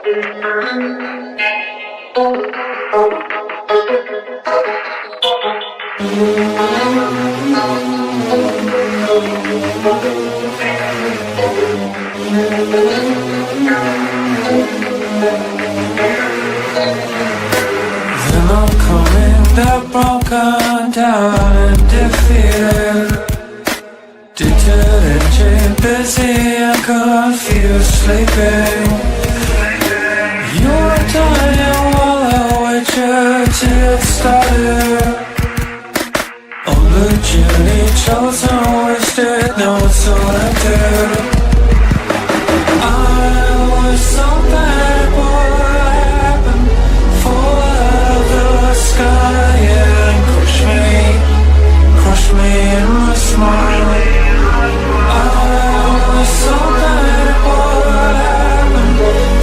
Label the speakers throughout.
Speaker 1: They're broken down and defeated, deterred, busy and confused, sleeping. You're dying while I wait you to get started on the journey chosen, wasted, now it's selected. I was so bad, what happened? Fall out of the sky and crush me in my smile. I was so bad, what happened?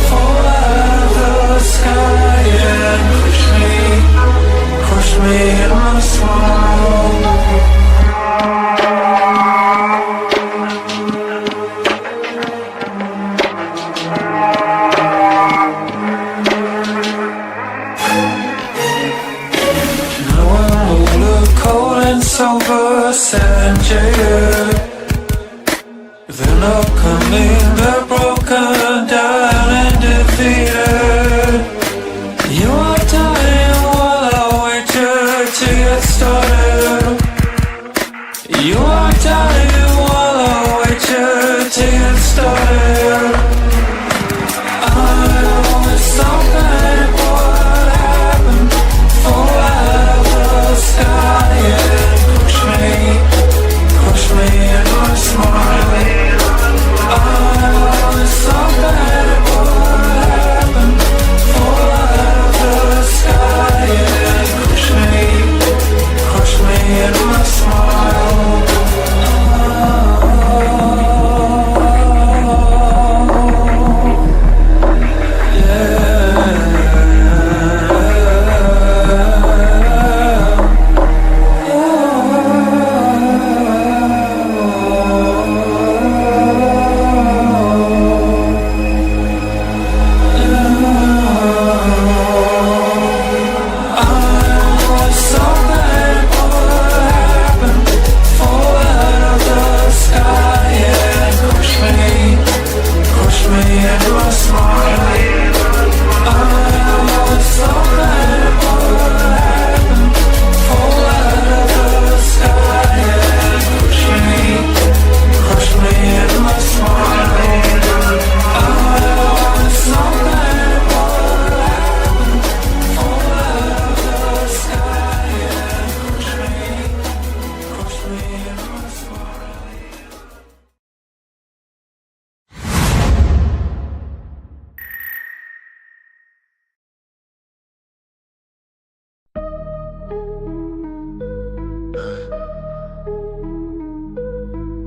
Speaker 1: Fall out of the sky and crush me in my smile. Silver, sad and jaded. They're not coming, they're broken down and defeated. You are dying while I wait you to get started. You are dying while I wait you to get started. I was so bad, what happened? Fall out of the sky, yeah. Crush me in my smile. I was so bad, what happened? Fall out of the sky and crush me in my smile.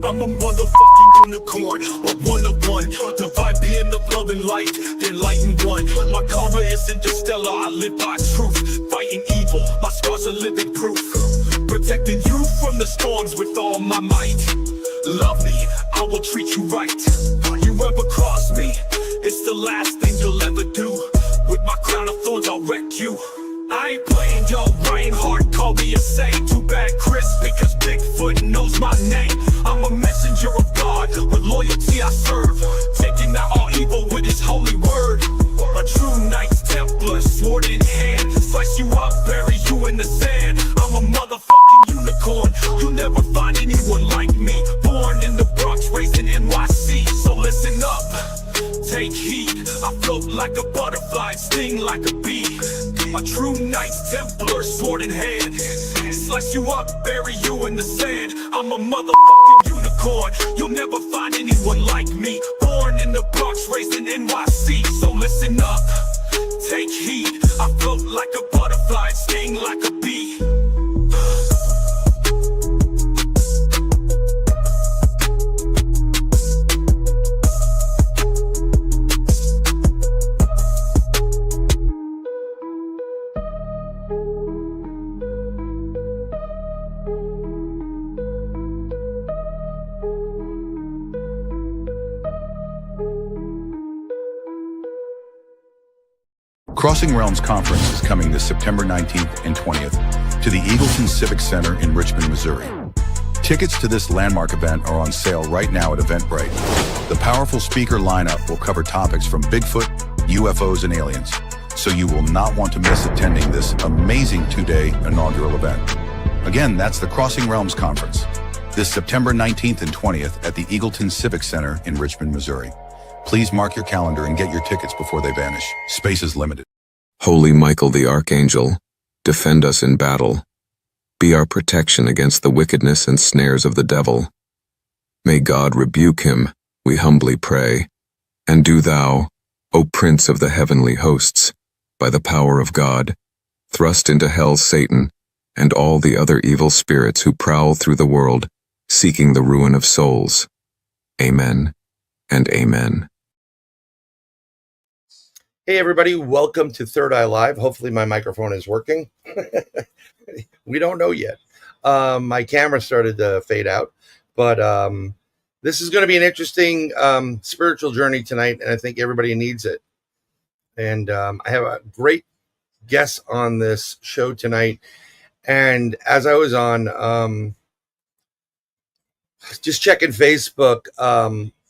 Speaker 2: I'm a motherfucking unicorn, a one-of-one. The vibe being the love and light, the enlightened one. My karma isn't just stellar, I live by truth. Fighting evil, my scars are living proof. Protecting you from the storms with all my might. Love me, I will treat you right. You ever cross me, it's the last thing you'll ever do. With my crown of thorns, I'll wreck you. I ain't playing, yo, Bryan hard, call me a saint. Too bad Chris, because Bigfoot knows my name. I'm a messenger of God, with loyalty I serve, taking out all evil with his holy word. A true Knights Templar, sword in hand, slice you up, bury you in the sand. I'm a motherfucking unicorn, you'll never find anyone like me. Born in the Bronx, raised in NYC, so listen up, take heed. I float like a butterfly, sting like a bee. A true Knights Templar, sword in hand, slice you up, bury you in the sand. I'm a motherfucking unicorn, you'll never find anyone like me. Born in the Bronx, raised in NYC, so listen up, take heed. I float like a butterfly, sting like a bee.
Speaker 3: Crossing Realms Conference is coming this September 19th and 20th to the Eagleton Civic Center in Richmond, Missouri. Tickets to this landmark event are on sale right now at Eventbrite. The powerful speaker lineup will cover topics from Bigfoot, UFOs, and aliens, so you will not want to miss attending this amazing 2-day inaugural event. Again, that's the Crossing Realms Conference, this September 19th and 20th at the Eagleton Civic Center in Richmond, Missouri. Please mark your calendar and get your tickets before they vanish. Space is limited.
Speaker 4: Holy Michael the Archangel, defend us in battle. Be our protection against the wickedness and snares of the devil. May God rebuke him, we humbly pray. And do thou, O Prince of the heavenly hosts, by the power of God, thrust into hell Satan and all the other evil spirits who prowl through the world, seeking the ruin of souls. Amen and amen.
Speaker 5: Hey everybody, welcome to Third Eye Live. Hopefully my microphone is working. We don't know yet. My camera started to fade out, but this is going to be an interesting spiritual journey tonight, and I think everybody needs it. And I have a great guest on this show tonight. And as I was on just checking Facebook,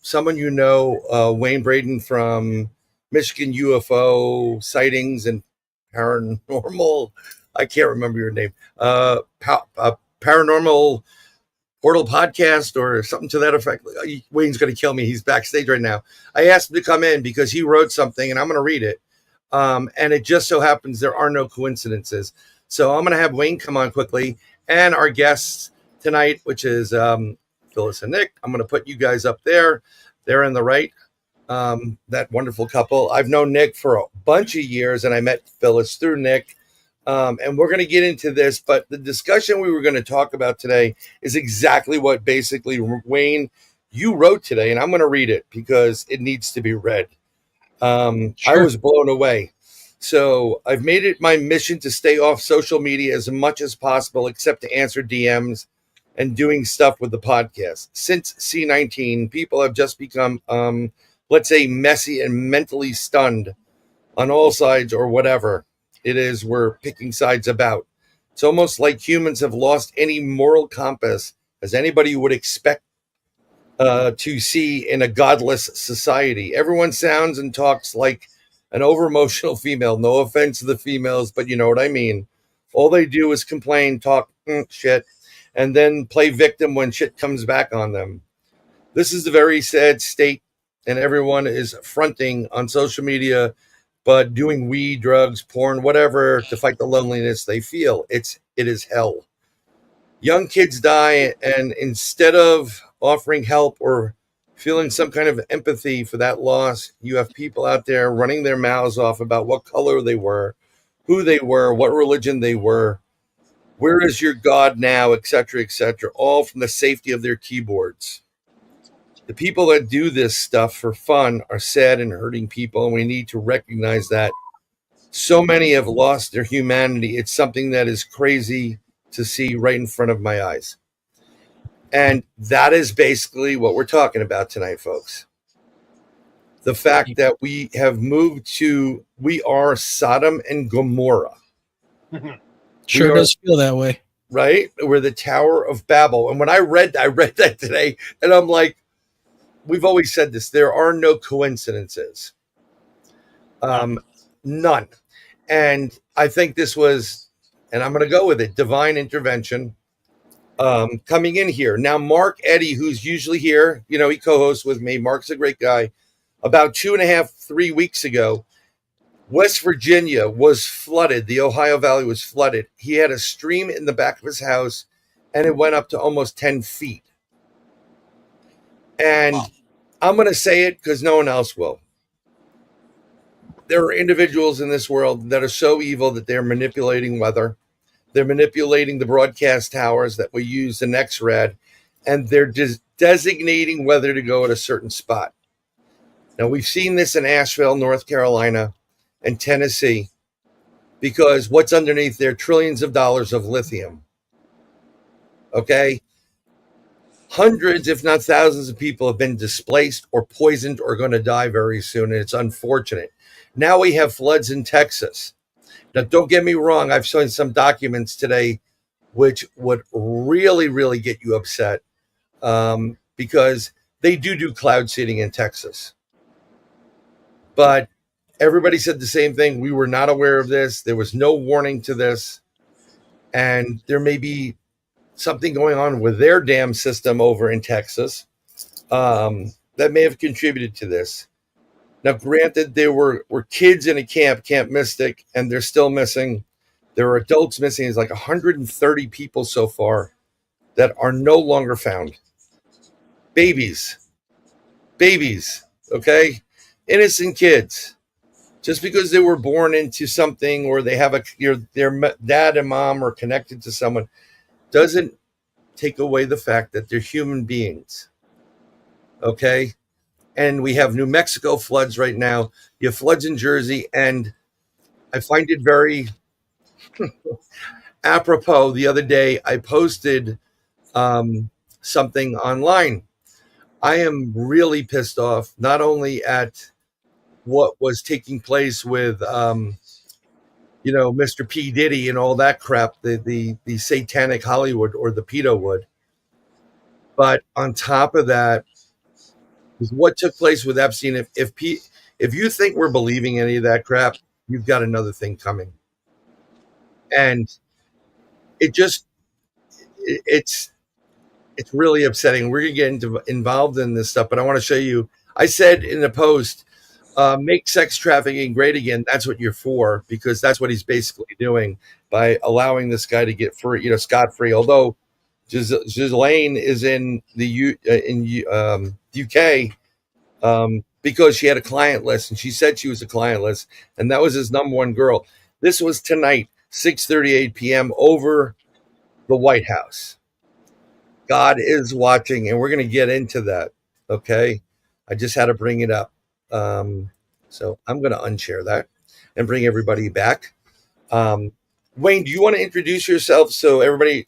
Speaker 5: someone you know, Wayne Braden from Michigan UFO sightings and paranormal, I can't remember your name, paranormal portal podcast or something to that effect. Wayne's going to kill me. He's backstage right now. I asked him to come in because he wrote something and I'm going to read it. And it just so happens there are no coincidences. So I'm going to have Wayne come on quickly, and our guests tonight, which is Phyllis and Nick. I'm going to put you guys up there. They're in the right. That wonderful couple. I've known Nick for a bunch of years, and I met Phyllis through Nick. And we're going to get into this, but the discussion we were going to talk about today is exactly what basically, Wayne, you wrote today, and I'm going to read it because it needs to be read. Sure. I was blown away. So I've made it my mission to stay off social media as much as possible, except to answer DMs and doing stuff with the podcast. Since C19, people have just become, let's say, messy and mentally stunned on all sides, or whatever it is we're picking sides about. It's almost like humans have lost any moral compass, as anybody would expect to see in a godless society. Everyone sounds and talks like an over-emotional female. No offense to the females, but you know what I mean. All they do is complain, talk shit, and then play victim when shit comes back on them. This is a very sad state, and everyone is fronting on social media, but doing weed, drugs, porn, whatever, to fight the loneliness they feel. It is hell. Young kids die, and instead of offering help or feeling some kind of empathy for that loss, you have people out there running their mouths off about what color they were, who they were, what religion they were, where is your God now, etc., all from the safety of their keyboards. The people that do this stuff for fun are sad and hurting people, and we need to recognize that. So many have lost their humanity. It's something that is crazy to see right in front of my eyes. And that is basically what we're talking about tonight, folks. The fact that we have moved to, we are Sodom and Gomorrah.
Speaker 6: Sure does feel that way.
Speaker 5: Right? We're the Tower of Babel. And when I read that today, and I'm like, we've always said this, there are no coincidences. None. And I think this was, and I'm going to go with it, divine intervention. Coming in here. Now, Mark Eddy, who's usually here, you know, he co-hosts with me. Mark's a great guy. About 2.5-3 weeks ago, West Virginia was flooded. The Ohio Valley was flooded. He had a stream in the back of his house, and it went up to almost 10 feet. And wow. I'm going to say it because no one else will. There are individuals in this world that are so evil that they're manipulating weather. They're manipulating the broadcast towers that we use in XRAD, and they're just designating whether to go at a certain spot. Now, we've seen this in Asheville, North Carolina, and Tennessee, because what's underneath there? Trillions of dollars of lithium. Okay? Hundreds, if not thousands of people have been displaced or poisoned or going to die very soon. And it's unfortunate. Now we have floods in Texas. Now, don't get me wrong. I've seen some documents today which would really, really get you upset because they do cloud seeding in Texas. But everybody said the same thing. We were not aware of this. There was no warning to this. And there may be something going on with their dam system over in Texas that may have contributed to this. Now, granted, there were kids in a Camp Mystic, and they're still missing. There are adults missing. It's like 130 people so far that are no longer found. Babies, okay? Innocent kids. Just because they were born into something or they have their dad and mom are connected to someone doesn't take away the fact that they're human beings. Okay? And we have New Mexico floods right now. You have floods in Jersey, and I find it very apropos. The other day, I posted something online. I am really pissed off, not only at what was taking place with, Mr. P. Diddy and all that crap, the satanic Hollywood or the pedo wood, but on top of that, is what took place with Epstein. If you think we're believing any of that crap, you've got another thing coming. And it's really upsetting. We're gonna get involved in this stuff, but I want to show you. I said in the post, make sex trafficking great again. That's what you're for, because that's what he's basically doing by allowing this guy to get free, scot-free. Although Ghislaine is in the UK because she had a client list, and she said she was a client list, and that was his number one girl. This was tonight, 6:38 p.m. over the White House. God is watching, and we're going to get into that. Okay, I just had to bring it up. So I'm going to unshare that and bring everybody back. Wayne, do you want to introduce yourself so everybody,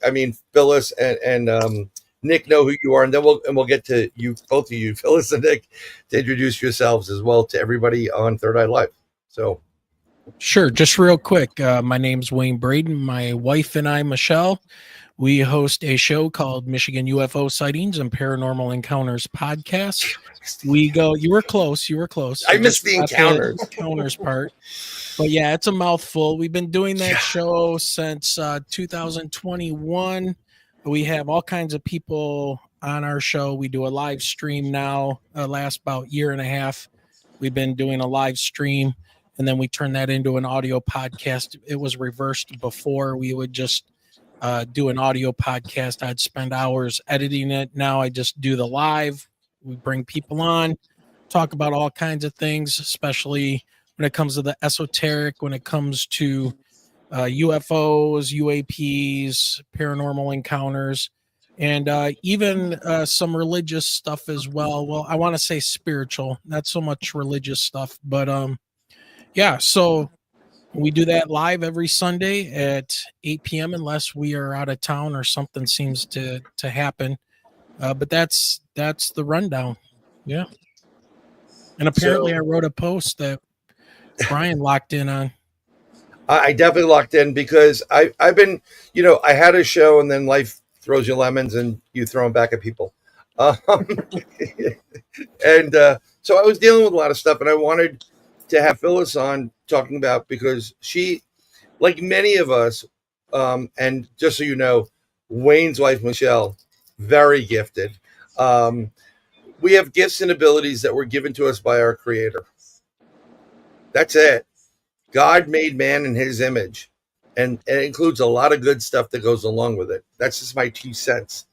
Speaker 5: Phyllis and Nick, know who you are, and then we'll get to you, both of you, Phyllis and Nick, to introduce yourselves as well to everybody on Third Eye Live. So,
Speaker 6: sure, just real quick. My name's Wayne Braden. My wife and I, Michelle, we host a show called Michigan UFO Sightings and Paranormal Encounters Podcast. We go. You were close.
Speaker 5: I missed the encounters.
Speaker 6: Encounters part. But yeah, it's a mouthful. We've been doing that show since 2021. We have all kinds of people on our show. We do a live stream now, last about year and a half. We've been doing a live stream, and then we turn that into an audio podcast. It was reversed before. We would just do an audio podcast. I'd spend hours editing it. Now I just do the live. We bring people on, talk about all kinds of things, especially when it comes to the esoteric, when it comes to UFOs, UAPs, paranormal encounters, and even some religious stuff as well. Well, I want to say spiritual, not so much religious stuff, but so we do that live every Sunday at 8 p.m. unless we are out of town or something seems to happen. But that's the rundown. Yeah. And apparently I wrote a post that Bryan locked in on.
Speaker 5: I definitely locked in because I've been, I had a show, and then life throws you lemons and you throw them back at people. And so I was dealing with a lot of stuff, and I wanted to have Phyllis on talking about, because she, like many of us, and just so you know, Wayne's wife, Michelle, very gifted. We have gifts and abilities that were given to us by our Creator. That's it. God made man in his image, and it includes a lot of good stuff that goes along with it. That's just my 2 cents.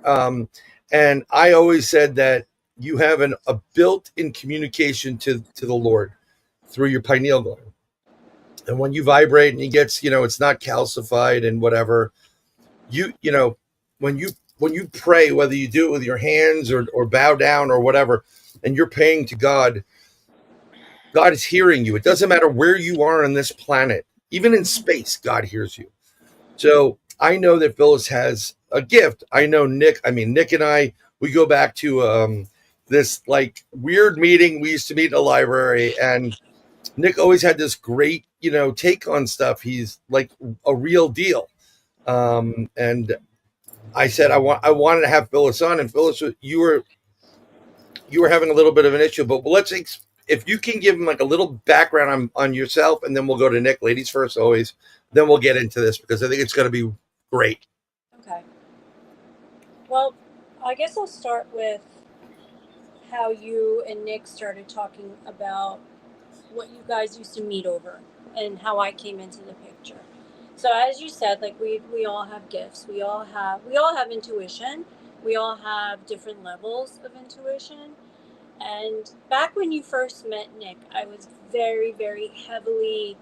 Speaker 5: And I always said that you have a built-in communication to the Lord through your pineal gland. And when you vibrate and it gets, it's not calcified and whatever, when you pray, whether you do it with your hands or bow down or whatever, and you're praying to God, God is hearing you. It doesn't matter where you are on this planet. Even in space, God hears you. So I know that Phyllis has a gift. I know Nick. I mean, Nick and I, we go back to this like weird meeting. We used to meet in a library, and Nick always had this great, take on stuff. He's like a real deal. And I said I wanted to have Phyllis on, and Phyllis, you were having a little bit of an issue, but if you can give him like a little background on yourself, and then we'll go to Nick. Ladies first, always. Then we'll get into this because I think it's going to be great.
Speaker 7: Okay. Well, I guess I'll start with how you and Nick started talking about what you guys used to meet over and how I came into the picture. So as you said, like we all have gifts. We all have intuition. We all have different levels of intuition. And back when you first met Nick, I was very, very heavily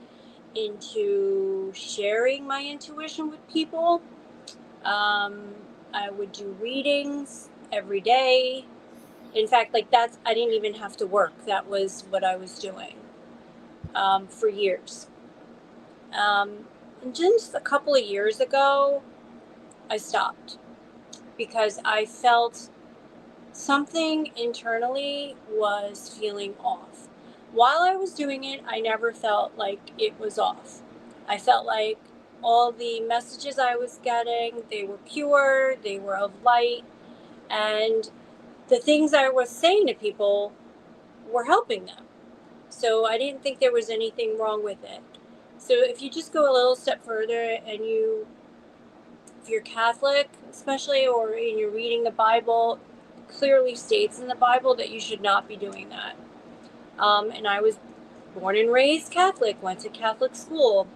Speaker 7: into sharing my intuition with people. I would do readings every day. In fact, like I didn't even have to work. That was what I was doing for years. And just a couple of years ago, I stopped because I felt something internally was feeling off. While I was doing it, I never felt like it was off. I felt like all the messages I was getting, they were pure, they were of light, and the things I was saying to people were helping them. So I didn't think there was anything wrong with it. So if you just go a little step further and if you're Catholic, especially, or you're reading the Bible, clearly states in the Bible that you should not be doing that. And I was born and raised Catholic, went to Catholic school,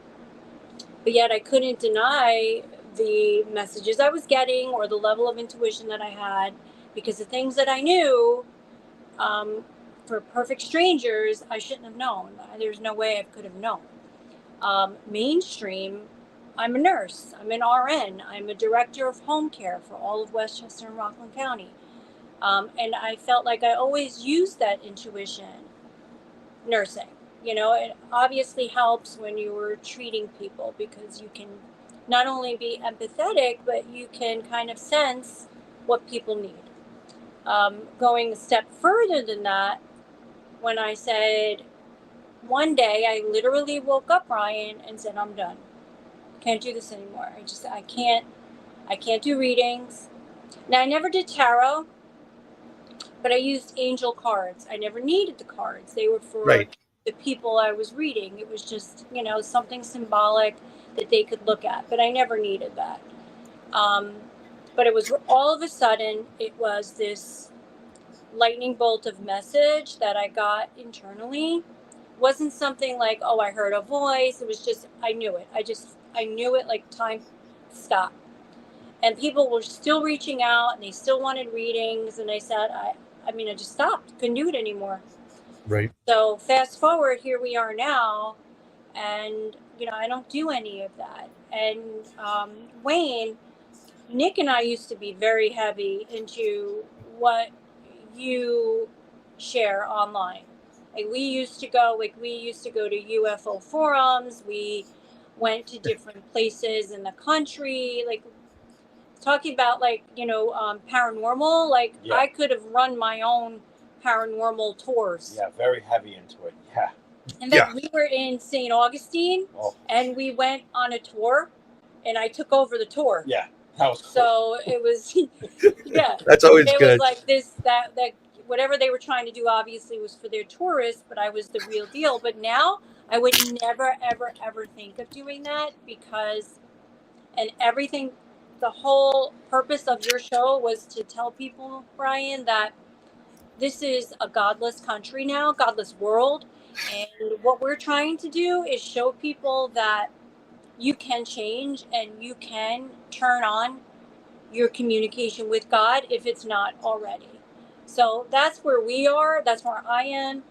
Speaker 7: but yet I couldn't deny the messages I was getting or the level of intuition that I had, because the things that I knew, for perfect strangers, I shouldn't have known. There's no way I could have known. Mainstream, I'm a nurse. I'm an RN. I'm a director of home care for all of Westchester and Rockland County. And I felt like I always used that intuition nursing. It obviously helps when you were treating people, because you can not only be empathetic, but you can kind of sense what people need. Going a step further than that, when I said, one day I literally woke up, Bryan, and said, I'm done. Can't do this anymore. I can't do readings. Now, I never did tarot, but I used angel cards. I never needed the cards. They were for the people I was reading. It was just, something symbolic that they could look at, but I never needed that. But it was all of a sudden, it was this lightning bolt of message that I got internally. It wasn't something like, oh, I heard a voice. It was just, I knew it. I knew it, like time stopped. And people were still reaching out, and they still wanted readings. And I said, I just stopped. Couldn't do it anymore.
Speaker 5: Right.
Speaker 7: So fast forward, here we are now. And, I don't do any of that. And Wayne, Nick and I used to be very heavy into what you share online. Like we used to go to UFO forums. We went to different places in the country, like talking about paranormal. Like I could have run my own paranormal tours.
Speaker 8: Yeah, very heavy into it. Yeah.
Speaker 7: In fact, we were in St. Augustine, and we went on a tour, and I took over the tour.
Speaker 8: Yeah, that was cool.
Speaker 7: So it was,
Speaker 5: That's always
Speaker 7: it
Speaker 5: good.
Speaker 7: It was like this, that whatever they were trying to do obviously was for their tourists, but I was the real deal. But now I would never, ever, ever think of doing that, because, and everything, the whole purpose of your show was to tell people, Bryan, that this is a godless country now, godless world. And what we're trying to do is show people that you can change and you can turn on your communication with God if it's not already. So that's where we are. That's where I am.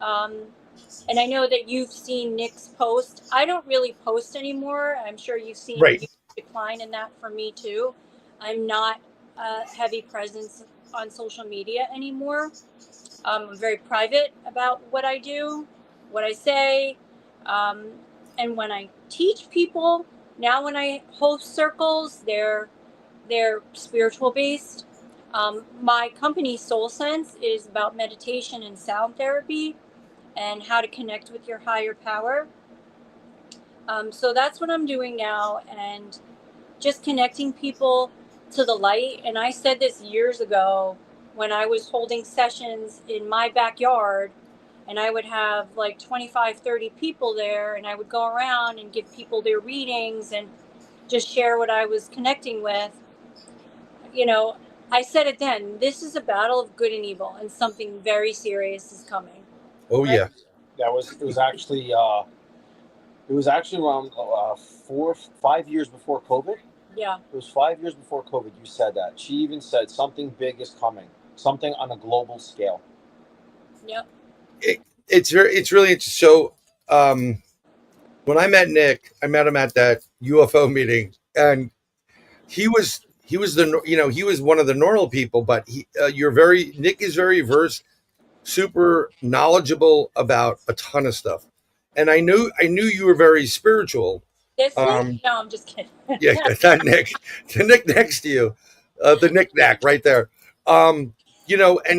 Speaker 7: And I know that you've seen Nick's post. I don't really post anymore. I'm sure you've seen a decline in that for me too. I'm not a heavy presence on social media anymore. I'm very private about what I do, what I say. And when I teach people, now when I host circles, they're they're spiritual based. My company ItsSoulSense is about meditation and sound therapy and how to connect with your higher power. So that's what I'm doing now, and just connecting people to the light. And I said this years ago when I was holding sessions in my backyard, and I would have like 25, 30 people there, and I would go around and give people their readings and just share what I was connecting with. You know, I said it then, this is a battle of good and evil, and something very serious is coming.
Speaker 5: Oh
Speaker 7: Right?
Speaker 5: yeah.
Speaker 8: It was actually around 5 years before COVID.
Speaker 7: Yeah.
Speaker 8: It was 5 years before COVID. You said that. She even said something big is coming, something on a global scale.
Speaker 7: Yep.
Speaker 5: It's really interesting. So when I met Nick, I met him at that UFO meeting, and he was one of the normal people, but Nick is very versed, super knowledgeable about a ton of stuff, and I knew you were very spiritual.
Speaker 7: This
Speaker 5: Um,
Speaker 7: no, I'm just kidding.
Speaker 5: yeah, that's not Nick. The Nick next to you, the Nick Knack right there. And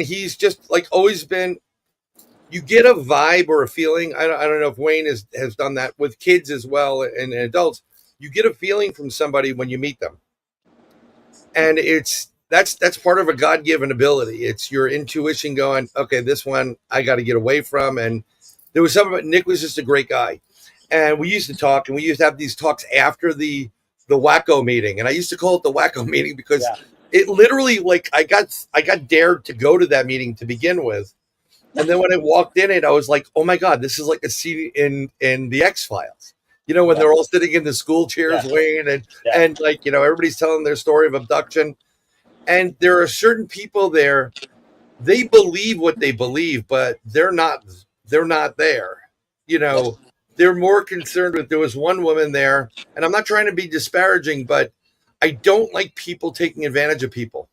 Speaker 5: he's just like always been. You get a vibe or a feeling. I don't know if Wayne has done that with kids as well and adults. You get a feeling from somebody when you meet them, and that's part of a God-given ability. It's your intuition going, okay, this one I got to get away from. And there was something about Nick was just a great guy, and we used to talk, and we used to have these talks after the wacko meeting, and I used to call it the wacko meeting because it literally, like, I got dared to go to that meeting to begin with. And then when I walked in it, I was like, oh my God, this is like a scene in the X-Files. You know, when they're all sitting in the school chairs, Wayne, and like, everybody's telling their story of abduction. And there are certain people there, they believe what they believe, but they're not there. They're more concerned with, there was one woman there, and I'm not trying to be disparaging, but I don't like people taking advantage of people.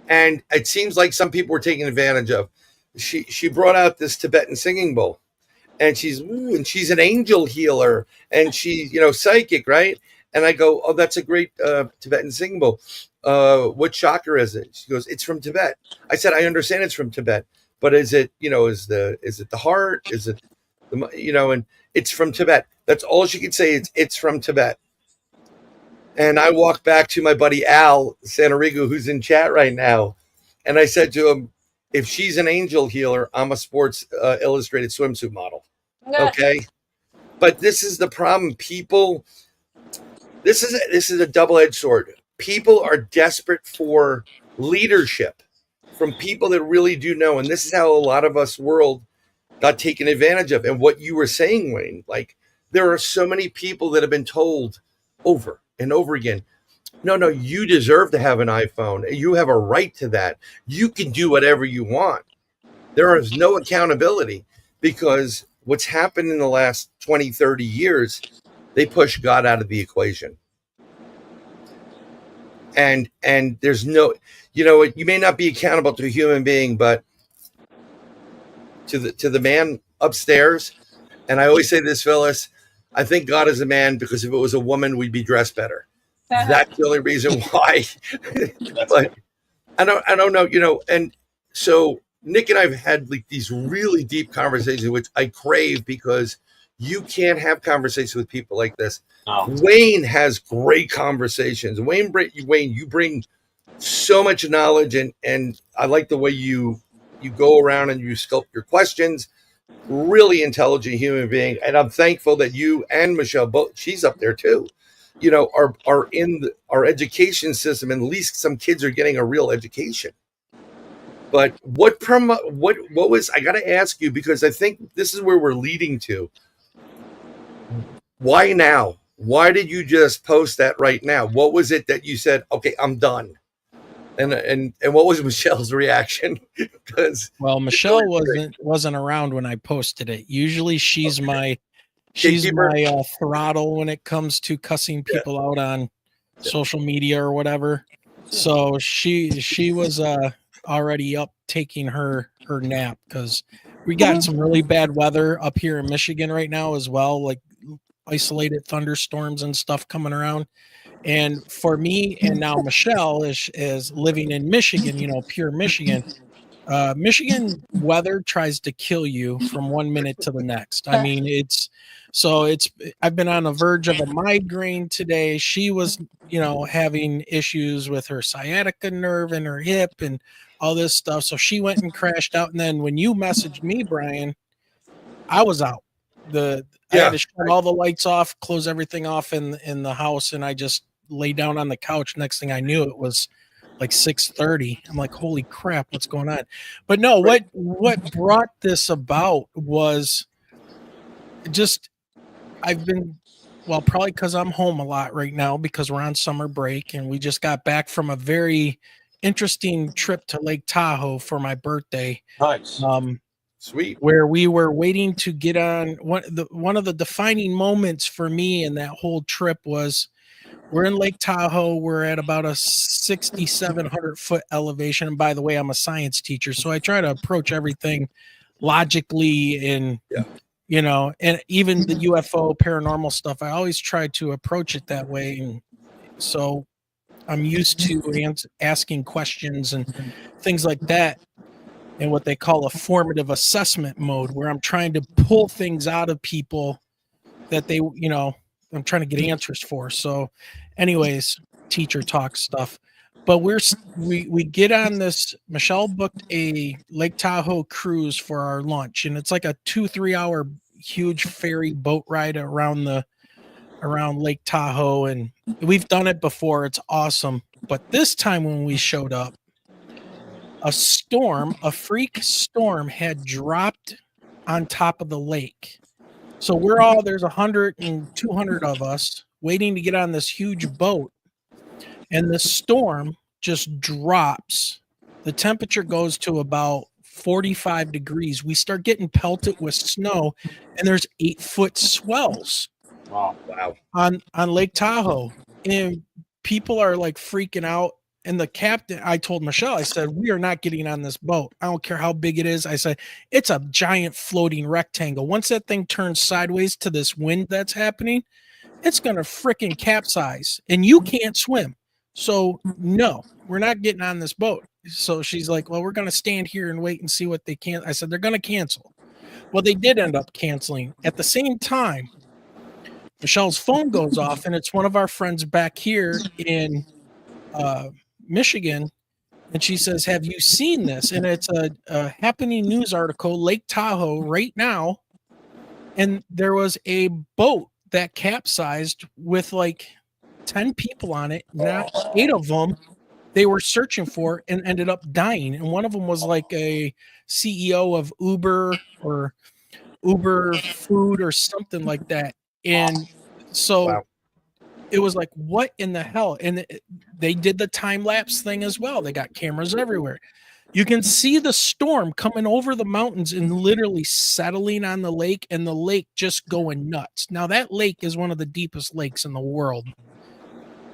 Speaker 5: And it seems like some people were taken advantage of. She brought out this Tibetan singing bowl, and she's an angel healer, and she's psychic, right? And I go, oh, that's a great Tibetan singing bowl. What chakra is it? She goes, it's from Tibet. I said, I understand it's from Tibet, but is it is it the heart? Is it and it's from Tibet. That's all she could say. It's from Tibet. And I walked back to my buddy Al Santarigo, who's in chat right now, and I said to him, if she's an angel healer, I'm a Sports Illustrated swimsuit model. Okay. But this is the problem. People, this is a double-edged sword. People are desperate for leadership from people that really do know. And this is how a lot of us world got taken advantage of. And what you were saying, Wayne, like, there are so many people that have been told over and over again, no, you deserve to have an iPhone. You have a right to that. You can do whatever you want. There is no accountability, because what's happened in the last 20, 30 years, they push God out of the equation. And there's no, you may not be accountable to a human being, but to the man upstairs. And I always say this, Phyllis, I think God is a man, because if it was a woman, we'd be dressed better. That's the only reason why. But I don't know, and so Nick and I've had like these really deep conversations, which I crave, because you can't have conversations with people like this.
Speaker 8: No.
Speaker 5: Wayne has great conversations. Wayne, you bring so much knowledge, and I like the way you go around and you sculpt your questions. Really intelligent human being, and I'm thankful that you and Michelle, both, she's up there too, are in our education system, and at least some kids are getting a real education. But what was, I got to ask you, because I think this is where we're leading to. Why now? Why did you just post that right now? What was it that you said, okay, I'm done? And what was Michelle's reaction? Because
Speaker 6: Michelle wasn't around when I posted it. Usually she's my throttle when it comes to cussing people out on social media or whatever. So she was already up taking her nap, because we got some really bad weather up here in Michigan right now as well, like isolated thunderstorms and stuff coming around. And for me, and now Michelle is living in Michigan, pure Michigan. Michigan weather tries to kill you from 1 minute to the next. I mean, I've been on the verge of a migraine today. She was, having issues with her sciatica nerve in her hip and all this stuff. So she went and crashed out. And then when you messaged me, Brian, I was out. I had to shut all the lights off, close everything off in the house, and I just lay down on the couch. Next thing I knew, it was like 6:30. I'm like, holy crap, what's going on? But no, what brought this about was just I've been probably because I'm home a lot right now because we're on summer break and we just got back from a very interesting trip to Lake Tahoe for my birthday.
Speaker 8: Nice.
Speaker 5: Sweet.
Speaker 6: Where we were waiting to get on. One of the defining moments for me in that whole trip was we're in Lake Tahoe. We're at about a 6,700 foot elevation. And by the way, I'm a science teacher, so I try to approach everything logically and, and even the UFO paranormal stuff, I always try to approach it that way. And so I'm used to asking questions and things like that in what they call a formative assessment mode, where I'm trying to pull things out of people that they, I'm trying to get answers for. So anyways, teacher talk stuff. But we get on this. Michelle booked a Lake Tahoe cruise for our lunch, and it's like a 2-3 hour huge ferry boat ride around Lake Tahoe. And we've done it before. It's awesome. But this time when we showed up, a freak storm had dropped on top of the lake. So there's 100 and 200 of us waiting to get on this huge boat. And the storm just drops. The temperature goes to about 45 degrees. We start getting pelted with snow, and there's 8-foot swells.
Speaker 8: Wow.
Speaker 6: On Lake Tahoe. And people are like freaking out. And the captain, I told Michelle, I said, we are not getting on this boat. I don't care how big it is. I said, it's a giant floating rectangle. Once that thing turns sideways to this wind that's happening, it's going to freaking capsize and you can't swim. So no, we're not getting on this boat. So she's like, well, we're going to stand here and wait and see what they can. I said, they're going to cancel. Well, they did end up canceling. At the same time, Michelle's phone goes off, and it's one of our friends back here in Michigan, and she says, have you seen this? And it's a happening news article, Lake Tahoe right now, and there was a boat that capsized with like 10 people on it. Not 8 of them they were searching for and ended up dying, and one of them was like a CEO of Uber or Uber Food or something like that. And so it was like, what in the hell? And they did the time lapse thing as well. They got cameras everywhere. You can see the storm coming over the mountains and literally settling on the lake, and the lake just going nuts. Now, that lake is one of the deepest lakes in the world,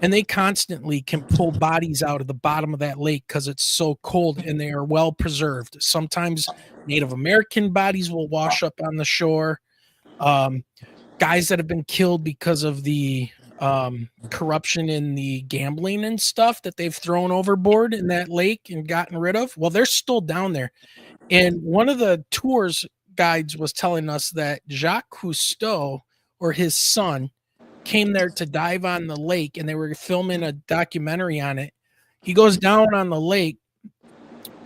Speaker 6: and they constantly can pull bodies out of the bottom of that lake because it's so cold, and they are well preserved. Sometimes Native American bodies will wash up on the shore. Guys that have been killed because of the corruption in the gambling and stuff that they've thrown overboard in that lake and gotten rid of. Well, they're still down there. And one of the tours guides was telling us that Jacques Cousteau or his son came there to dive on the lake, and they were filming a documentary on it. He goes down on the lake,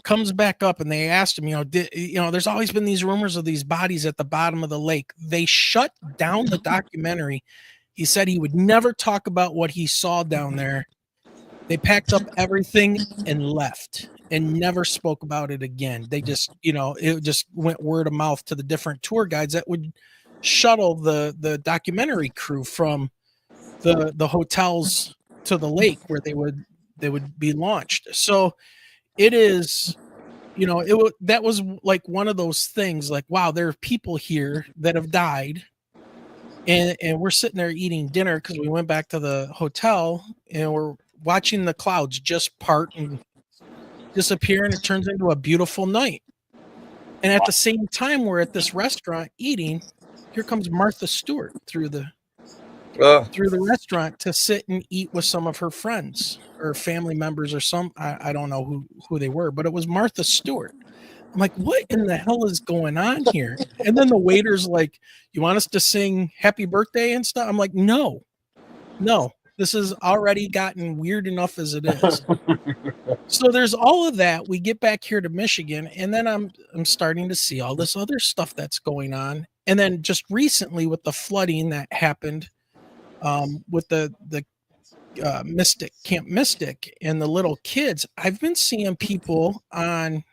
Speaker 6: comes back up, and they asked him, there's always been these rumors of these bodies at the bottom of the lake. They shut down the documentary. He said he would never talk about what he saw down there. They packed up everything and left and never spoke about it again. They just, it just went word of mouth to the different tour guides that would shuttle the documentary crew from the hotels to the lake where they would be launched. So it is, that was like one of those things like, wow, there are people here that have died. And we're sitting there eating dinner because we went back to the hotel, and we're watching the clouds just part and disappear, and it turns into a beautiful night. And at the same time, we're at this restaurant eating. Here comes Martha Stewart through the through the restaurant to sit and eat with some of her friends or family members or some, I don't know who they were, but it was Martha Stewart. I'm like, what in the hell is going on here? And then the waiter's like, you want us to sing happy birthday and stuff? I'm like, no, this has already gotten weird enough as it is. So there's all of that. We get back here to Michigan, and then I'm starting to see all this other stuff that's going on. And then just recently with the flooding that happened, with the Mystic Camp Mystic and the little kids, I've been seeing people on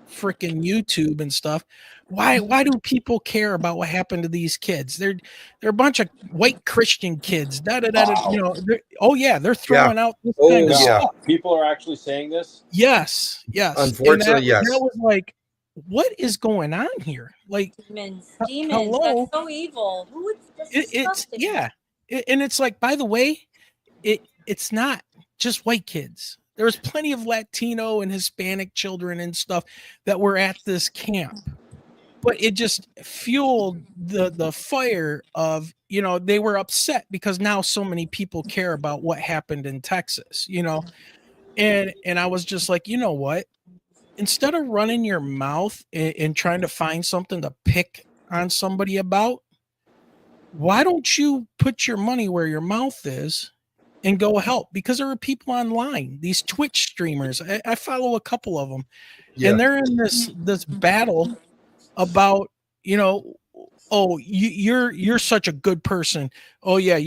Speaker 6: freaking YouTube and stuff. Why do people care about what happened to these kids? They're a bunch of white Christian kids. You know, they're throwing out this kind of stuff.
Speaker 8: People are actually saying this.
Speaker 6: Yes.
Speaker 5: Unfortunately, yes.
Speaker 6: That was like, what is going on here? Like
Speaker 7: Demons.
Speaker 6: Hello?
Speaker 7: That's so evil. Who would?
Speaker 6: It's and it's like, by the way, it's not just white kids. There was plenty of Latino and Hispanic children and stuff that were at this camp, but it just fueled the fire of, you know, they were upset because now so many people care about what happened in Texas, you know, and I was just like, you know what, instead of running your mouth and trying to find something to pick on somebody about, why don't you put your money where your mouth is and go help? Because there are people online, these Twitch streamers. I follow a couple of them, and they're in this battle about, you know, oh, you're such a good person. Oh yeah,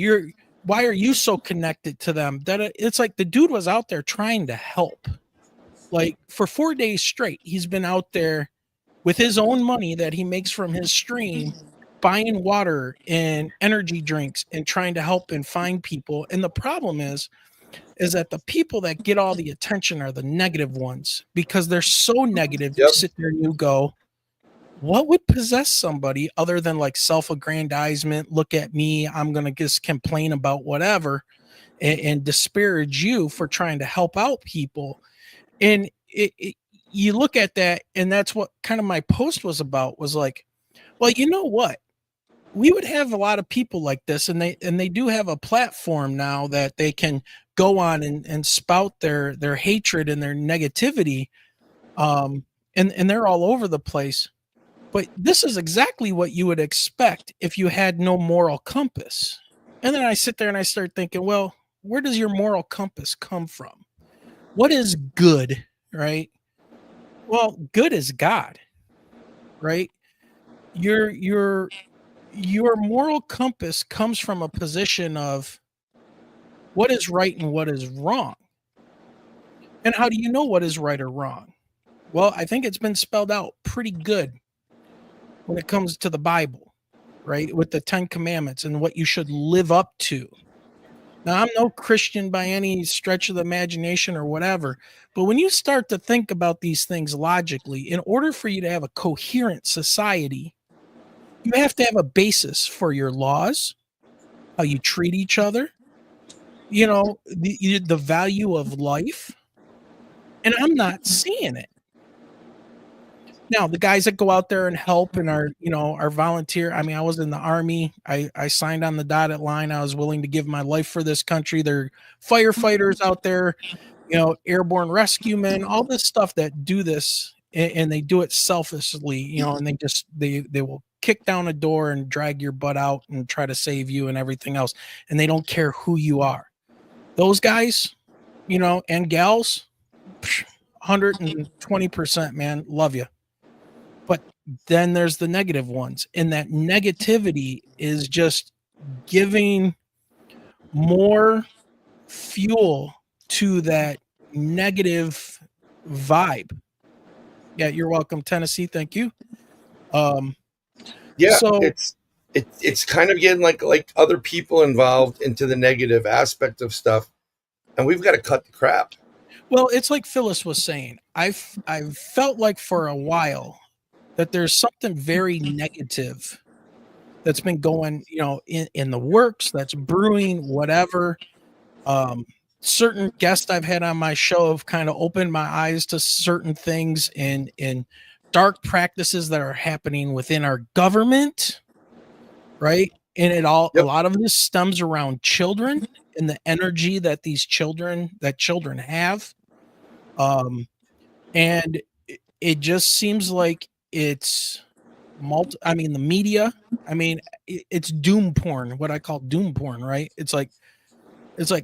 Speaker 6: why are you so connected to them? That it's like the dude was out there trying to help. Like for 4 days straight, he's been out there with his own money that he makes from his stream, buying water and energy drinks and trying to help and find people. And the problem is that the people that get all the attention are the negative ones, because they're so negative. You sit there and you go, what would possess somebody other than like self-aggrandizement? Look at me, I'm going to just complain about whatever and disparage you for trying to help out people. And you look at that, and that's what kind of my post was about, was like, well, you know what? We would have a lot of people like this, and they do have a platform now that they can go on and spout their hatred and their negativity. And they're all over the place. But this is exactly what you would expect if you had no moral compass. And then I sit there and I start thinking, well, where does your moral compass come from? What is good, right? Well, good is God, right? Your moral compass comes from a position of what is right and what is wrong. And how do you know what is right or wrong? Well, I think it's been spelled out pretty good when it comes to the Bible, right? With the 10 Commandments and what you should live up to. Now, I'm no Christian by any stretch of the imagination or whatever, but when you start to think about these things logically, in order for you to have a coherent society, you have to have a basis for your laws, how you treat each other, you know, the value of life. And I'm not seeing it. Now, the guys that go out there and help and are volunteer. I mean, I was in the Army. I signed on the dotted line. I was willing to give my life for this country. There are firefighters out there, you know, airborne rescue men, all this stuff that do this, and they do it selflessly, you know, and they will kick down a door and drag your butt out and try to save you and everything else. And they don't care who you are. Those guys, you know, and gals, 120%, man, love you. But then there's the negative ones, and that negativity is just giving more fuel to that negative vibe. Yeah, you're welcome, Tennessee. Thank you. So
Speaker 5: it's kind of getting like other people involved into the negative aspect of stuff, and we've got to cut the crap.
Speaker 6: Well, it's like Phyllis was saying. I've felt like for a while that there's something very negative that's been going, you know, in the works, that's brewing, whatever. Certain guests I've had on my show have kind of opened my eyes to certain things in dark practices that are happening within our government, right? And a
Speaker 5: Yep.
Speaker 6: lot of this stems around children and the energy that children have. And it just seems like it's the media. It's doom porn, what I call doom porn, right? It's like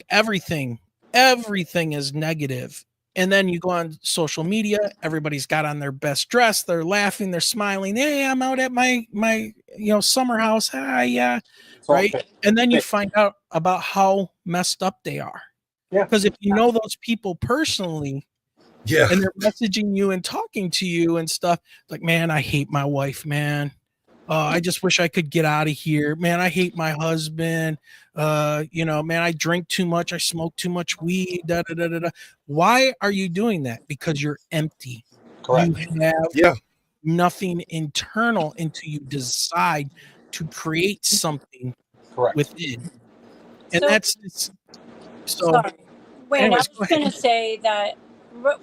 Speaker 6: everything is negative. And then you go on social media, everybody's got on their best dress, they're laughing, they're smiling. Hey, I'm out at my summer house. Hi, yeah.
Speaker 8: It's all
Speaker 6: Right.
Speaker 8: fake.
Speaker 6: And then you
Speaker 8: Fake.
Speaker 6: find out about how messed up they are.
Speaker 8: Yeah.
Speaker 6: Because if you know those people personally,
Speaker 5: Yeah.
Speaker 6: and they're messaging you and talking to you and stuff, like, man, I hate my wife, man. I just wish I could get out of here, man. I hate my husband. Man, I drink too much. I smoke too much weed. Da, da, da, da, da. Why are you doing that? Because you're empty.
Speaker 8: Correct.
Speaker 6: You have
Speaker 5: Yeah.
Speaker 6: nothing internal until you decide to create something
Speaker 8: Correct.
Speaker 6: within. And
Speaker 7: So-
Speaker 6: that's so.
Speaker 7: Sorry. Wayne,
Speaker 6: anyways,
Speaker 7: I
Speaker 6: go
Speaker 7: was
Speaker 6: ahead.
Speaker 7: going to say that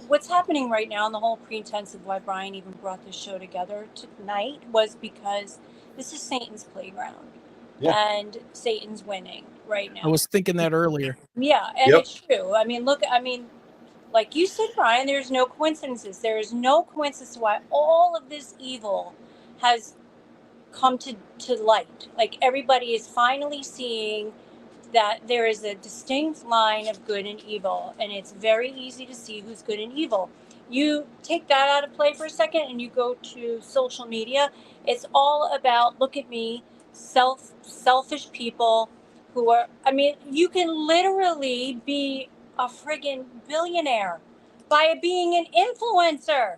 Speaker 7: what's happening right now, and the whole pretense of why Bryan even brought this show together tonight, was because this is Satan's playground.
Speaker 8: Yeah.
Speaker 7: And Satan's winning right now.
Speaker 6: I was thinking that earlier.
Speaker 7: Yeah, and
Speaker 5: Yep.
Speaker 7: it's true. Like you said, Bryan, there's no coincidences. There is no coincidence why all of this evil has come to light. Like, everybody is finally seeing that there is a distinct line of good and evil, and it's very easy to see who's good and evil. You take that out of play for a second and you go to social media, it's all about, look at me, selfish people who are, you can literally be a friggin' billionaire by being an influencer.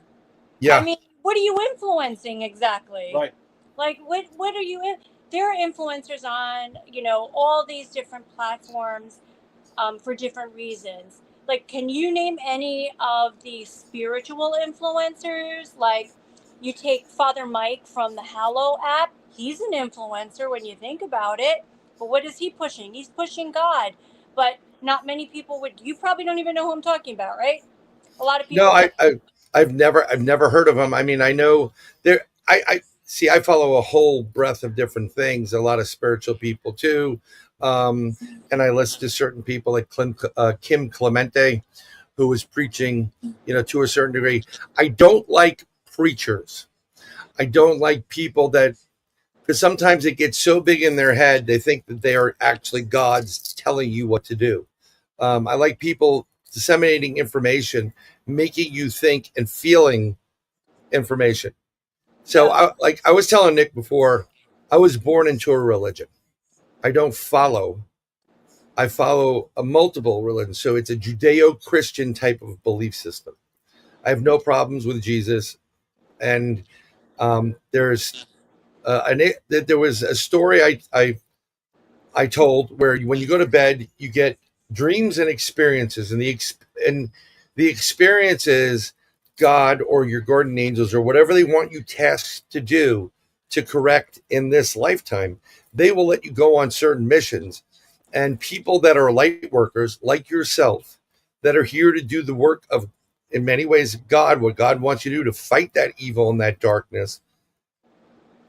Speaker 5: Yeah.
Speaker 7: What are you influencing exactly?
Speaker 8: Right.
Speaker 7: Like, what are you in? There are influencers on, all these different platforms for different reasons. Like, can you name any of the spiritual influencers? Like, you take Father Mike from the Hallow app. He's an influencer when you think about it. But what is he pushing? He's pushing God. But not many people would. You probably don't even know who I'm talking about, right? A lot of people.
Speaker 5: No, I've never heard of them. I know there. I see. I follow a whole breadth of different things. A lot of spiritual people too, and I listen to certain people like Kim Clemente, who was preaching, to a certain degree. I don't like preachers. I don't like people that, because sometimes it gets so big in their head they think that they are actually gods telling you what to do. I like people disseminating information, making you think and feeling information. So I was telling Nick before, I was born into a religion. I don't follow. I follow a multiple religion. So it's a Judeo-Christian type of belief system. I have no problems with Jesus. And there was a story I told where when you go to bed, you get dreams and experiences, and the experiences, God or your guardian angels or whatever they want you tasked to do to correct in this lifetime, they will let you go on certain missions. And people that are light workers like yourself, that are here to do the work of, in many ways, God, what God wants you to do to fight that evil and that darkness,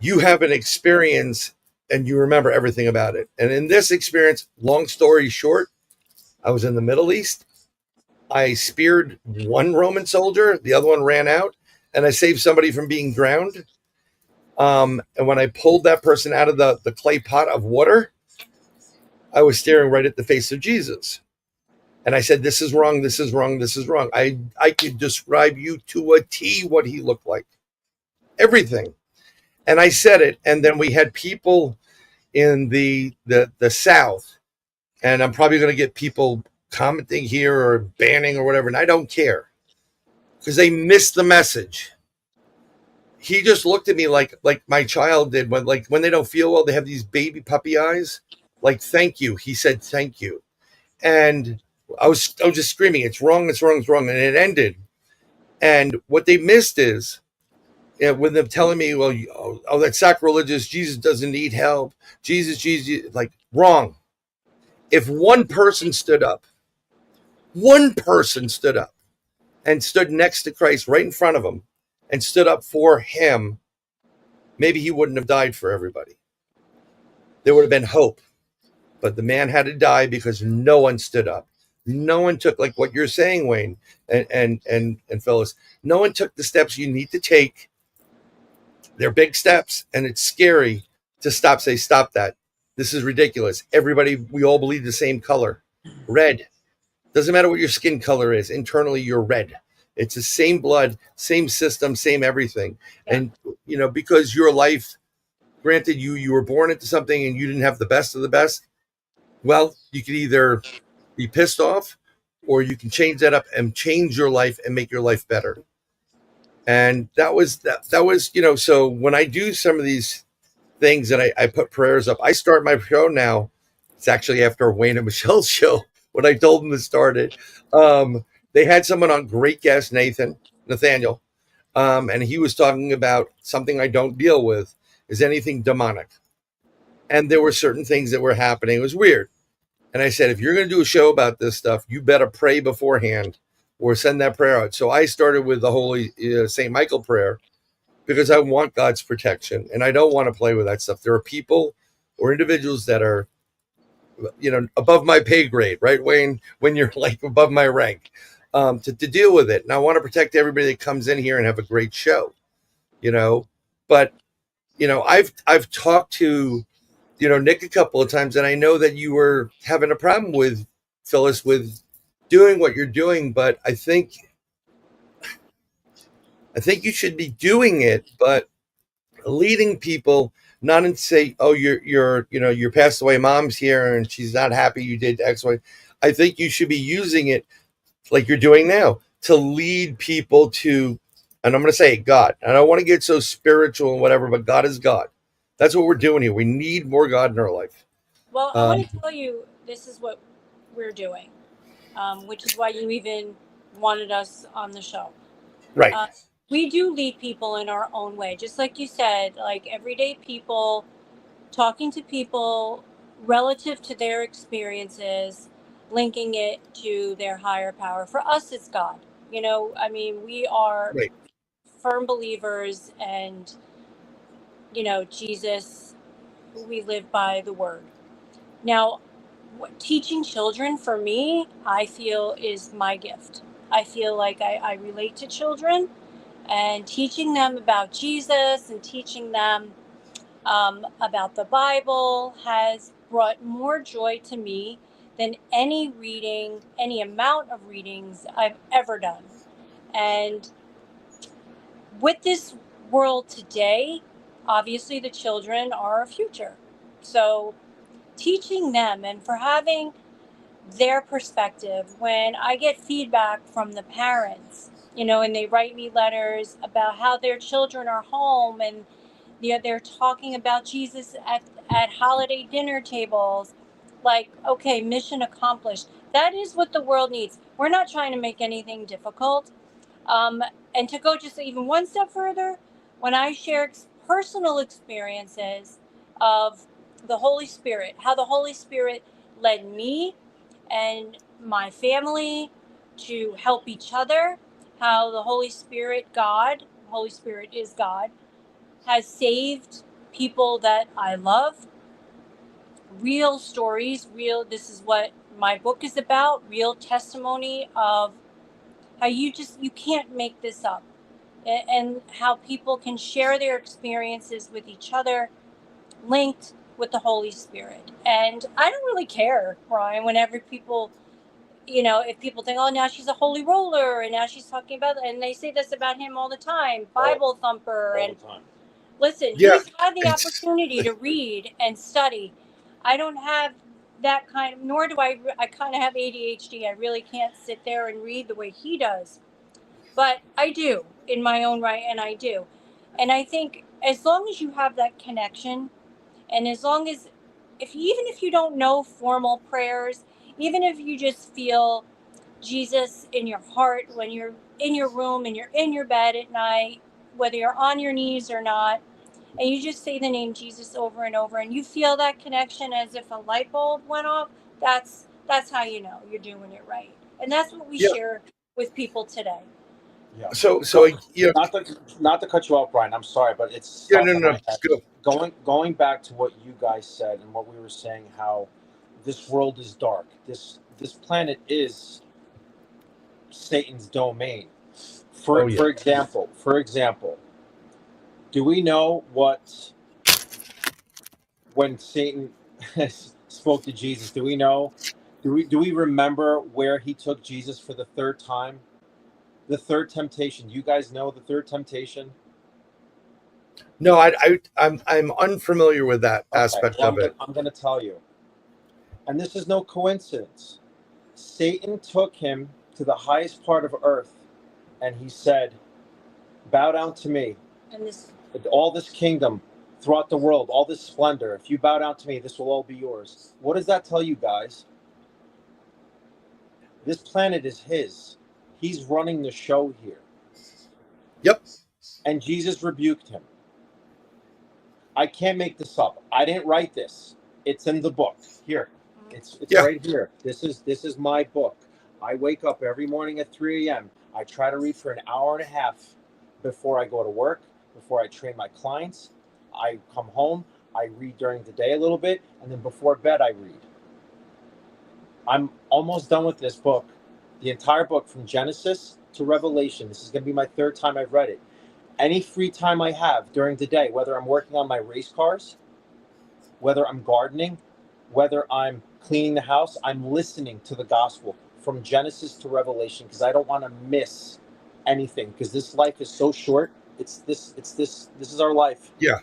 Speaker 5: you have an experience and you remember everything about it. And in this experience, long story short, I was in the Middle East. I speared one Roman soldier, the other one ran out, and I saved somebody from being drowned. And when I pulled that person out of the clay pot of water, I was staring right at the face of Jesus. And I said, this is wrong, this is wrong, this is wrong. I could describe you to a T what he looked like. Everything. And I said it, and then we had people in the South, and I'm probably going to get people commenting here or banning or whatever, and I don't care, because they missed the message. He just looked at me like my child did when they don't feel well, they have these baby puppy eyes. Like, thank you. He said, thank you. And I was just screaming, it's wrong, it's wrong, it's wrong. And it ended. And what they missed is, with them telling me, well, that's sacrilegious. Jesus doesn't need help. Jesus, like, wrong. If one person stood up and stood next to Christ right in front of him and stood up for him, maybe he wouldn't have died for everybody. there would have been hope. But the man had to die because no one stood up. No one took, like what you're saying, Wayne and Phyllis. No one took the steps you need to take. They're big steps, and it's scary to stop that. This is ridiculous. Everybody, we all believe the same color, red. Doesn't matter what your skin color is. Internally, you're red. It's the same blood, same system, same everything.
Speaker 7: Yeah.
Speaker 5: And because your life, granted, you were born into something and you didn't have the best of the best. Well, you could either be pissed off, or you can change that up and change your life and make your life better. And that was. So when I do some of these things and I put prayers up, I start my show now. It's actually after Wayne and Michelle's show when I told them to start it. They had someone on, great guest, Nathaniel, and he was talking about something I don't deal with is anything demonic. And there were certain things that were happening. It was weird. And I said, if you're going to do a show about this stuff, you better pray beforehand or send that prayer out. So I started with the Holy St. Michael prayer because I want God's protection and I don't want to play with that stuff. There are people or individuals that are, above my pay grade, right, Wayne, when you're like above my rank, to deal with it. And I want to protect everybody that comes in here and have a great show, but, I've talked to, Nick a couple of times, and I know that you were having a problem with Phyllis with doing what you're doing, but I think you should be doing it, but leading people, not in say, oh, your passed away mom's here and she's not happy you did X, Y. I think you should be using it like you're doing now to lead people to, and I'm going to say God. I don't want to get so spiritual and whatever, but God is God. That's what we're doing here. We need more God in our life.
Speaker 7: Well, I want to tell you, this is what we're doing, which is why you even wanted us on the show.
Speaker 5: Right.
Speaker 7: We do lead people in our own way, just like you said, like everyday people, talking to people relative to their experiences, linking it to their higher power. For us, it's God. We are
Speaker 5: Right.
Speaker 7: firm believers, and Jesus, we live by the word. Now, teaching children, for me, I feel is my gift. I feel like I relate to children, and teaching them about Jesus and teaching them about the Bible has brought more joy to me than any amount of readings I've ever done. And with this world today, obviously the children are our future. So teaching them and for having their perspective, when I get feedback from the parents, and they write me letters about how their children are home and they're talking about Jesus at holiday dinner tables, like, okay, mission accomplished. That is what the world needs. We're not trying to make anything difficult. And to go just even one step further, when I share personal experiences of the Holy Spirit, how the Holy Spirit led me and my family to help each other, how the Holy Spirit is God, has saved people that I love. Real stories, this is what my book is about, real testimony of how you can't make this up, and how people can share their experiences with each other, linked with the Holy Spirit. And I don't really care, Bryan, whenever people, if people think, oh, now she's a holy roller and now she's talking about, and they say this about him all the time, Bible thumper.
Speaker 8: All
Speaker 7: And
Speaker 8: the time.
Speaker 7: listen,
Speaker 5: Yeah,
Speaker 7: he's had the opportunity to read and study. I don't have that nor do I kind of have ADHD. I really can't sit there and read the way he does. But I do in my own right, and I do. And I think as long as you have that connection, and as long as, even if you don't know formal prayers, even if you just feel Jesus in your heart when you're in your room and you're in your bed at night, whether you're on your knees or not, and you just say the name Jesus over and over, and you feel that connection as if a light bulb went off, that's how you know you're doing it right. And that's what we
Speaker 5: yeah,
Speaker 7: share with people today.
Speaker 8: Yeah.
Speaker 5: So
Speaker 8: Go,
Speaker 5: you know,
Speaker 8: not to cut you off, Brian. I'm sorry, but it's
Speaker 5: yeah,
Speaker 8: stuck
Speaker 5: no,
Speaker 8: in
Speaker 5: no,
Speaker 8: my
Speaker 5: no,
Speaker 8: head.
Speaker 5: go.
Speaker 8: Going back to what you guys said and what we were saying, how this world is dark. This planet is Satan's domain.
Speaker 5: Oh yeah.
Speaker 8: For example, do we know what when Satan spoke to Jesus? Do we know? Do we remember where he took Jesus for the third time? The third temptation. You guys know the third temptation?
Speaker 5: No, I'm unfamiliar with that
Speaker 8: Okay.
Speaker 5: aspect
Speaker 8: Well,
Speaker 5: of it.
Speaker 8: I'm gonna tell you, and this is no coincidence. Satan took him to the highest part of earth, and he said, "Bow down to me.
Speaker 7: And this,
Speaker 8: All this kingdom throughout the world, all this splendor. If you bow down to me, this will all be yours." What does that tell you guys? This planet is his. He's running the show here.
Speaker 5: Yep.
Speaker 8: And Jesus rebuked him. I can't make this up. I didn't write this. It's in the book. Here. It's
Speaker 5: Yeah.
Speaker 8: right here. This is my book. I wake up every morning at 3 a.m. I try to read for an hour and a half before I go to work, before I train my clients. I come home, I read during the day a little bit, and then before bed I read. I'm almost done with this book. The entire book from Genesis to Revelation. This is going to be my third time I've read it. Any free time I have during the day, whether I'm working on my race cars, whether I'm gardening, whether I'm cleaning the house, I'm listening to the gospel from Genesis to Revelation because I don't want to miss anything because this life is so short. This is our life.
Speaker 5: Yeah.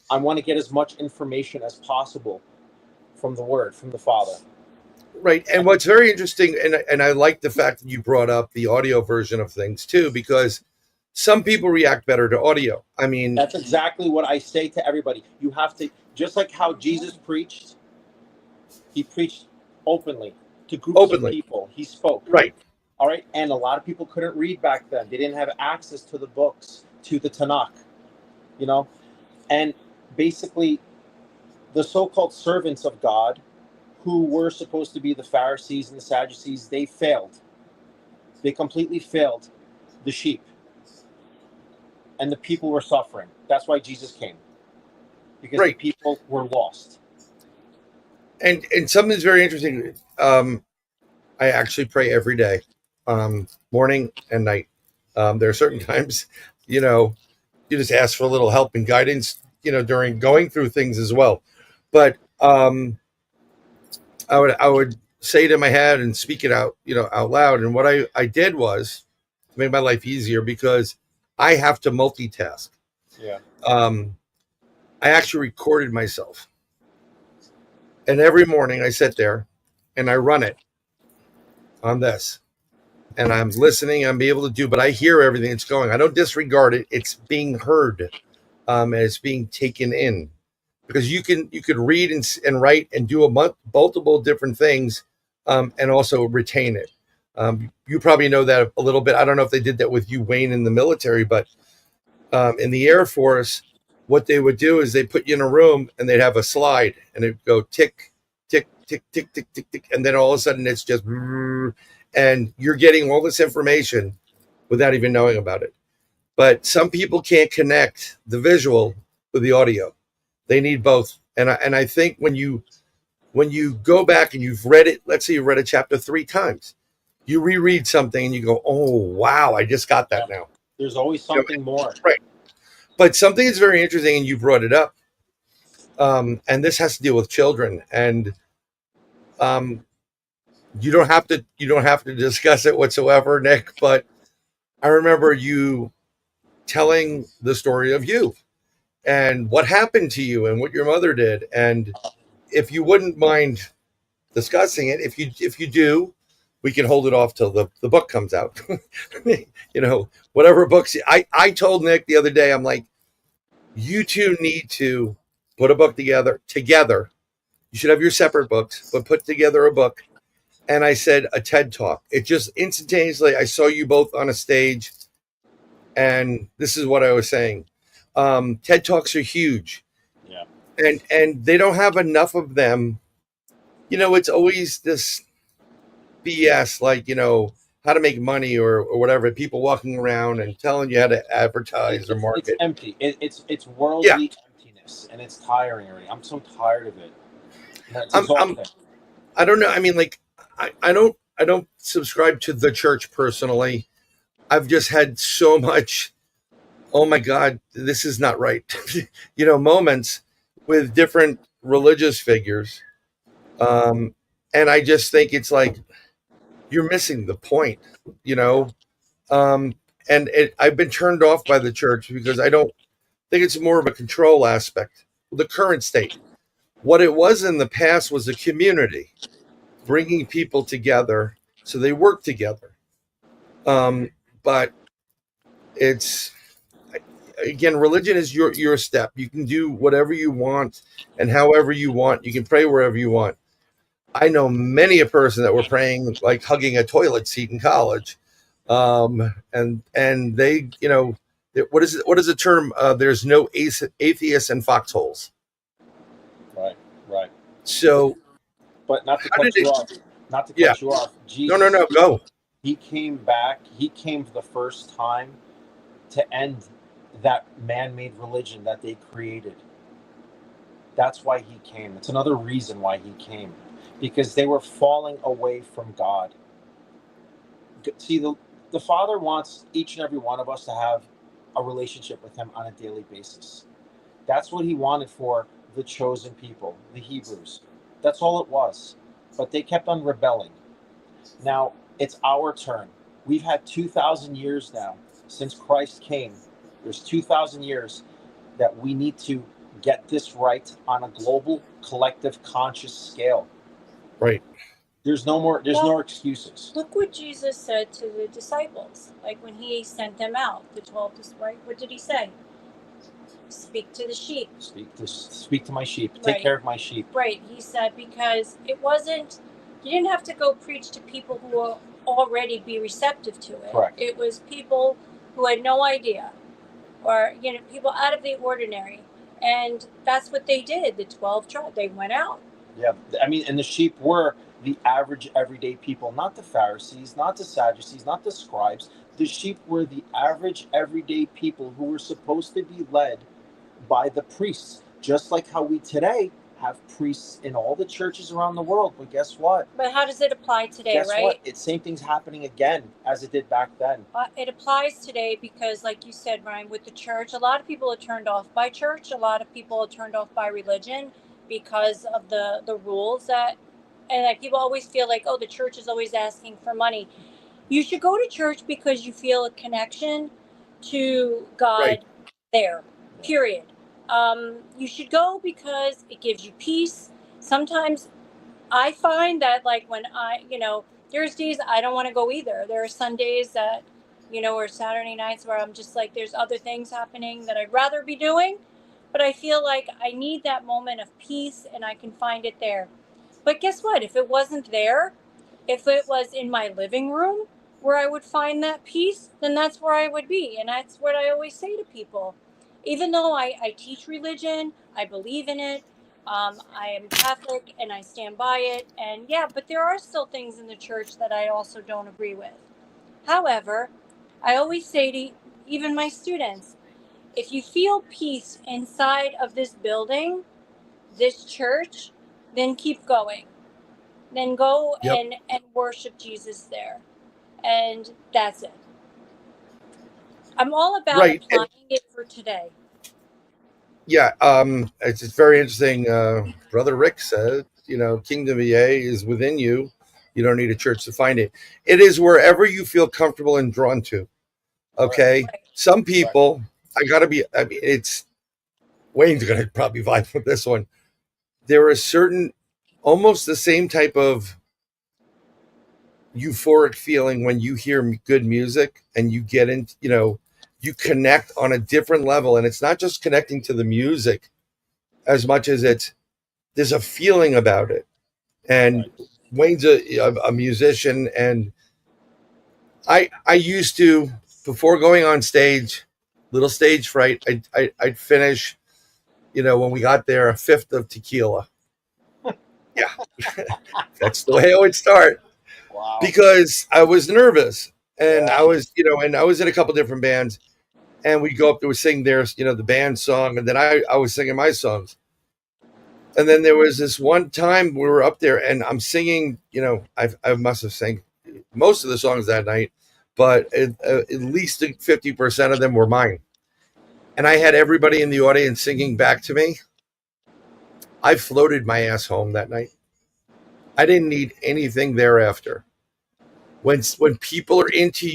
Speaker 8: I want to get as much information as possible from the Word, from the Father.
Speaker 5: Right. And what's very interesting, and I like the fact that you brought up the audio version of things too, because some people react better to audio. I mean,
Speaker 8: That's exactly what I say to everybody. You have to, just like how Jesus preached, he preached openly to groups of
Speaker 5: openly.
Speaker 8: people. He spoke.
Speaker 5: Right.
Speaker 8: All right. And a lot of people couldn't read back then. They didn't have access to the books, to the Tanakh, you know? And basically, the so-called servants of God, who were supposed to be the Pharisees and the Sadducees, they failed. They completely failed the sheep. And the people were suffering. That's why Jesus came. Because
Speaker 5: Right.
Speaker 8: the people were lost.
Speaker 5: And something's very interesting. I actually pray every day, morning and night. There are certain times, you know, you just ask for a little help and guidance, you know, during going through things as well. But I would say it in my head and speak it out, you know, out loud. And what I did was to make my life easier because I have to multitask.
Speaker 8: Yeah.
Speaker 5: I actually recorded myself. And every morning I sit there and I run it on this. And I'm listening, I'm able to do, but I hear everything that's going. I don't disregard it. It's being heard. And it's being taken in. Because you could read and write and do multiple different things, and also retain it. You probably know that a little bit. I don't know if they did that with you, Wayne, in the military, but in the Air Force, what they would do is they put you in a room and they'd have a slide and it'd go tick, tick, tick, tick, tick, tick, tick, and then all of a sudden it's just, and you're getting all this information without even knowing about it. But some people can't connect the visual with the audio. They need both. And I think when you go back and you've read it, let's say you read a chapter 3 times, you reread something and you go, oh, wow, I just got that now.
Speaker 8: There's always something more.
Speaker 5: Right. But something is very interesting, and you brought it up. And this has to deal with children. And you don't have to discuss it whatsoever, Nick, but I remember you telling the story of you and what happened to you and what your mother did. And if you wouldn't mind discussing it, if you do, we can hold it off till the book comes out. You know, whatever books. I told Nick the other day, I'm like, you two need to put a book together. You should have your separate books, but put together a book. And I said a TED Talk. It just instantaneously, I saw you both on a stage, and this is what I was saying. TED Talks are huge.
Speaker 8: Yeah.
Speaker 5: And they don't have enough of them. You know, it's always this BS, like, you know, how to make money or whatever. People walking around and telling you how to advertise or
Speaker 8: It's
Speaker 5: market.
Speaker 8: empty. It's
Speaker 5: Yeah,
Speaker 8: worldly emptiness, and it's tiring already. I'm so tired of it. It's
Speaker 5: I'm
Speaker 8: exhausting.
Speaker 5: I don't know. I mean, like, I don't subscribe to the church personally. I've just had so much, oh my God, this is not right. Moments with different religious figures. And I just think it's like you're missing the point, you know. Um, I've been turned off by the church because I don't think it's more of a control aspect. The current state, what it was in the past was a community bringing people together so they work together. But it's again, religion is your step. You can do whatever you want and however you want. You can pray wherever you want. I know many a person that were praying like hugging a toilet seat in college, and they, what is it? What is the term? There's no atheists in foxholes.
Speaker 8: Right, right.
Speaker 5: So
Speaker 8: But not to
Speaker 5: how did
Speaker 8: cut you
Speaker 5: it?
Speaker 8: off. Not to
Speaker 5: Yeah,
Speaker 8: cut you off.
Speaker 5: no,
Speaker 8: Jesus,
Speaker 5: go.
Speaker 8: he came back. He came for the first time to end that man-made religion that they created. That's why he came. It's another reason why he came, because they were falling away from God. See, the Father wants each and every one of us to have a relationship with him on a daily basis. That's what he wanted for the chosen people, the Hebrews. That's all it was. But they kept on rebelling. Now, it's our turn. We've had 2,000 years now since Christ came. There's 2,000 years that we need to get this right on a global, collective, conscious scale.
Speaker 5: Right.
Speaker 8: There's no excuses.
Speaker 7: Look what Jesus said to the disciples, like when he sent them out, the 12, right? What did he say? Speak to the sheep.
Speaker 8: Speak to my sheep.
Speaker 7: Right.
Speaker 8: Take care of my sheep.
Speaker 7: Right. He said, because it wasn't, you didn't have to go preach to people who will already be receptive to it.
Speaker 8: Correct.
Speaker 7: It was people who had no idea, or, people out of the ordinary. And that's what they did. The 12 tribes, they went out.
Speaker 8: Yeah. I mean, and the sheep were the average everyday people, not the Pharisees, not the Sadducees, not the scribes. The sheep were the average everyday people who were supposed to be led by the priests, just like how we today have priests in all the churches around the world. But guess what?
Speaker 7: But how does it apply today,
Speaker 8: Guess
Speaker 7: right?
Speaker 8: what? It's same thing's happening again as it did back then.
Speaker 7: It applies today because, like you said, Ryan, with the church, a lot of people are turned off by church. A lot of people are turned off by religion because of the rules and like people always feel like, oh, the church is always asking for money. You should go to church because you feel a connection to God
Speaker 5: Right.
Speaker 7: there, period. You should go because it gives you peace. Sometimes I find that, like, when there's days I don't want to go either. There are Sundays that, or Saturday nights where I'm just like, there's other things happening that I'd rather be doing. But I feel like I need that moment of peace and I can find it there. But guess what? If it wasn't there, if it was in my living room where I would find that peace, then that's where I would be. And that's what I always say to people. Even though I teach religion, I believe in it, I am Catholic and I stand by it. And yeah, but there are still things in the church that I also don't agree with. However, I always say to even my students, if you feel peace inside of this building, this church, then keep going. Then go
Speaker 5: Yep.
Speaker 7: and worship Jesus there. And that's it. I'm all about
Speaker 5: Right.
Speaker 7: applying it for today.
Speaker 5: Yeah, it's just very interesting. Brother Rick said, Kingdom EA is within you. You don't need a church to find it. It is wherever you feel comfortable and drawn to. Okay.
Speaker 7: Right.
Speaker 5: Some people, it's Wayne's going to probably vibe with this one. There is certain, almost the same type of euphoric feeling when you hear good music and you get into, you connect on a different level. And it's not just connecting to the music as much as there's a feeling about it. And Wayne's a musician, and I used to, before going on stage, little stage fright, I'd finish, when we got there, a fifth of tequila. Yeah. That's the way I would start.
Speaker 8: Wow.
Speaker 5: because I was nervous, and
Speaker 8: Yeah.
Speaker 5: I was, and I was in a couple different bands, and we go up there, we sing their, the band song, and then I was singing my songs. And then there was this one time we were up there, and I'm singing, I must have sang most of the songs that night, but at least 50% of them were mine. And I had everybody in the audience singing back to me. I floated my ass home that night. I didn't need anything thereafter. When people are into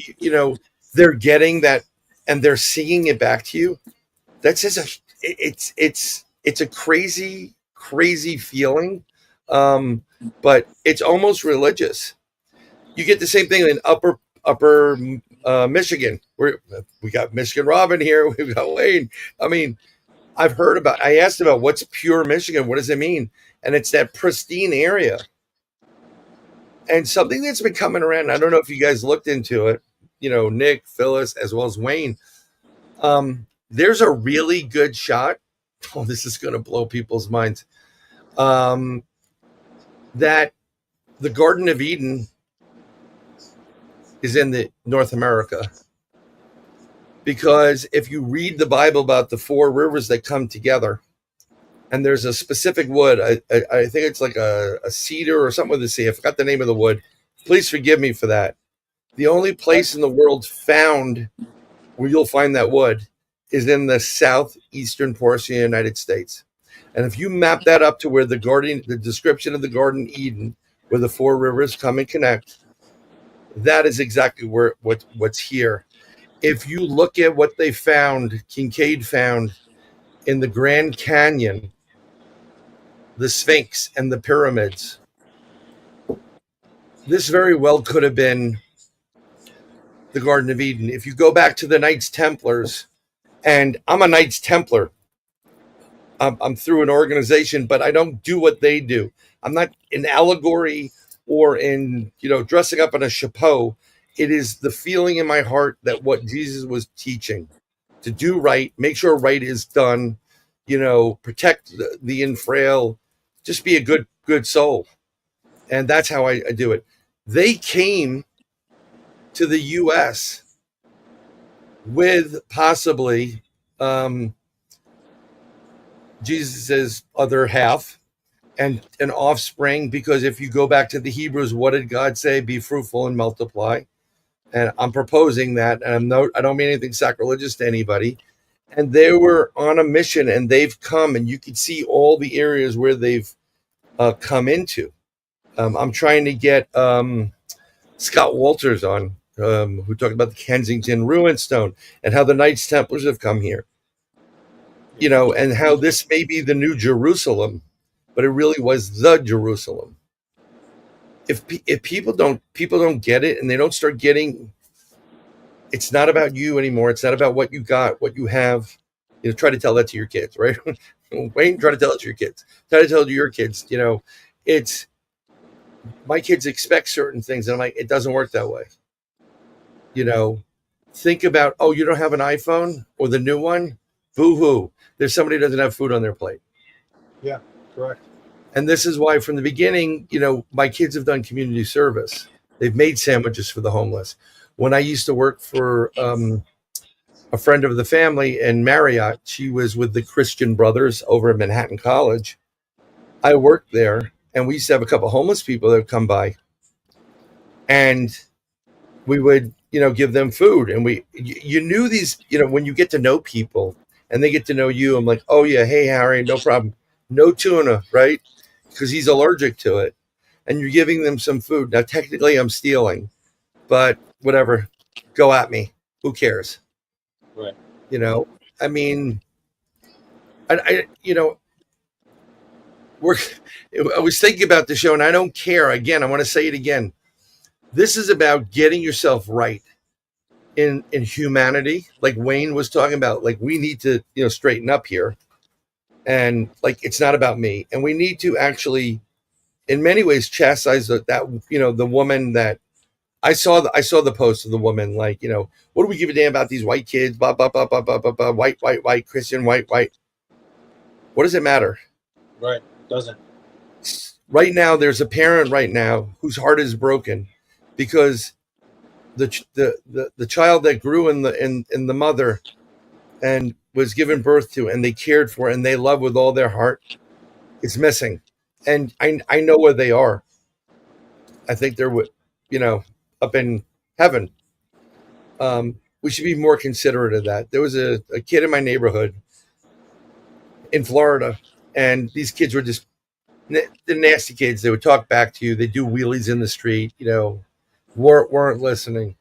Speaker 5: they're getting that and they're singing it back to you. That's just it's a crazy feeling, but it's almost religious. You get the same thing in upper Michigan. We got Michigan Robin here. We've got Wayne. I mean, I asked about what's pure Michigan. What does it mean? And it's that pristine area. And something that's been coming around, I don't know if you guys looked into it, Nick, Phyllis, as well as Wayne. There's a really good shot. Oh, this is going to blow people's minds. That the Garden of Eden is in the North America. Because if you read the Bible about the four rivers that come together, and there's a specific wood, I think it's like a cedar or something with a C. I forgot the name of the wood. Please forgive me for that. The only place in the world found where you'll find that wood is in the southeastern portion of the United States. And if you map that up to where the description of the Garden Eden, where the four rivers come and connect, that is exactly what's here. If you look at what they found, Kincaid found in the Grand Canyon, the Sphinx and the pyramids, this very well could have been the Garden of Eden. If you go back to the Knights Templars, and I'm a Knights Templar, I'm through an organization, but I don't do what they do. I'm not in allegory or in, dressing up in a chapeau. It is the feeling in my heart that what Jesus was teaching, to do right, make sure right is done, protect the infrail, just be a good soul. And that's how I do it. They came to the U.S. with possibly Jesus's other half and an offspring, because if you go back to the Hebrews, what did God say? Be fruitful and multiply. And I'm proposing that, and I don't mean anything sacrilegious to anybody. And they were on a mission, and they've come, and you can see all the areas where they've come into. I'm trying to get Scott Walters on, who talked about the Kensington Ruin Stone and how the Knights Templars have come here, and how this may be the new Jerusalem, but it really was the Jerusalem. If people don't get it, and they don't start getting, it's not about you anymore. It's not about what you got, what you have. Try to tell that to your kids, right? Wayne, try to tell it to your kids. Try to tell it to your kids. It's my kids expect certain things, and I'm like, it doesn't work that way. Think about, oh, you don't have an iPhone or the new one? Boo-hoo. There's somebody who doesn't have food on their plate.
Speaker 8: Yeah, correct.
Speaker 5: And this is why from the beginning, my kids have done community service. They've made sandwiches for the homeless. When I used to work for a friend of the family in Marriott, she was with the Christian Brothers over at Manhattan College. I worked there, and we used to have a couple of homeless people that would come by. And we would, give them food. And you knew these, when you get to know people and they get to know you, I'm like, oh yeah, hey Harry, no problem. No tuna, right? Because he's allergic to it. And you're giving them some food. Now, technically I'm stealing, but whatever, go at me. Who cares?
Speaker 8: Right.
Speaker 5: I mean, I was thinking about the show, and I don't care. Again, I want to say it again. This is about getting yourself right in humanity. Like Wayne was talking about, like we need to, straighten up here. And like, it's not about me. And we need to actually, in many ways, chastise that, the woman that I saw the post of the woman, like, what do we give a damn about these white kids? Blah, blah, blah, blah, blah, blah, blah, white, Christian, white. What does it matter?
Speaker 8: Right. Doesn't.
Speaker 5: Right now, there's a parent right now whose heart is broken because the child that grew in the mother and was given birth to and they cared for and they love with all their heart is missing. And I know where they are. I think they're up in heaven. We should be more considerate of that. There was a kid in my neighborhood in Florida, and these kids were just the nasty kids. They would talk back to you. They do wheelies in the street, weren't listening.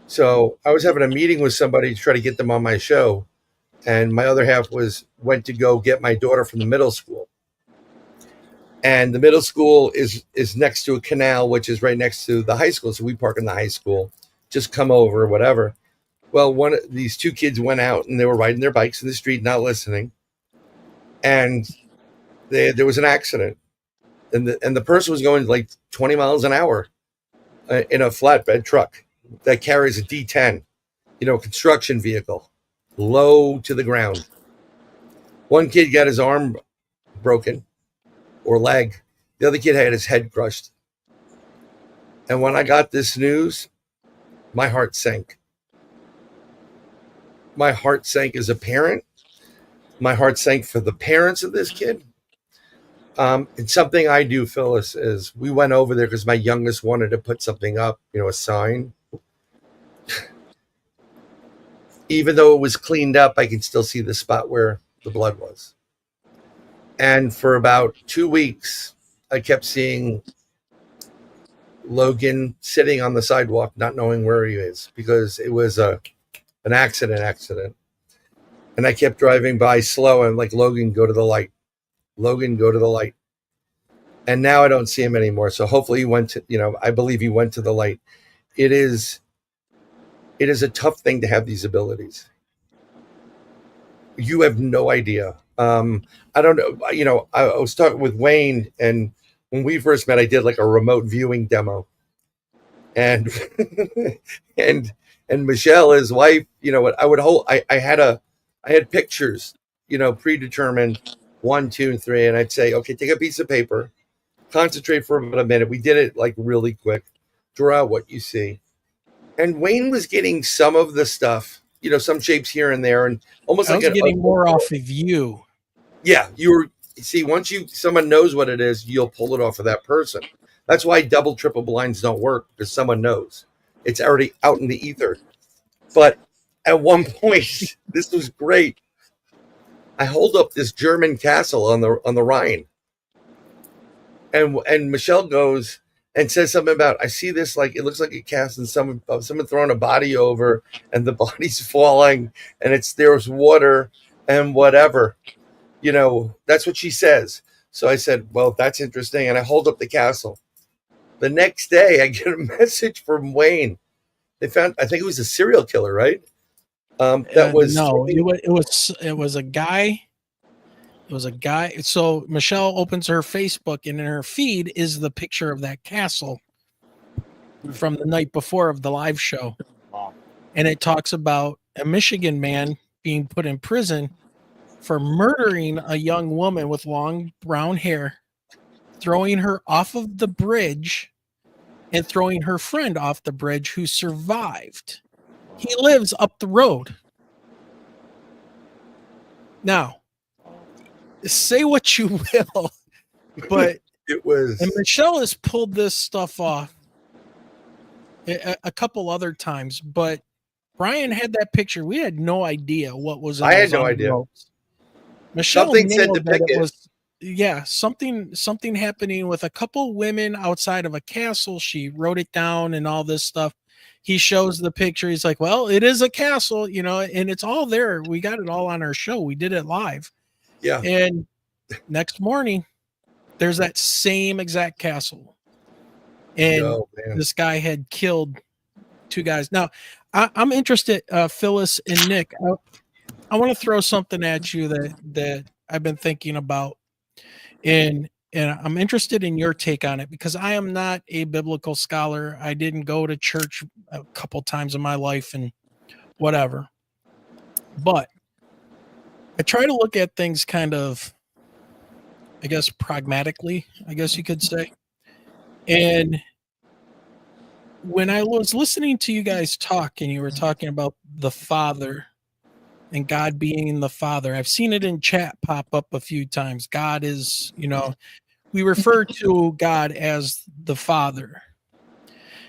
Speaker 5: So I was having a meeting with somebody to try to get them on my show, and my other half went to go get my daughter from the middle school. And the middle school is next to a canal, which is right next to the high school. So we park in the high school, just come over, whatever. Well, one of these two kids went out and they were riding their bikes in the street, not listening. And there was an accident. And the person was going like 20 miles an hour in a flatbed truck that carries a D10, construction vehicle, low to the ground. One kid got his arm broken or leg. The other kid had his head crushed. And when I got this news, my heart sank. My heart sank as a parent. My heart sank for the parents of this kid. It's something I do, Phyllis, is we went over there because my youngest wanted to put something up, a sign. Even though it was cleaned up, I can still see the spot where the blood was. And for about 2 weeks, I kept seeing Logan sitting on the sidewalk, not knowing where he is, because it was an accident. And I kept driving by slow and like, Logan, go to the light. Logan, go to the light. And now I don't see him anymore. So hopefully he went to, I believe he went to the light. It is a tough thing to have these abilities. You have no idea. I don't know. I was talking with Wayne, and when we first met, I did like a remote viewing demo. And and Michelle, his wife, what I would hold, I had pictures, predetermined 1, 2, and 3. And I'd say, okay, take a piece of paper, concentrate for about a minute. We did it like really quick. Draw out what you see. And Wayne was getting some of the stuff, some shapes here and there, and almost
Speaker 6: I
Speaker 5: like
Speaker 6: was getting more off of you.
Speaker 5: Yeah, once someone knows what it is, you'll pull it off of that person. That's why double, triple blinds don't work, because someone knows. It's already out in the ether. But at one point, this was great. I hold up this German castle on the Rhine, and Michelle goes and says something about, I see this, like it looks like a cast and someone throwing a body over, and the body's falling, and there's water and whatever. That's what she says. So I said, well, that's interesting. And I hold up the castle. The next day, I get a message from Wayne. They found, I think it was a serial killer, right? That was
Speaker 6: no, it was a guy. It was a guy. So Michelle opens her Facebook, and in her feed is the picture of that castle from the night before of the live show.
Speaker 8: Wow.
Speaker 6: And it talks about a Michigan man being put in prison for murdering a young woman with long brown hair, throwing her off of the bridge, and throwing her friend off the bridge who survived. He lives up the road. Now, say what you will, but
Speaker 5: it was.
Speaker 6: And Michelle has pulled this stuff off a couple other times, but Bryan had that picture. We had no idea what was in
Speaker 5: I had
Speaker 6: those
Speaker 5: no idea.
Speaker 6: envelopes. Michelle
Speaker 5: Something said to
Speaker 6: nailed that
Speaker 5: pick it.
Speaker 6: was, yeah, something happening with a couple women outside of a castle. She wrote it down and all this stuff. He shows the picture. He's like, well, it is a castle, and it's all there. We got it all on our show. We did it live.
Speaker 5: Yeah.
Speaker 6: And next morning, there's that same exact castle. And this guy had killed 2 guys. Now, I'm interested, Phyllis and Nick. I want to throw something at you that I've been thinking about, and I'm interested in your take on it, because I am not a biblical scholar. I didn't go to church a couple times in my life and whatever, but I try to look at things kind of, I guess, pragmatically, I guess you could say. And when I was listening to you guys talk and you were talking about the Father and God being the Father, I've seen it in chat pop up a few times. God is, we refer to God as the Father.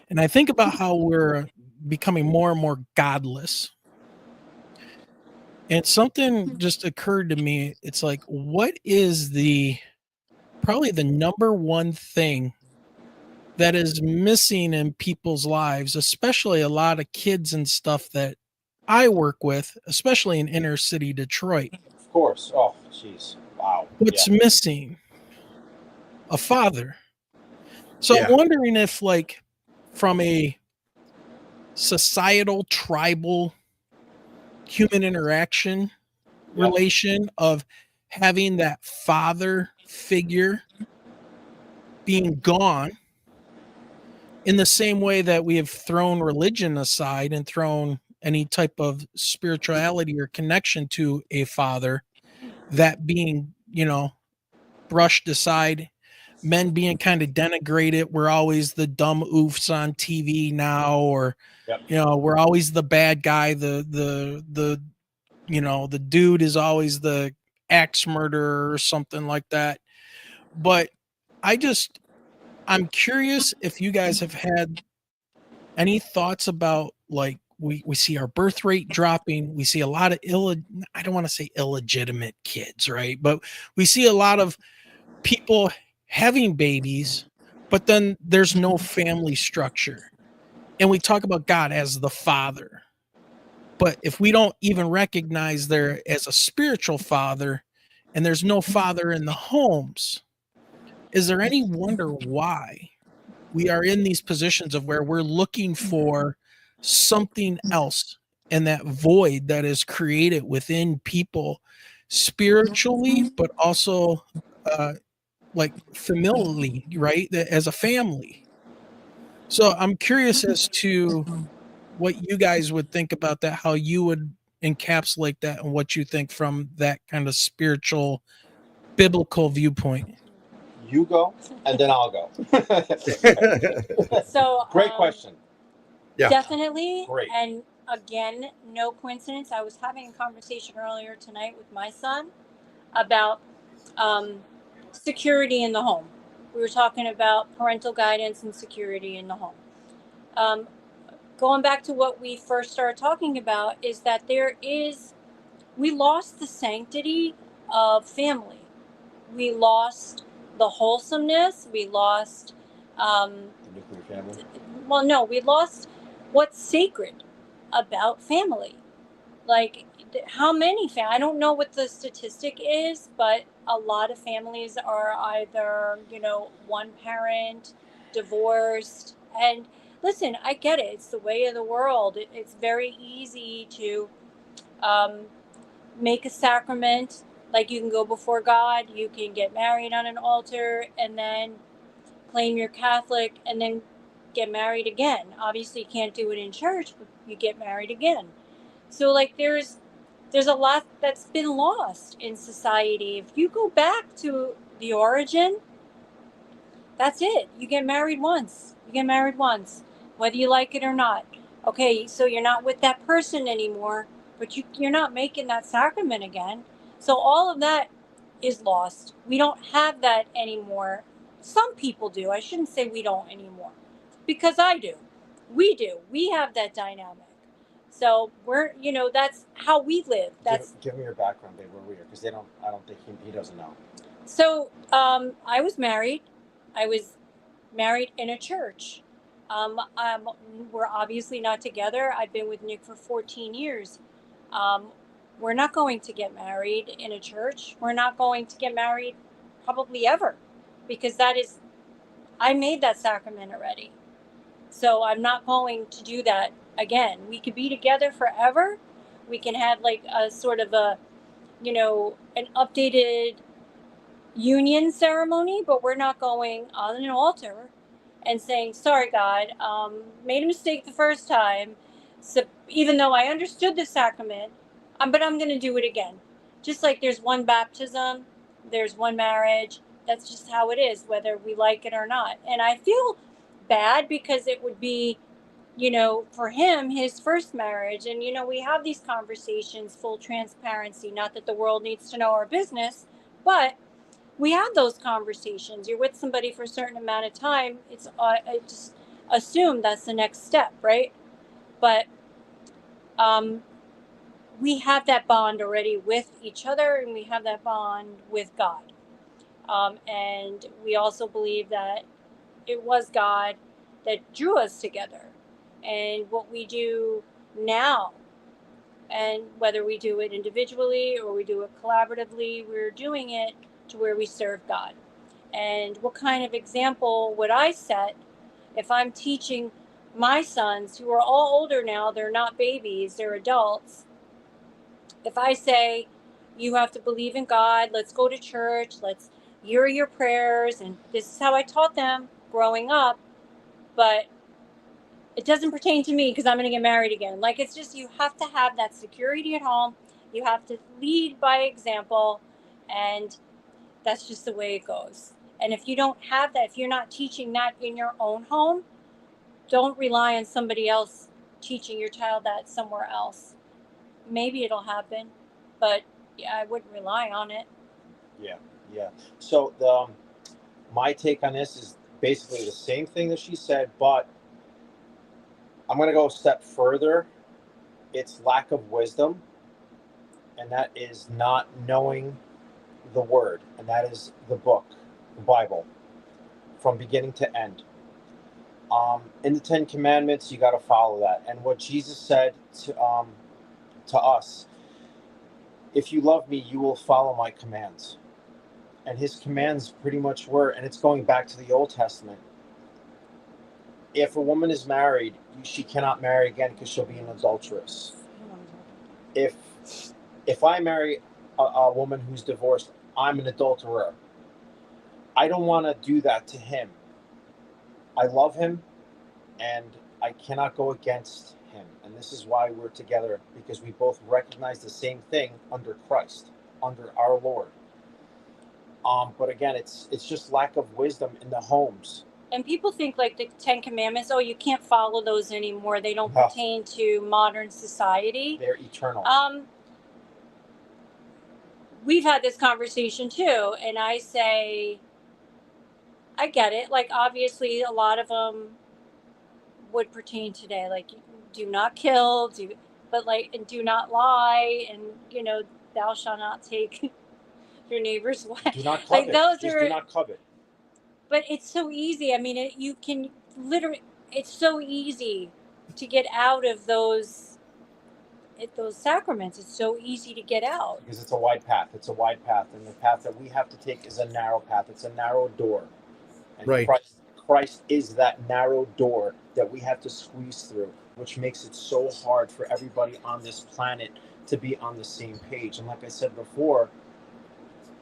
Speaker 6: And I think about how we're becoming more and more godless. And something just occurred to me. It's like, what is probably the number one thing that is missing in people's lives, especially a lot of kids and stuff that I work with, especially in inner city Detroit?
Speaker 8: Of course. Oh, jeez. Wow.
Speaker 6: What's missing? A father. So
Speaker 5: Yeah.
Speaker 6: I'm wondering if, like, from a societal, tribal, human interaction relation of having that father figure being gone, in the same way that we have thrown religion aside and thrown any type of spirituality or connection to a father, that being, brushed aside, men being kind of denigrated. We're always the dumb oofs on TV now, or,
Speaker 8: Yep.
Speaker 6: we're always the bad guy. The dude is always the axe murderer or something like that. But I'm curious if you guys have had any thoughts about, like, we see our birth rate dropping. We see a lot of I don't want to say illegitimate kids, right? But we see a lot of people having babies, but then there's no family structure. And we talk about God as the Father. But if we don't even recognize there as a spiritual father and there's no father in the homes, is there any wonder why we are in these positions of where we're looking for something else, and that void that is created within people spiritually, but also like familially, right? As a family. So I'm curious as to what you guys would think about that, how you would encapsulate that, and what you think from that kind of spiritual, biblical viewpoint.
Speaker 8: You go, and then I'll go.
Speaker 7: So
Speaker 8: Great question.
Speaker 5: Yeah.
Speaker 7: Definitely.
Speaker 8: Great.
Speaker 7: And again, no coincidence. I was having a conversation earlier tonight with my son about security in the home. We were talking about parental guidance and security in the home. Going back to what we first started talking about, is that we lost the sanctity of family. We lost the wholesomeness. We lost,
Speaker 8: The nuclear family.
Speaker 7: well, no, we lost what's sacred about family. Like, how many I don't know what the statistic is, but a lot of families are either, one parent, divorced. And listen, I get it. It's the way of the world. It's very easy to make a sacrament. Like, you can go before God, you can get married on an altar, and then claim you're Catholic, and then get married again. Obviously, you can't do it in church, but you get married again. So, like, there's a lot that's been lost in society. If you go back to the origin, that's it. You get married once. Whether you like it or not. Okay, so you're not with that person anymore, but you're not making that sacrament again. So all of that is lost. We don't have that anymore. Some people do. I shouldn't say we don't anymore, because I do. We do. We have that dynamic. So that's how we live.
Speaker 8: Give me your background, babe. Where we are, because I don't think he doesn't know.
Speaker 7: So I was married. I was married in a church. We're obviously not together. I've been with Nick for 14 years. We're not going to get married in a church. We're not going to get married probably ever, because I made that sacrament already. So I'm not going to do that again. We could be together forever. We can have like a sort of an updated union ceremony, but we're not going on an altar and saying, sorry, God, made a mistake the first time. So even though I understood the sacrament, but I'm going to do it again. Just like there's one baptism, there's one marriage. That's just how it is, whether we like it or not. And I feel bad because it would be, you know, for him, his first marriage. And, you know, we have these conversations, full transparency, not that the world needs to know our business, but we have those conversations. You're with somebody for a certain amount of time. It's, I just assume that's the next step, right? But we have that bond already with each other, and we have that bond with God. And we also believe that it was God that drew us together. And what we do now, and whether we do it individually or we do it collaboratively, we're doing it to where we serve God. And what kind of example would I set if I'm teaching my sons, who are all older now, they're not babies, they're adults. If I say, you have to believe in God, let's go to church, let's hear your prayers, and this is how I taught them growing up, but it doesn't pertain to me because I'm going to get married again. Like, it's just, you have to have that security at home. You have to lead by example, and that's just the way it goes. And if you don't have that, if you're not teaching that in your own home, don't rely on somebody else teaching your child that somewhere else. Maybe it'll happen, but yeah, I wouldn't rely on it.
Speaker 8: Yeah. So my take on this is basically the same thing that she said, but I'm going to go a step further. It's lack of wisdom, and that is not knowing the word, and that is the book, the Bible, from beginning to end. In the 10 Commandments, you got to follow that. And what Jesus said to us, if you love me, you will follow my commands. And his commands pretty much were, and it's going back to the Old Testament, if a woman is married, she cannot marry again because she'll be an adulteress. If I marry a woman who's divorced, I'm an adulterer. I don't want to do that to him. I love him, and I cannot go against him. And this is why we're together, because we both recognize the same thing under Christ, under our Lord. But again, it's just lack of wisdom in the homes.
Speaker 7: And people think like the 10 Commandments, oh, you can't follow those anymore. They don't pertain to modern society.
Speaker 8: They're eternal.
Speaker 7: We've had this conversation too, and I say, I get it. Like, obviously, a lot of them would pertain today. Like, do not kill, and do not lie, and, you know, thou shalt not take your neighbor's wife.
Speaker 8: Do not covet.
Speaker 7: Like, those
Speaker 8: Just
Speaker 7: are.
Speaker 8: do not covet.
Speaker 7: But it's so easy. I mean, you can literally. It's so easy to get out of those sacraments. It's so easy to get out.
Speaker 8: Because it's a wide path. It's a wide path. And the path that we have to take is a narrow path. It's a narrow door. And
Speaker 5: right.
Speaker 8: Christ is that narrow door that we have to squeeze through, which makes it so hard for everybody on this planet to be on the same page. And like I said before,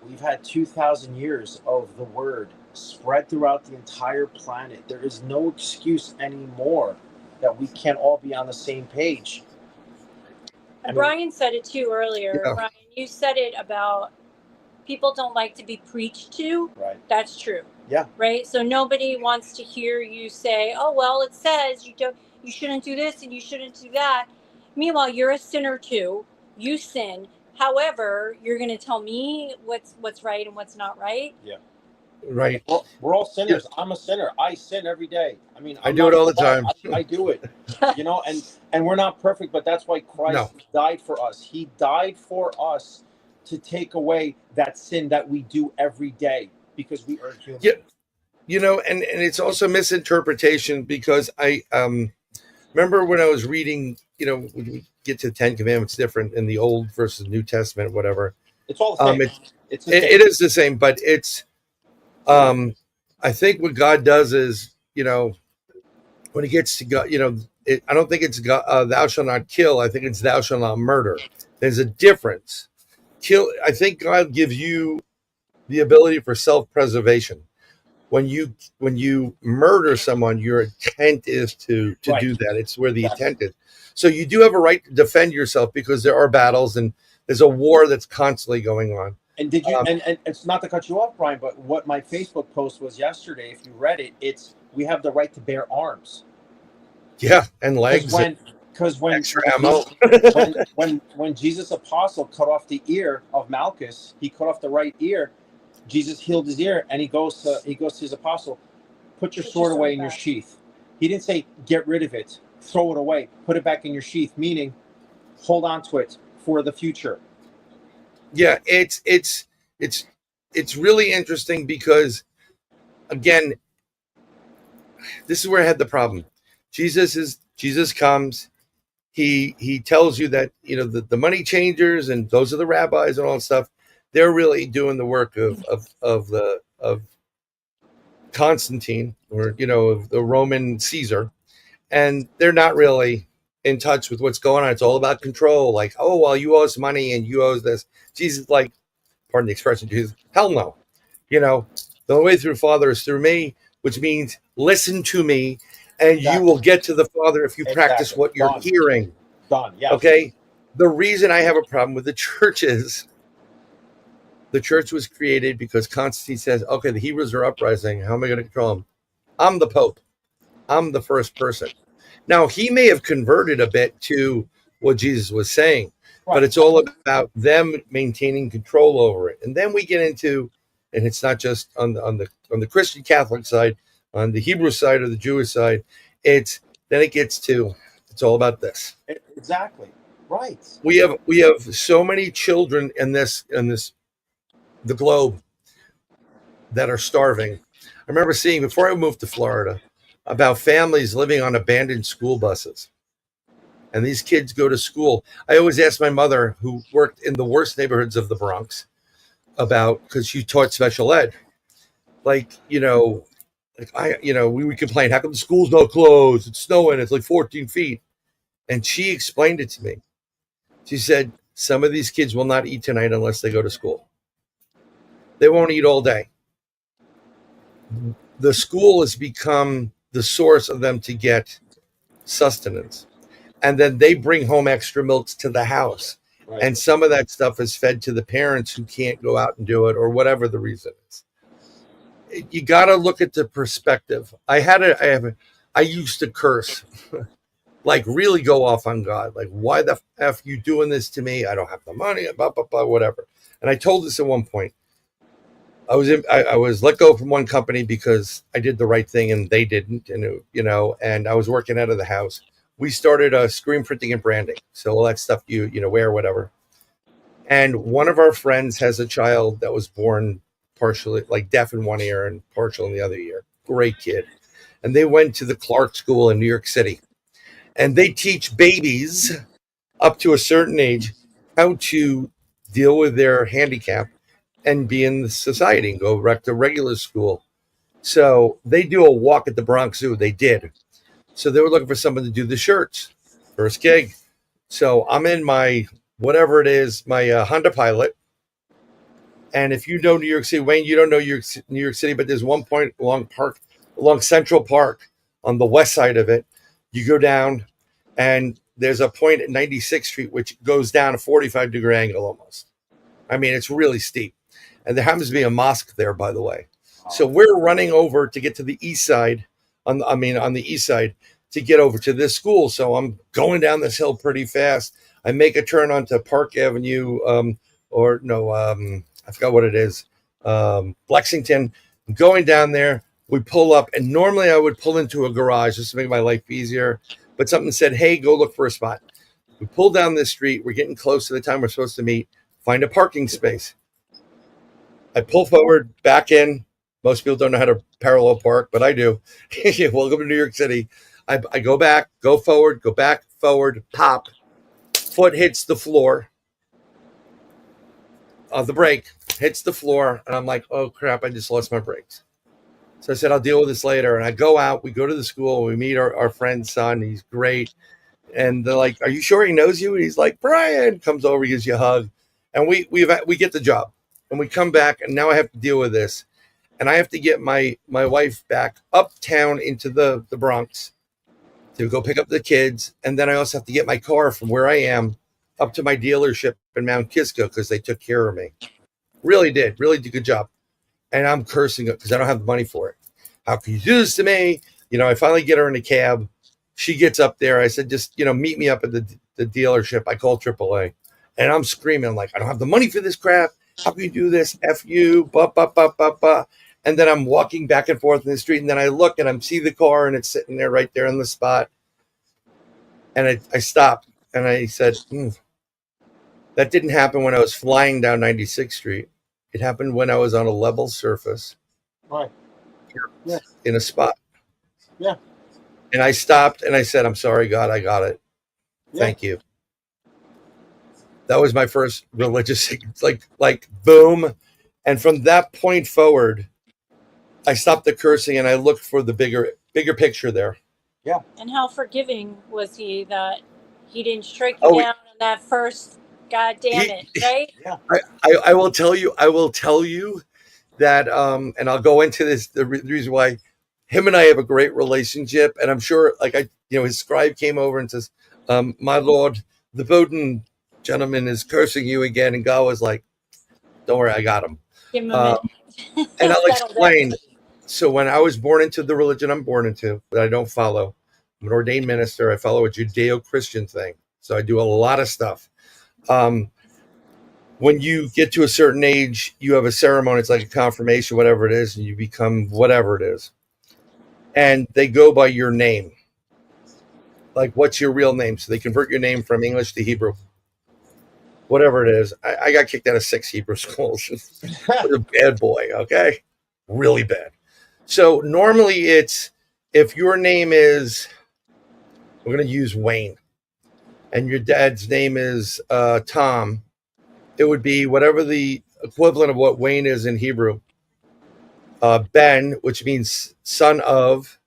Speaker 8: we've had 2,000 years of the word spread throughout the entire planet. There is no excuse anymore that we can't all be on the same page.
Speaker 7: And Bryan said it too earlier. Yeah. Bryan, you said it about people don't like to be preached to.
Speaker 8: Right.
Speaker 7: That's true.
Speaker 8: Yeah.
Speaker 7: Right. So nobody wants to hear you say, "Oh, well, it says you shouldn't do this and you shouldn't do that." Meanwhile, you're a sinner too. You sin. However, you're going to tell me what's right and what's not right.
Speaker 8: Yeah.
Speaker 5: Right.
Speaker 8: Well, we're all sinners. Yeah. I'm a sinner. I sin every day. I mean,
Speaker 5: I do it all the time.
Speaker 8: I do it. You know, and we're not perfect, but that's why Christ died for us. He died for us to take away that sin that we do every day because we are human.
Speaker 5: Yeah. You know, and it's also misinterpretation because I remember when I was reading, you know, when we get to the 10 Commandments different in the Old versus New Testament, whatever.
Speaker 8: It's all the same.
Speaker 5: It is the same, but it's I think what God does is, you know, when it gets to God, you know, I don't think it's God, thou shalt not kill. I think it's thou shalt not murder. There's a difference. I think God gives you the ability for self-preservation. When you murder someone, your intent is to do that. It's where the intent is. So you do have a right to defend yourself because there are battles and there's a war that's constantly going on.
Speaker 8: And did you? And it's not to cut you off, Bryan, but what my Facebook post was yesterday, if you read it, it's we have the right to bear arms.
Speaker 5: Yeah, and legs.
Speaker 8: Because when
Speaker 5: Extra ammo.
Speaker 8: when Jesus' apostle cut off the ear of Malchus, he cut off the right ear. Jesus healed his ear, and he goes to his apostle, put your sword away in your sheath. He didn't say get rid of it, throw it away, put it back in your sheath, meaning hold on to it for the future.
Speaker 5: Yeah, it's really interesting because, again, this is where I had the problem. Jesus comes, he tells you that, you know, the money changers and those are the rabbis and all that stuff. They're really doing the work of Constantine, or, you know, of the Roman Caesar, and they're not really in touch with what's going on. It's all about control. Like, oh, well, you owe us money and you owe us this. Jesus, like, pardon the expression, Jesus, hell no. You know, the only way through Father is through me, which means listen to me, and you will get to the Father if you practice what you're hearing.
Speaker 8: Done. Yes.
Speaker 5: Okay. The reason I have a problem with the church is the church was created because Constantine says, okay, the Hebrews are uprising. How am I going to control them? I'm the Pope. I'm the first person. Now, he may have converted a bit to what Jesus was saying, but it's all about them maintaining control over it. And then we get into, and it's not just on the Christian Catholic side, on the Hebrew side or the Jewish side, it's all about this.
Speaker 8: Exactly. Right.
Speaker 5: We have so many children in the globe that are starving. I remember seeing, before I moved to Florida, about families living on abandoned school buses. And these kids go to school. I always ask my mother, who worked in the worst neighborhoods of the Bronx, about, because she taught special ed. Like, you know, we would complain, how come the school's not closed? It's snowing, it's like 14 feet. And she explained it to me. She said, some of these kids will not eat tonight unless they go to school. They won't eat all day. The school has become the source of them to get sustenance. And then they bring home extra milks to the house. Right. And some of that stuff is fed to the parents who can't go out and do it, or whatever the reason is. You got to look at the perspective. I used to curse, like really go off on God. Like, why the F you doing this to me? I don't have the money, blah, blah, blah, whatever. And I told this at one point. I was let go from one company because I did the right thing and they didn't, and and I was working out of the house. We started screen printing and branding, so all that stuff you wear, whatever. And one of our friends has a child that was born partially, like, deaf in one ear and partial in the other ear. Great kid. And they went to the Clark School in New York City, and they teach babies up to a certain age how to deal with their handicap and be in the society and go back to regular school. So they do a walk at the Bronx Zoo. They did. So they were looking for someone to do the shirts. First gig. So I'm in my, whatever it is, my Honda Pilot. And if you know New York City, Wayne, you don't know New York City, but there's one point along Central Park on the west side of it. You go down and there's a point at 96th Street, which goes down a 45-degree angle almost. I mean, it's really steep. And there happens to be a mosque there, by the way. So we're running over to get to the east side, on the east side, to get over to this school. So I'm going down this hill pretty fast. I make a turn onto Park Avenue, I forgot what it is, Lexington. I'm going down there. We pull up, and normally I would pull into a garage just to make my life easier. But something said, hey, go look for a spot. We pull down this street. We're getting close to the time we're supposed to meet. Find a parking space. I pull forward, back in. Most people don't know how to parallel park, but I do. Welcome to New York City. I go back, go forward, go back, forward, pop. Foot hits the floor of the brake, hits the floor, and I'm like, oh, crap, I just lost my brakes. So I said, I'll deal with this later. And I go out. We go to the school. We meet our friend's son. He's great. And they're like, are you sure he knows you? And he's like, Bryan. Comes over, gives you a hug. And we get the job. And we come back, and now I have to deal with this. And I have to get my wife back uptown into the Bronx to go pick up the kids. And then I also have to get my car from where I am up to my dealership in Mount Kisco because they took care of me. Really did a good job. And I'm cursing it because I don't have the money for it. How can you do this to me? I finally get her in a cab. She gets up there. I said, just, meet me up at the dealership. I call AAA. And I'm screaming, like, I don't have the money for this crap. How can you do this? F you, ba, ba, ba, ba, ba. And then I'm walking back and forth in the street. And then I look and I see the car and it's sitting there right there on the spot. And I stopped and I said, that didn't happen when I was flying down 96th Street. It happened when I was on a level surface.
Speaker 8: Right. Yeah.
Speaker 5: In a spot.
Speaker 8: Yeah.
Speaker 5: And I stopped and I said, I'm sorry, God, I got it.
Speaker 8: Yeah.
Speaker 5: Thank you. That was my first religious, like boom. And from that point forward, I stopped the cursing and I looked for the bigger picture there.
Speaker 8: Yeah.
Speaker 7: And how forgiving was he that he didn't strike you down on that first, God damn it, right?
Speaker 8: Yeah.
Speaker 5: I will tell you that, and I'll go into this, the reason why him and I have a great relationship. And I'm sure, his scribe came over and says, my Lord, the Bowden gentleman is cursing you again. And God was like, don't worry, I got him.
Speaker 7: Give him a minute.
Speaker 5: And I'll explain. So when I was born into the religion I'm born into, that I don't follow, I'm an ordained minister. I follow a Judeo-Christian thing. So I do a lot of stuff. When you get to a certain age, you have a ceremony. It's like a confirmation, whatever it is, and you become whatever it is. And they go by your name. Like, what's your real name? So they convert your name from English to Hebrew. Whatever it is. I got kicked out of 6 Hebrew schools. I was a bad boy, okay? Really bad. So normally it's, if your name is, we're going to use Wayne, and your dad's name is Tom, it would be whatever the equivalent of what Wayne is in Hebrew. Ben, which means son of,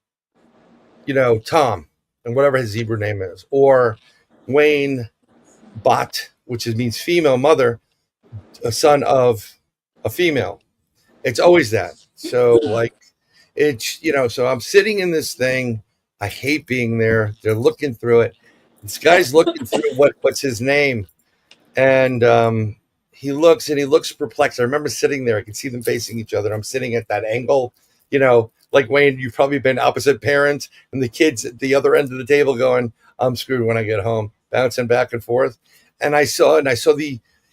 Speaker 5: Tom, and whatever his Hebrew name is. Or Wayne Bat, which means female mother, a son of a female. It's always that. So so I'm sitting in this thing. I hate being there. They're looking through it. This guy's looking through what's his name. And he looks perplexed. I remember sitting there. I could see them facing each other. I'm sitting at that angle, like Wayne, you've probably been opposite parents, and the kids at the other end of the table going, I'm screwed when I get home, bouncing back and forth. And I saw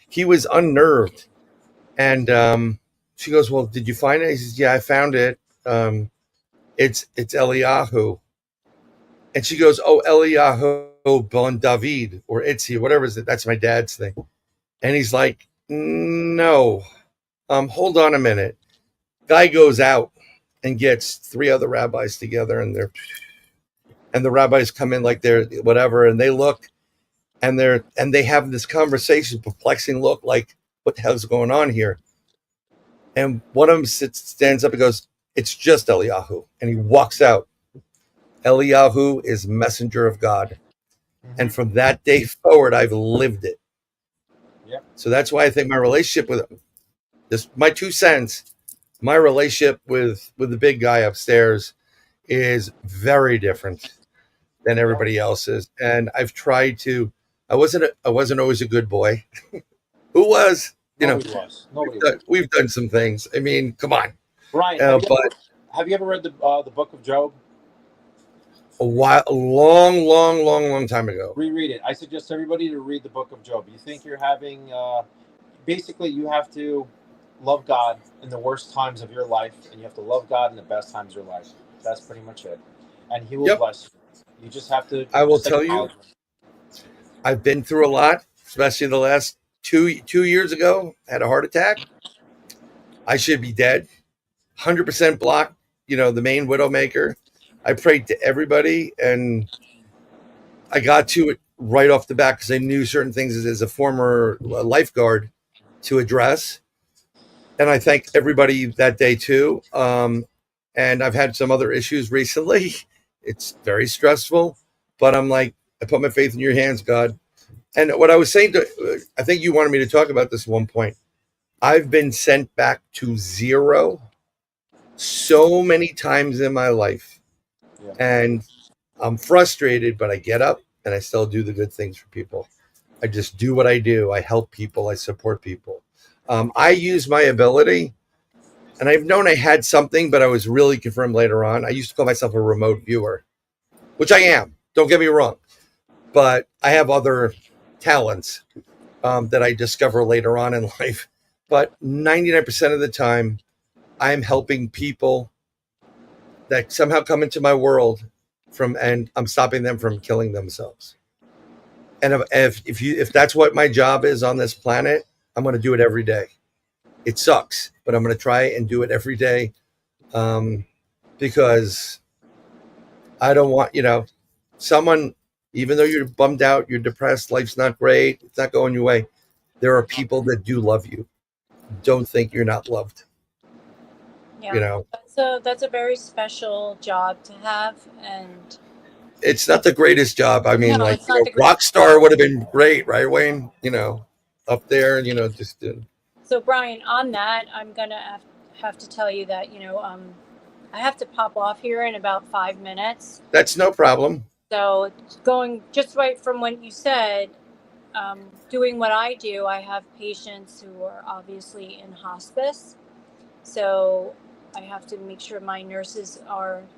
Speaker 5: he was unnerved. And she goes, well, did you find it? He says, yeah, I found it. It's Eliyahu. And she goes, oh, Eliyahu ben David, or Itzi, whatever is it. That's my dad's thing. And he's like, no, hold on a minute. Guy goes out and gets 3 other rabbis together, and the rabbis come in like they're whatever, and they look, and they have this conversation, perplexing look, like, what the hell's going on here? And one of them stands up and goes, it's just Eliyahu. And he walks out. Eliyahu is messenger of God. And from that day forward, I've lived it.
Speaker 8: Yep.
Speaker 5: So that's why I think my relationship with him, my 2 cents, my relationship with the big guy upstairs is very different than everybody else's. And I've tried to, I wasn't always a good boy. Who was? We've done some things. I mean, come on.
Speaker 8: Bryan, have you ever read the book of Job?
Speaker 5: A long time ago.
Speaker 8: Reread it. I suggest everybody to read the book of Job. You think you're having, basically you have to love God in the worst times of your life, and you have to love God in the best times of your life. That's pretty much it. And he will bless you. You just have to.
Speaker 5: I will tell you, I've been through a lot, especially the last 2 years ago. I had a heart attack. I should be dead. 100% blocked, the main widowmaker. I prayed to everybody, and I got to it right off the bat because I knew certain things as a former lifeguard to address. And I thank everybody that day too. And I've had some other issues recently. It's very stressful, but I'm like, I put my faith in your hands, God. And what I was saying I think you wanted me to talk about this at one point. I've been sent back to 0 so many times in my life. Yeah. And I'm frustrated, but I get up and I still do the good things for people. I just do what I do. I help people. I support people. I use my ability and I've known I had something, but I was really confirmed later on. I used to call myself a remote viewer, which I am. Don't get me wrong, but I have other talents that I discover later on in life. But 99% of the time, I'm helping people that somehow come into my world and I'm stopping them from killing themselves. And if that's what my job is on this planet, I'm going to do it every day. It sucks, but I'm going to try and do it every day, because I don't want, someone, even though you're bummed out, you're depressed, life's not great, it's not going your way. There are people that do love you. Don't think you're not loved.
Speaker 7: Yeah, that's a very special job to have, and
Speaker 5: it's not the greatest job. I mean,
Speaker 7: no,
Speaker 5: like,
Speaker 7: it's not the
Speaker 5: rock
Speaker 7: greatest
Speaker 5: star
Speaker 7: job.
Speaker 5: would have been great, right, Wayne? Up there, just.
Speaker 7: So Bryan, on that, I'm gonna have to tell you that I have to pop off here in about 5 minutes.
Speaker 5: That's no problem.
Speaker 7: So going just right from what you said, doing what I do, I have patients who are obviously in hospice. So I have to make sure my nurses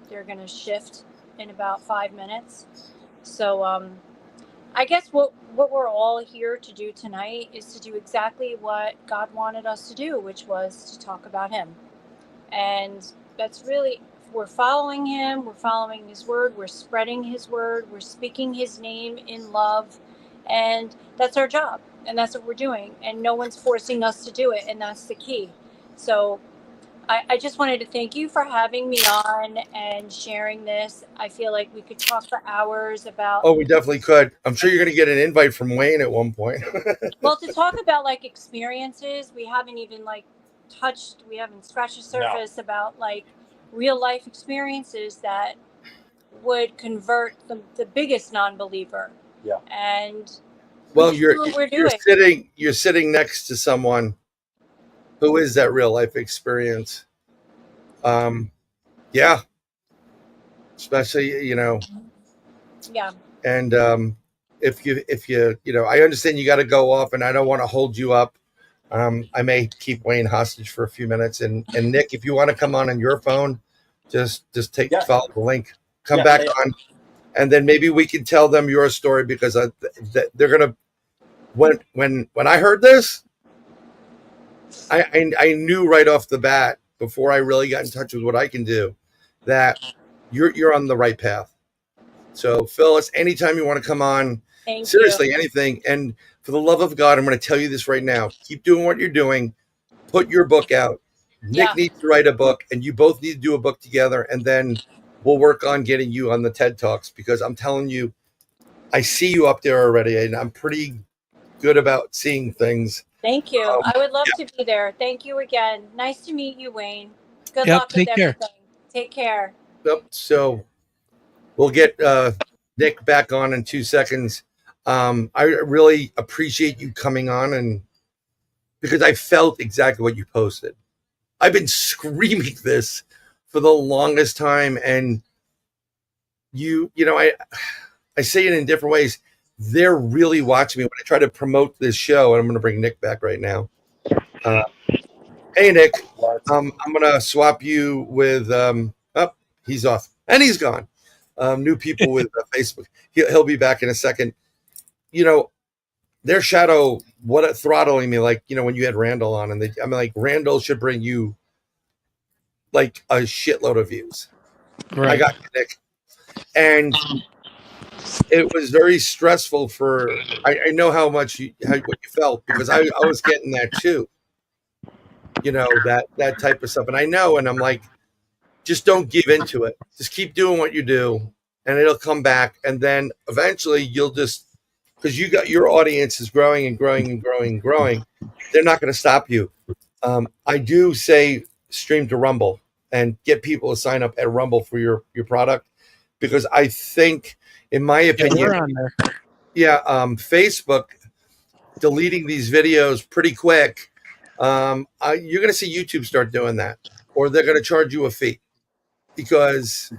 Speaker 7: they're going to shift in about 5 minutes. So I guess what we're all here to do tonight is to do exactly what God wanted us to do, which was to talk about Him. And that's really, we're following Him, we're following His word, we're spreading His word, we're speaking His name in love. And that's our job. And that's what we're doing. And no one's forcing us to do it. And that's the key. So I just wanted to thank you for having me on and sharing this. I feel like we could talk for hours about.
Speaker 5: Oh, we definitely could. I'm sure you're going to get an invite from Wayne at one point.
Speaker 7: Well, to talk about like experiences, we haven't even we haven't scratched the surface about like real life experiences that would convert the biggest non-believer.
Speaker 8: Yeah.
Speaker 7: And
Speaker 5: Well,
Speaker 7: you're
Speaker 5: sitting next to someone who is that real life experience. Yeah. Especially,
Speaker 7: Yeah.
Speaker 5: And if you I understand you got to go off, and I don't want to hold you up. I may keep Wayne hostage for a few minutes, and Nick, if you want to come on your phone, just follow the link, come back on, and then maybe we can tell them your story, because they're gonna. When I heard this, I knew right off the bat, before I really got in touch with what I can do, that you're on the right path. So Phyllis, anytime you want to come on, seriously, anything. And for the love of God, I'm going to tell you this right now. Keep doing what you're doing. Put your book out. Nick needs to write a book, and you both need to do a book together. And then we'll work on getting you on the TED Talks, because I'm telling you, I see you up there already, and I'm pretty good about seeing things.
Speaker 7: Thank you. I would love to be there. Thank you again. Nice to meet you, Wayne. Good luck with everything. Take care.
Speaker 5: Yep. So we'll get Nick back on in 2 seconds. I really appreciate you coming on, and because I felt exactly what you posted. I've been screaming this for the longest time, and I say it in different ways. They're really watching me when I try to promote this show, and I'm going to bring Nick back right now. Hey, Nick, I'm going to swap you with. He's off and he's gone. New people with Facebook. He'll be back in a second. Their shadow, throttling me, like, when you had Randall on, and I'm like, Randall should bring you like a shitload of views. Right. I got you, Nick. And it was very stressful I know how what you felt, because I was getting that too. That type of stuff. And I know, and I'm like, just don't give into it. Just keep doing what you do, and it'll come back. And then eventually you'll just, because you got your audience is growing and growing and growing and growing. They're not going to stop you. I do say stream to Rumble and get people to sign up at Rumble for your product, because I think, in my opinion,
Speaker 6: we're on there.
Speaker 5: Facebook deleting these videos pretty quick. You're going to see YouTube start doing that, or they're going to charge you a fee, because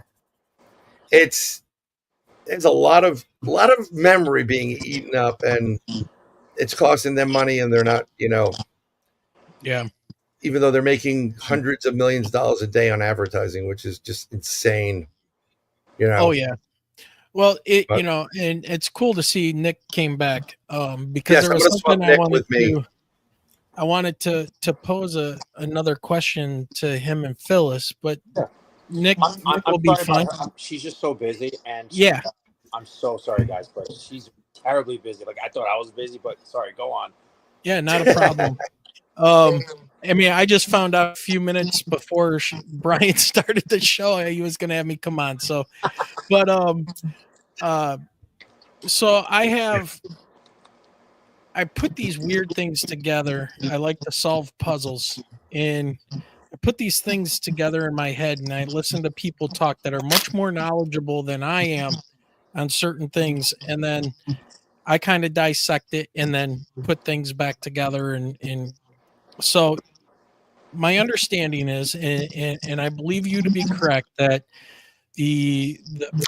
Speaker 5: there's a lot of memory being eaten up, and it's costing them money, and they're not, even though they're making hundreds of millions of dollars a day on advertising, which is just insane. You know.
Speaker 6: Oh yeah. Well,
Speaker 5: But,
Speaker 6: and it's cool to see Nick came back because
Speaker 5: yes,
Speaker 6: there
Speaker 5: I'm
Speaker 6: was
Speaker 5: gonna swap
Speaker 6: something
Speaker 5: Nick with me.
Speaker 6: I wanted to pose another question to him and Phyllis, but
Speaker 8: Yeah.
Speaker 6: Nick
Speaker 8: I'm
Speaker 6: will be
Speaker 8: sorry
Speaker 6: fine.
Speaker 8: about her. She's just so busy, and
Speaker 6: Yeah.
Speaker 8: I'm so sorry, guys, but she's terribly busy. Like I thought I was busy, but sorry. Go on.
Speaker 6: Yeah, not a problem. I mean, I just found out a few minutes before Bryan started the show he was going to have me come on. So, but so I put these weird things together. I like to solve puzzles, and I put these things together in my head, and I listen to people talk that are much more knowledgeable than I am on certain things, and then I kind of dissect it and then put things back together, and so my understanding is, and I believe you to be correct, that the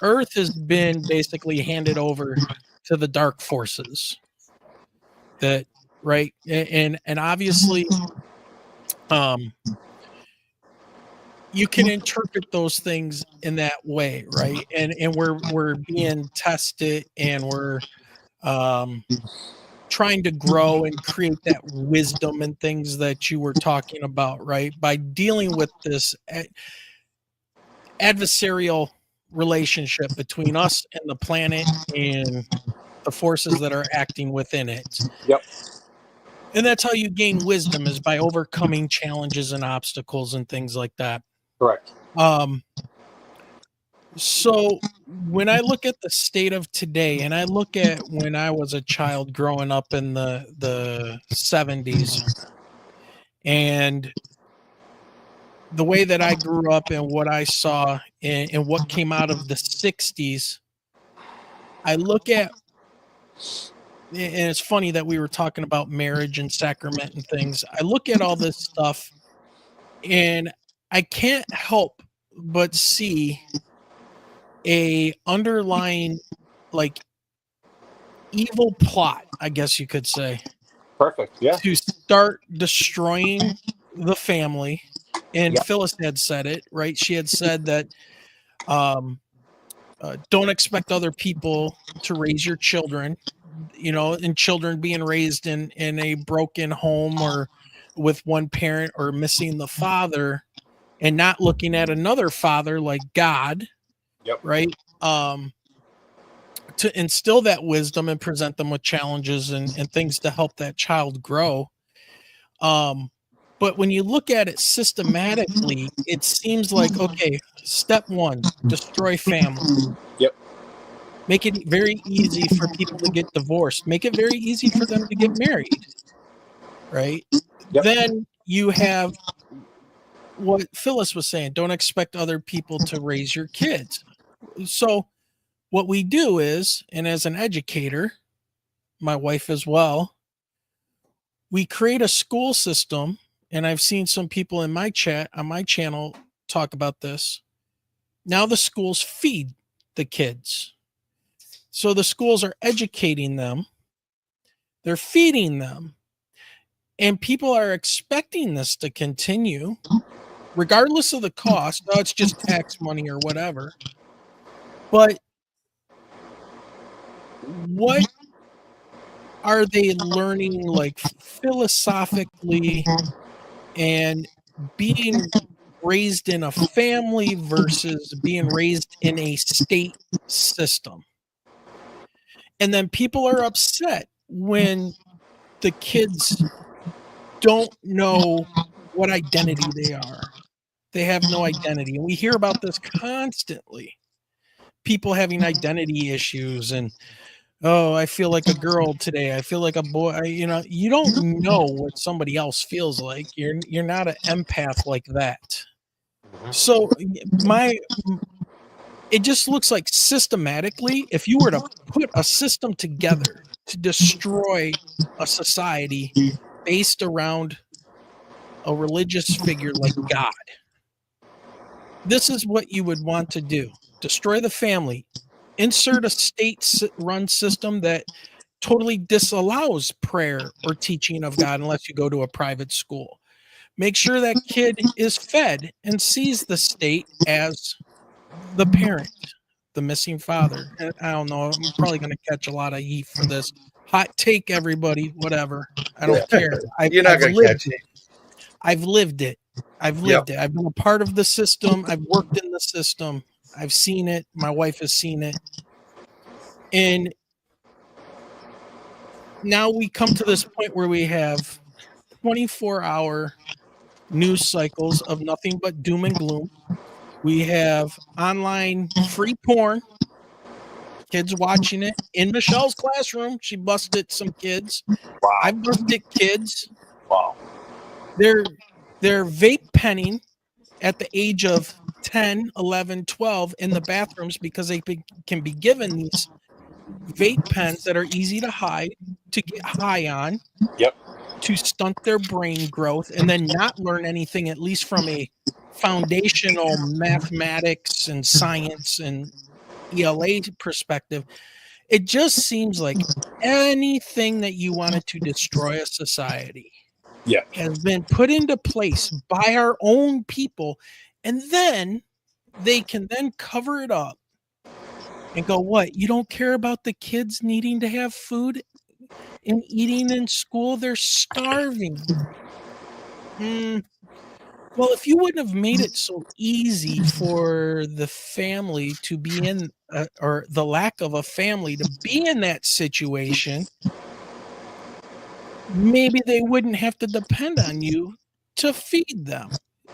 Speaker 6: earth has been basically handed over to the dark forces. That right, and obviously, um, you can interpret those things in that way, right? And we're being tested, and we're um trying to grow and create that wisdom and things that you were talking about, right? By dealing with this adversarial relationship between us and the planet and the forces that are acting within it.
Speaker 8: Yep.
Speaker 6: And that's how you gain wisdom, is by overcoming challenges and obstacles and things like that.
Speaker 8: Correct.
Speaker 6: So when I look at the state of today, and I look at when I was a child growing up in the 70s, and the way that I grew up and what I saw and what came out of the 60s, I look at, and it's funny that we were talking about marriage and sacrament and things. I look at all this stuff, and I can't help but see a underlying, like, evil plot, I guess you could say,
Speaker 8: Perfect. Yeah.
Speaker 6: to start destroying the family. And
Speaker 8: Yeah.
Speaker 6: Phyllis had said it, right? She had said that don't expect other people to raise your children, and children being raised in a broken home or with one parent or missing the father, and not looking at another father like God.
Speaker 8: Yep.
Speaker 6: Right. To instill that wisdom and present them with challenges and things to help that child grow. But when you look at it systematically, it seems like, okay, step one, destroy family.
Speaker 8: Yep.
Speaker 6: Make it very easy for people to get divorced. Make it very easy for them to get married. Right.
Speaker 8: Yep.
Speaker 6: Then you have what Phyllis was saying, don't expect other people to raise your kids. So what we do is, and as an educator, my wife as well, we create a school system, and I've seen some people in my chat on my channel talk about this. Now the schools feed the kids. So the schools are educating them. They're feeding them. And people are expecting this to continue regardless of the cost. No, it's just tax money or whatever. But what are they learning, like, philosophically, and being raised in a family versus being raised in a state system? And then people are upset when the kids don't know what identity they are. They have no identity. And we hear about this constantly. People having identity issues, and oh, I feel like a girl today. I feel like a boy. You don't know what somebody else feels like. You're not an empath like that. So it just looks like systematically, if you were to put a system together to destroy a society based around a religious figure like God, this is what you would want to do: destroy the family, insert a state-run system that totally disallows prayer or teaching of God unless you go to a private school. Make sure that kid is fed and sees the state as the parent, the missing father. And I don't know. I'm probably going to catch a lot of heat for this. Hot take, everybody. Whatever. I don't care.
Speaker 5: You're not
Speaker 6: I've
Speaker 5: going to
Speaker 6: lived
Speaker 5: catch
Speaker 6: it. I've lived it. I've
Speaker 5: Yep.
Speaker 6: lived it. I've been a part of the system. I've worked in the system. I've seen it. My wife has seen it. And now we come to this point where we have 24-hour news cycles of nothing but doom and gloom. We have online free porn, kids watching it. In Michelle's classroom, she busted some kids.
Speaker 8: Wow.
Speaker 6: I've busted kids.
Speaker 8: Wow.
Speaker 6: They're vape penning at the age of 10, 11, 12 in the bathrooms because they can be given these vape pens that are easy to hide, to get high on,
Speaker 8: Yep.
Speaker 6: to stunt their brain growth, and then not learn anything, at least from a foundational mathematics and science and ELA perspective. It just seems like anything that you wanted to destroy a society
Speaker 8: Yeah.
Speaker 6: has been put into place by our own people, and then they can then cover it up and go, what, you don't care about the kids needing to have food and eating in school? They're starving. Well, if you wouldn't have made it so easy for the family to be in, or the lack of a family to be in that situation, maybe they wouldn't have to depend on you to feed them.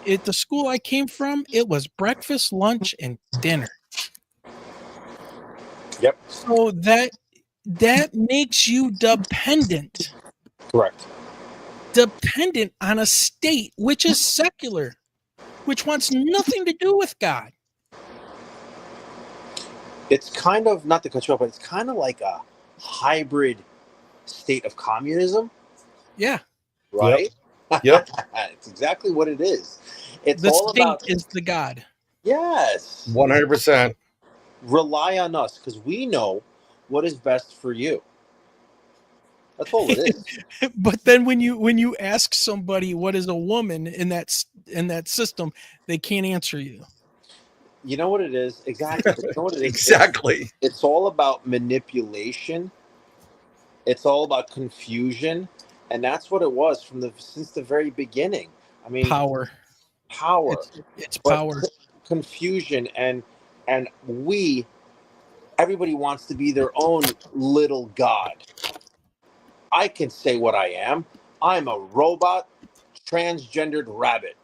Speaker 6: At the school I came from, it was breakfast, lunch, and dinner.
Speaker 8: Yep.
Speaker 6: So that makes you dependent on a state which is secular, which wants nothing to do with God.
Speaker 8: It's kind of, not to cut you off, but it's kind of like a hybrid state of communism.
Speaker 6: Yeah.
Speaker 8: Right?
Speaker 5: Yep.
Speaker 8: It's exactly what it is. It's
Speaker 6: The
Speaker 8: all
Speaker 6: state
Speaker 8: about,
Speaker 6: is the God.
Speaker 8: yes,
Speaker 5: 100%.
Speaker 8: rely on us because we know what is best for you. That's all it is.
Speaker 6: But then when you ask somebody what is a woman in that system, they can't answer you.
Speaker 8: You know what it is? Exactly. You know what it is?
Speaker 5: Exactly.
Speaker 8: It's all about manipulation. It's all about confusion. And that's what it was since the very beginning. I mean,
Speaker 6: Power. It's
Speaker 8: but
Speaker 6: power.
Speaker 8: Confusion and everybody wants to be their own little god. I can say what I am. I'm a robot, transgendered rabbit.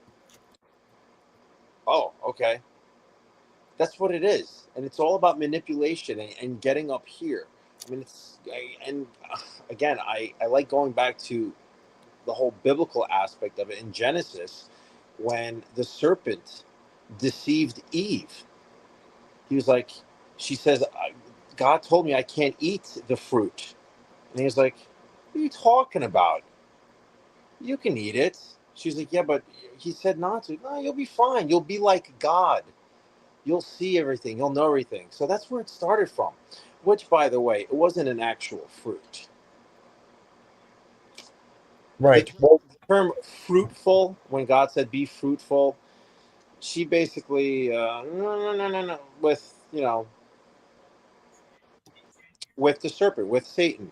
Speaker 8: Oh, okay. That's what it is. And it's all about manipulation and getting up here. I mean, again, I like going back to the whole biblical aspect of it in Genesis when the serpent deceived Eve. He was like, she says, God told me I can't eat the fruit. And he was like, what are you talking about? You can eat it. She's like, yeah, but he said not to. No, you'll be fine. You'll be like God. You'll see everything. You'll know everything. So that's where it started from, which, by the way, it wasn't an actual fruit.
Speaker 5: Right.
Speaker 8: The term fruitful, when God said be fruitful, she basically, no, with the serpent, with Satan.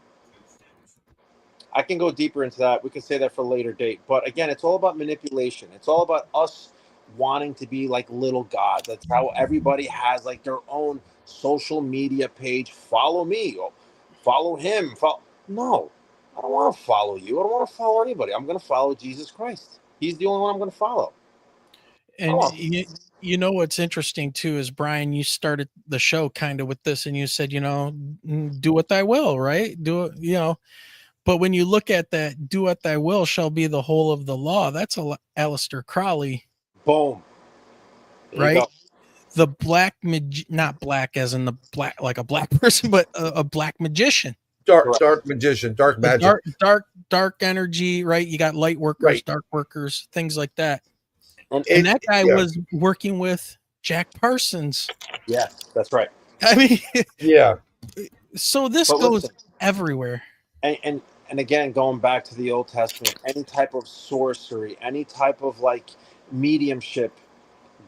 Speaker 8: I can go deeper into that. We can say that for a later date. But again, it's all about manipulation. It's all about us wanting to be like little gods. That's how everybody has like their own social media page. Follow me or follow him. No, I don't want to follow you. I don't want to follow anybody. I'm going to follow Jesus Christ. He's the only one I'm going to follow.
Speaker 6: And you know what's interesting too is, Bryan, you started the show kind of with this, and you said, do what thy will, right? Do it, But when you look at that, do what thy will shall be the whole of the law. That's Aleister Crowley.
Speaker 8: Boom.
Speaker 6: Right? The black, not black as in the black, like a black person, but a black magician.
Speaker 5: Dark magician, dark magic.
Speaker 6: Dark energy, right? You got light workers,
Speaker 5: Right.
Speaker 6: dark workers, things like that.
Speaker 8: And
Speaker 6: that guy was working with Jack Parsons.
Speaker 8: Yeah, that's right.
Speaker 6: I mean,
Speaker 5: yeah.
Speaker 6: So this goes everywhere.
Speaker 8: And And again, going back to the Old Testament, any type of sorcery, any type of like mediumship,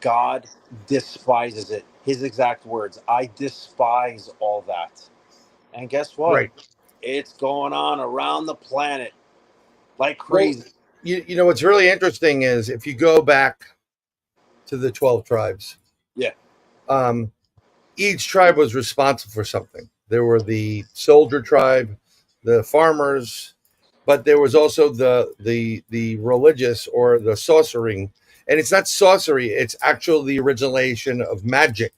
Speaker 8: God despises it. His exact words, I despise all that. And guess what?
Speaker 5: Right.
Speaker 8: It's going on around the planet like
Speaker 5: Well,
Speaker 8: crazy.
Speaker 5: you know what's really interesting is if you go back to the 12 tribes,
Speaker 8: Yeah.
Speaker 5: um, each tribe was responsible for something. There were the soldier tribe, the farmers, but there was also the religious or the sorcering. And it's not sorcery, it's actually the origination of magic.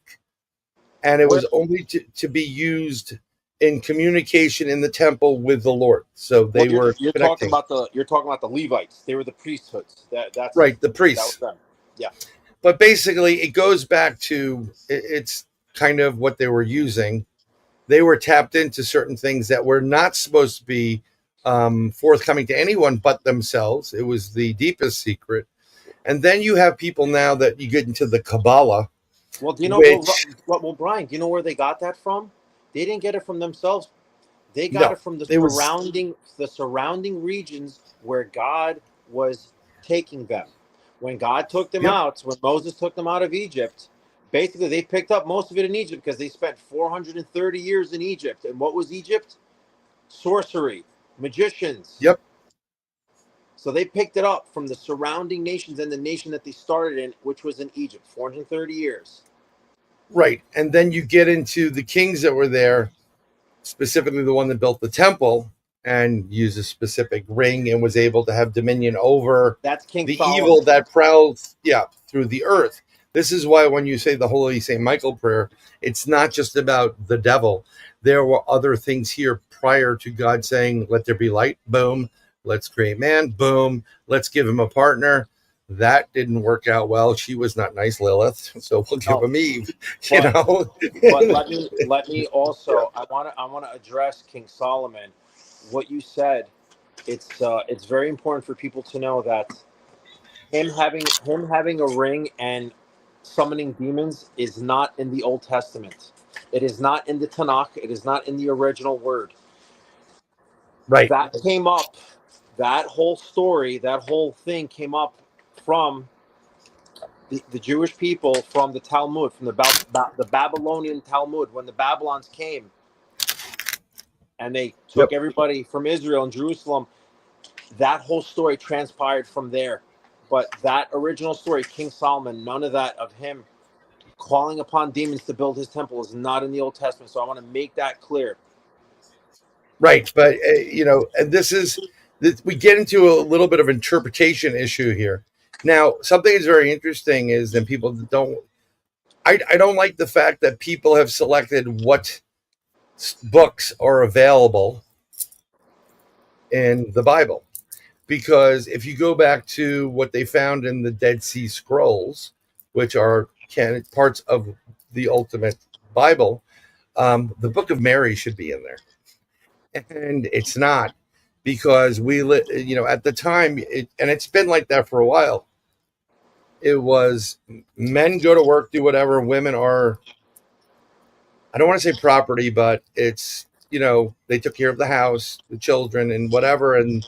Speaker 5: And it
Speaker 8: Where
Speaker 5: was only to be used in communication in the temple with the Lord. So
Speaker 8: well
Speaker 5: they
Speaker 8: you're
Speaker 5: were
Speaker 8: you're talking
Speaker 5: connecting.
Speaker 8: about the Levites. They were the priesthoods.
Speaker 5: Right, the
Speaker 8: That was
Speaker 5: priests.
Speaker 8: them. Yeah.
Speaker 5: But basically, it goes back to it's kind of what they were using. They were tapped into certain things that were not supposed to be forthcoming to anyone but themselves. It was the deepest secret. And then you have people now that you get into the Kabbalah,
Speaker 8: Well, do you know
Speaker 5: which
Speaker 8: well, Brian, do you know where they got that from? They didn't get it from themselves. They got
Speaker 5: no,
Speaker 8: it from
Speaker 5: it was
Speaker 8: the surrounding regions where God was taking them. When God took them
Speaker 5: yep,
Speaker 8: out, when Moses took them out of Egypt, basically they picked up most of it in Egypt because they spent 430 years in Egypt. And what was Egypt? Sorcery, magicians.
Speaker 5: yep,
Speaker 8: So they picked it up from the surrounding nations and the nation that they started in, which was in Egypt, 430 years.
Speaker 5: right. And then you get into the kings that were there, specifically the one that built the temple and used a specific ring and was able to have dominion over
Speaker 8: That's King
Speaker 5: the
Speaker 8: Solomon.
Speaker 5: evil that prowls, yeah, through the earth. This is why when you say the Holy St. Michael prayer, it's not just about the devil. There were other things here prior to God saying, let there be light, boom, let's create man, boom, let's give him a partner. That didn't work out well. She was not nice, Lilith. So we'll give
Speaker 8: Oh,
Speaker 5: him Eve, you
Speaker 8: but
Speaker 5: know?
Speaker 8: but let me
Speaker 5: Yeah.
Speaker 8: also I want to address King Solomon. What you said, it's very important for people to know that him having a ring and summoning demons is not in the Old Testament. It is not in the Tanakh. It is not in the original word.
Speaker 5: Right.
Speaker 8: That came up. That whole story, that whole thing came up from the Jewish people, from the Talmud, from the Babylonian Talmud. When the Babylons came and they took
Speaker 5: Yep.
Speaker 8: everybody from Israel and Jerusalem, that whole story transpired from there. But that original story, King Solomon, none of that of him calling upon demons to build his temple is not in the Old Testament. So I want to make that clear.
Speaker 5: Right. But, you know, and we get into a little bit of interpretation issue here. Now, something that's very interesting is that people don't, I don't like the fact that people have selected what books are available in the Bible. Because if you go back to what they found in the Dead Sea Scrolls, which are parts of the ultimate Bible, the Book of Mary should be in there, and it's not because you know, at the time, and it's been like that for a while. It was men go to work, do whatever. Women are, I don't want to say property, but it's, you know, they took care of the house, the children, and whatever, and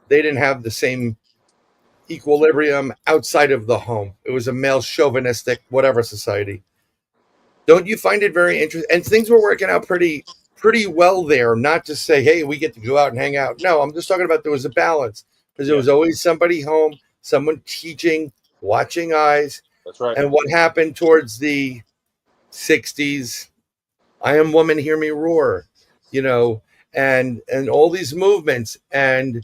Speaker 5: they didn't have the same equilibrium outside of the home. It was a male chauvinistic, whatever society. Don't you find it very interesting? And things were working out pretty well there. Not to say, hey, we get to go out and hang out. No, I'm just talking about there was a balance because there
Speaker 8: Yeah,
Speaker 5: was always somebody home, someone teaching, watching eyes.
Speaker 8: that's right.
Speaker 5: And what happened towards the 60s? I am woman, hear me roar. You know, and all these movements and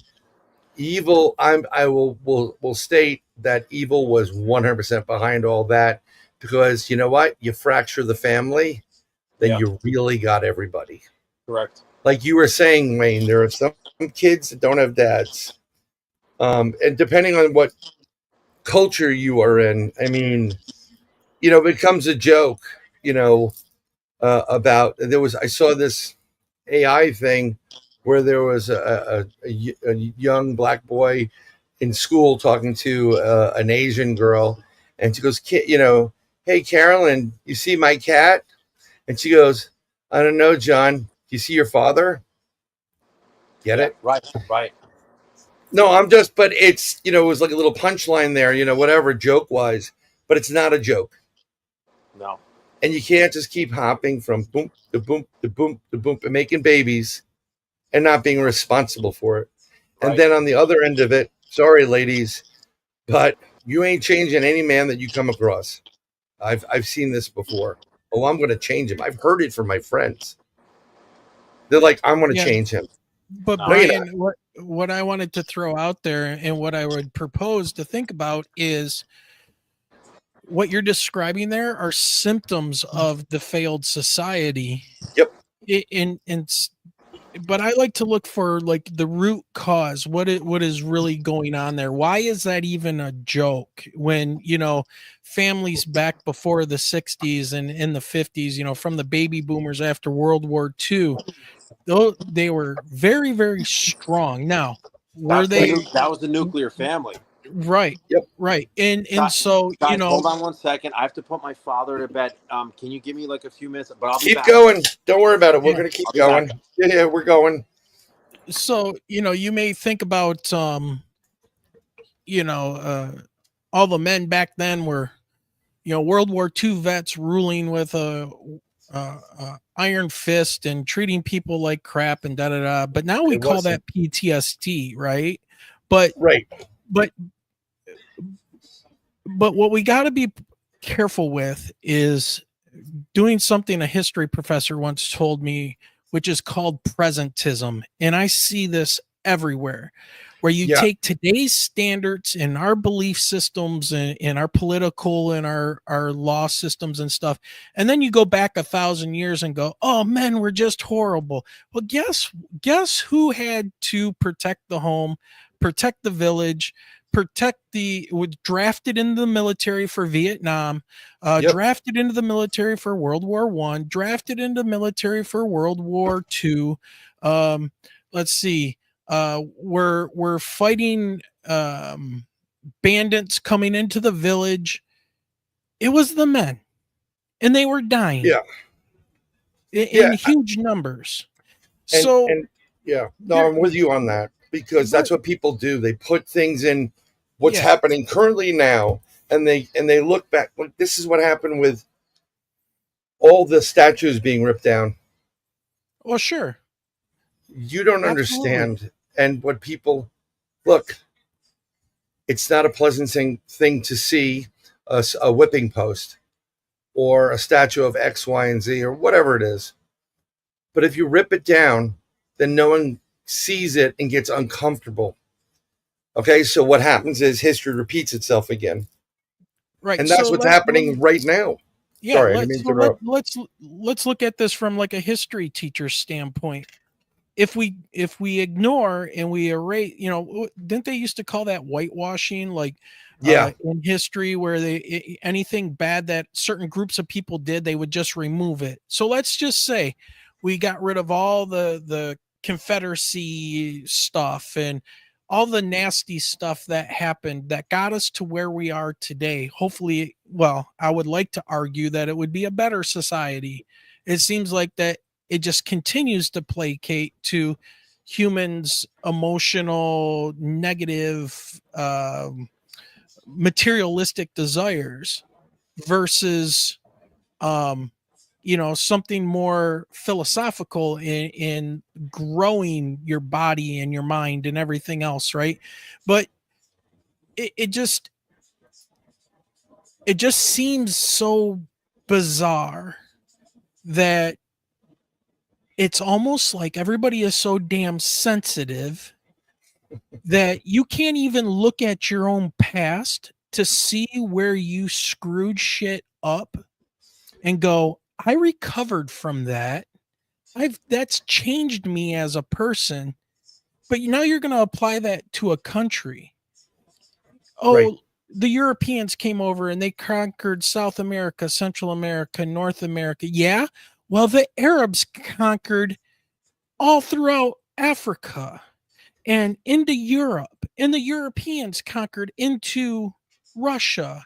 Speaker 5: evil. I will state that evil was 100% behind all that because you know what? You fracture the family, then
Speaker 8: Yeah,
Speaker 5: you really got everybody.
Speaker 8: correct.
Speaker 5: Like you were saying, Wayne, there are some kids that don't have dads, and depending on what culture you are in, I mean, you know, it becomes a joke. You know, about I saw this AI thing where there was a young black boy in school talking to an Asian girl, and she goes, you know, hey Carolyn, you see my cat? And she goes, I don't know, John. Do you see your father? Get
Speaker 8: Yeah,
Speaker 5: it?
Speaker 8: right.
Speaker 5: No, I'm just, but it's, it was like a little punchline there, whatever, joke wise, but it's not a joke.
Speaker 8: No.
Speaker 5: And you can't just keep hopping from boom to boom to boom to boom and making babies and not being responsible for it. And
Speaker 8: Right.
Speaker 5: then on the other end of it, sorry, ladies, but you ain't changing any man that you come across. I've seen this before. Oh, I'm going to change him. I've heard it from my friends. They're like, I'm going to
Speaker 6: Yeah.
Speaker 5: change him.
Speaker 6: But
Speaker 5: No, you're not.
Speaker 6: Bryan, what I wanted to throw out there and what I would propose to think about is what you're describing there are symptoms of the failed society.
Speaker 5: Yep.
Speaker 6: But I like to look for like the root cause. What is really going on there? Why is that even a joke when, families back before the 60s and in the 50s, from the baby boomers after World War II, though they were very, very strong. Now, were they
Speaker 8: That was the nuclear family.
Speaker 6: right?
Speaker 5: Yep.
Speaker 6: Right. And
Speaker 8: Guys,
Speaker 6: so,
Speaker 8: guys, hold on one second. I have to put my father to bed. Can you give me like a few minutes? But I'll be
Speaker 5: Keep
Speaker 8: back.
Speaker 5: going. Don't worry about it. We're
Speaker 6: yeah.
Speaker 5: going to keep
Speaker 8: I'll be
Speaker 5: going.
Speaker 8: back.
Speaker 5: Yeah, we're going.
Speaker 6: So, you may think about you know, all the men back then were, World War II vets ruling with a iron fist and treating people like crap and da da da. But now we
Speaker 5: It
Speaker 6: call
Speaker 5: wasn't.
Speaker 6: that PTSD, right? But
Speaker 5: Right.
Speaker 6: but but what we got to be careful with is doing something a history professor once told me, which is called presentism. And I see this everywhere, where you
Speaker 5: Yeah.
Speaker 6: take today's standards and our belief systems and our political and our law systems and stuff, and then you go back 1,000 years and go, oh, men were just horrible. Well, guess who had to protect the home, protect the village, was drafted into the military for Vietnam,
Speaker 5: Yep.
Speaker 6: drafted into the military for World War One, drafted into the military for World War Two. Let's see. We're fighting bandits coming into the village. It was the men, and they were dying
Speaker 5: Yeah.
Speaker 6: in
Speaker 5: Yeah.
Speaker 6: huge numbers.
Speaker 5: And,
Speaker 6: So
Speaker 5: and yeah, no,
Speaker 6: there,
Speaker 5: I'm with you on that because that's what people do. They put things in what's
Speaker 6: yeah.
Speaker 5: happening currently now, and they look back. Like, this is what happened with all the statues being ripped down.
Speaker 6: Well, sure,
Speaker 5: You don't
Speaker 6: absolutely.
Speaker 5: understand. And what people look, it's not a pleasant thing to see a whipping post or a statue of X, Y, and Z or whatever it is. But if you rip it down, then no one sees it and gets uncomfortable. Okay, so what happens is history repeats itself again,
Speaker 6: Right.
Speaker 5: and that's
Speaker 6: So
Speaker 5: what's happening right now.
Speaker 6: yeah,
Speaker 5: Sorry, I didn't mean to interrupt.
Speaker 6: let's look at this from like a history teacher standpoint. If we ignore and we erase, didn't they used to call that whitewashing, like
Speaker 5: Yeah,
Speaker 6: in history, where anything bad that certain groups of people did, they would just remove it. So let's just say we got rid of all the Confederacy stuff and all the nasty stuff that happened that got us to where we are today. Hopefully, well, I would like to argue that it would be a better society. It seems like that it just continues to placate to humans' emotional, negative, materialistic desires versus, something more philosophical in growing your body and your mind and everything else, right? But it just seems so bizarre that it's almost like everybody is so damn sensitive that you can't even look at your own past to see where you screwed shit up and go, I recovered from that. That's changed me as a person. But now you're going to apply that to a country.
Speaker 5: right.
Speaker 6: Oh, the Europeans came over and they conquered South America, Central America, North America. Yeah. Well, the Arabs conquered all throughout Africa and into Europe, and the Europeans conquered into Russia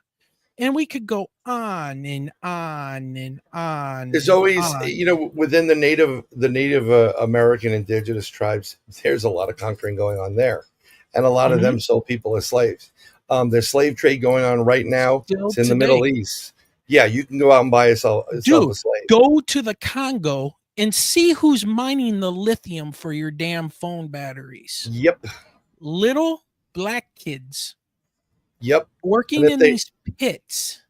Speaker 6: And we could go on and on and on.
Speaker 5: There's
Speaker 6: And
Speaker 5: always,
Speaker 6: on.
Speaker 5: within the Native American indigenous tribes, there's a lot of conquering going on there, and a lot of them sold people as slaves. There's slave trade going on right now.
Speaker 6: Still
Speaker 5: It's in the
Speaker 6: today.
Speaker 5: Middle East. Yeah, you can go out and buy yourself a
Speaker 6: Dude,
Speaker 5: slave.
Speaker 6: go to the Congo and see who's mining the lithium for your damn phone batteries.
Speaker 5: Yep.
Speaker 6: Little black kids
Speaker 5: Yep.
Speaker 6: working in these pits.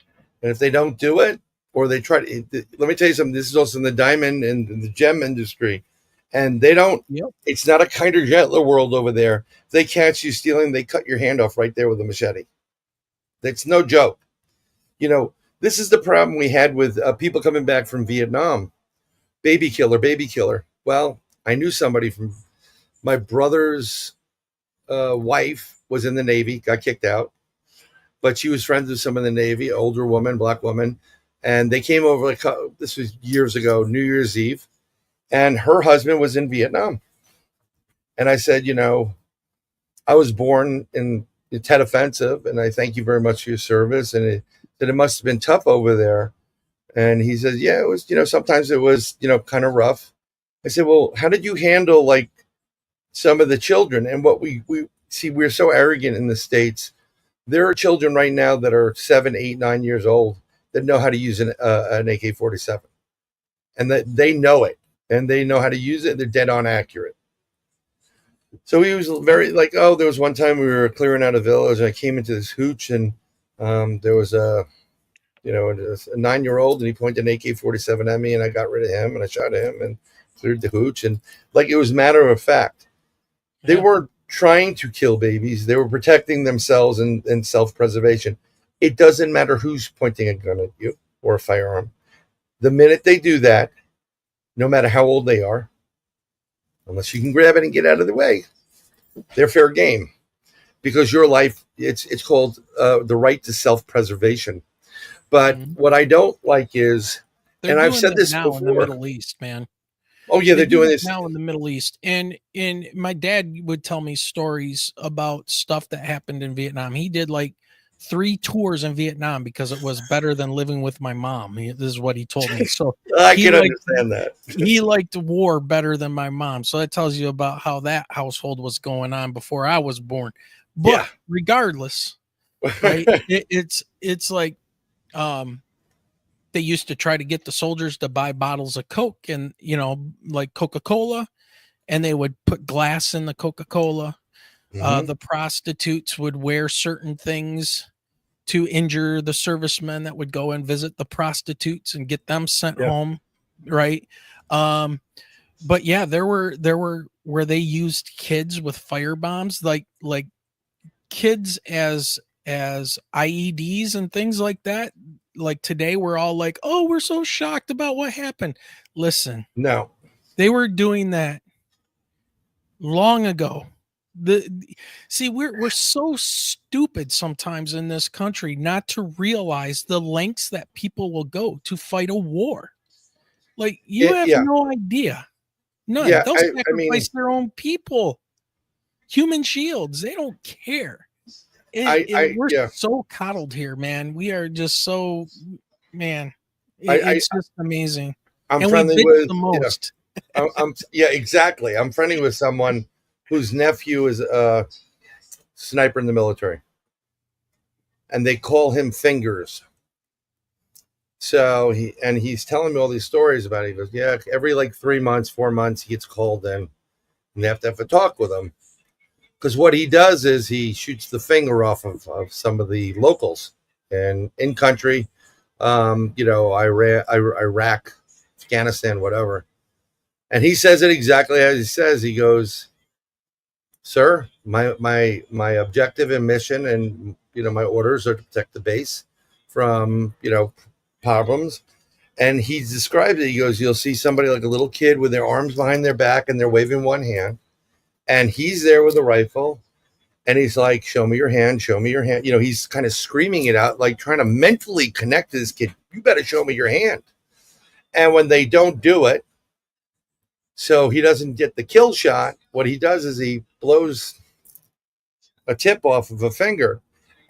Speaker 5: And if they don't do it, or they try to, let me tell you something. This is also in the diamond and the gem industry, and they don't.
Speaker 6: Yep.
Speaker 5: It's not a kinder, gentler world over there. If they catch you stealing, they cut your hand off right there with a machete. That's no joke. This is the problem we had with people coming back from Vietnam. Baby killer, baby killer. Well, I knew somebody from my brother's wife was in the Navy, got kicked out, but she was friends with someone in the Navy, older woman, black woman, and they came over. This was years ago, New Year's Eve, and her husband was in Vietnam. And I said, I was born in the Tet Offensive, and I thank you very much for your service. And it must have been tough over there. And he says, yeah, it was, sometimes it was, kind of rough. I said, well, how did you handle like some of the children? And what we see, we're so arrogant in the States. There are children right now that are 7, 8, 9 years old that know how to use an AK-47, and that they know it, and they know how to use it. And they're dead on accurate. So he was very like, there was one time we were clearing out a village, and I came into this hooch, and there was a 9-year-old, and he pointed an AK-47 at me, and I got rid of him, and I shot him and cleared the hooch. And like, it was matter of fact. They weren't trying to kill babies. They were protecting themselves and self-preservation. It doesn't matter who's pointing a gun at you or a firearm. The minute they do that, no matter how old they are, unless you can grab it and get out of the way, they're fair game. Because your life, it's called the right to self-preservation. But what I don't like is, and I've said this
Speaker 6: now
Speaker 5: before,
Speaker 6: in the Middle East, man.
Speaker 5: Oh yeah, they're doing this
Speaker 6: now in the Middle East, and my dad would tell me stories about stuff that happened in Vietnam. He did like 3 tours in Vietnam because it was better than living with my mom. This is what he told me. So
Speaker 5: I can understand that.
Speaker 6: He liked war better than my mom. So that tells you about how that household was going on before I was born. But regardless, right? It's like they used to try to get the soldiers to buy bottles of Coke and, like Coca-Cola, and they would put glass in the Coca-Cola. The prostitutes would wear certain things to injure the servicemen that would go and visit the prostitutes and get them sent home. Right. But yeah, there were where they used kids with fire bombs, like kids as IEDs and things like that. Like today, we're all like, oh, we're so shocked about what happened. Listen,
Speaker 5: no,
Speaker 6: they were doing that long ago. We're so stupid sometimes in this country not to realize the lengths that people will go to fight a war. Like you have no idea. None.
Speaker 5: Yeah,
Speaker 6: They'll sacrifice their own people. Human shields. They don't care. We're so coddled here, man. We are just so, man. It's just amazing.
Speaker 5: I'm
Speaker 6: and
Speaker 5: friendly
Speaker 6: we
Speaker 5: with
Speaker 6: the most.
Speaker 5: Exactly. I'm friendly with someone whose nephew is a sniper in the military, and they call him Fingers. So he's telling me all these stories about it. He goes, yeah, every like 3 months, 4 months, he gets called in, and they have to have a talk with him. Because what he does is he shoots the finger off of some of the locals and in country, Iraq, Afghanistan, whatever. And he says it exactly as he says. He goes, sir, my objective and mission and, my orders are to protect the base from, problems. And he described it. He goes, you'll see somebody like a little kid with their arms behind their back and they're waving one hand. And he's there with a rifle, and he's like, show me your hand, show me your hand. He's kind of screaming it out, like trying to mentally connect to this kid. You better show me your hand. And when they don't do it, so he doesn't get the kill shot, what he does is he blows a tip off of a finger,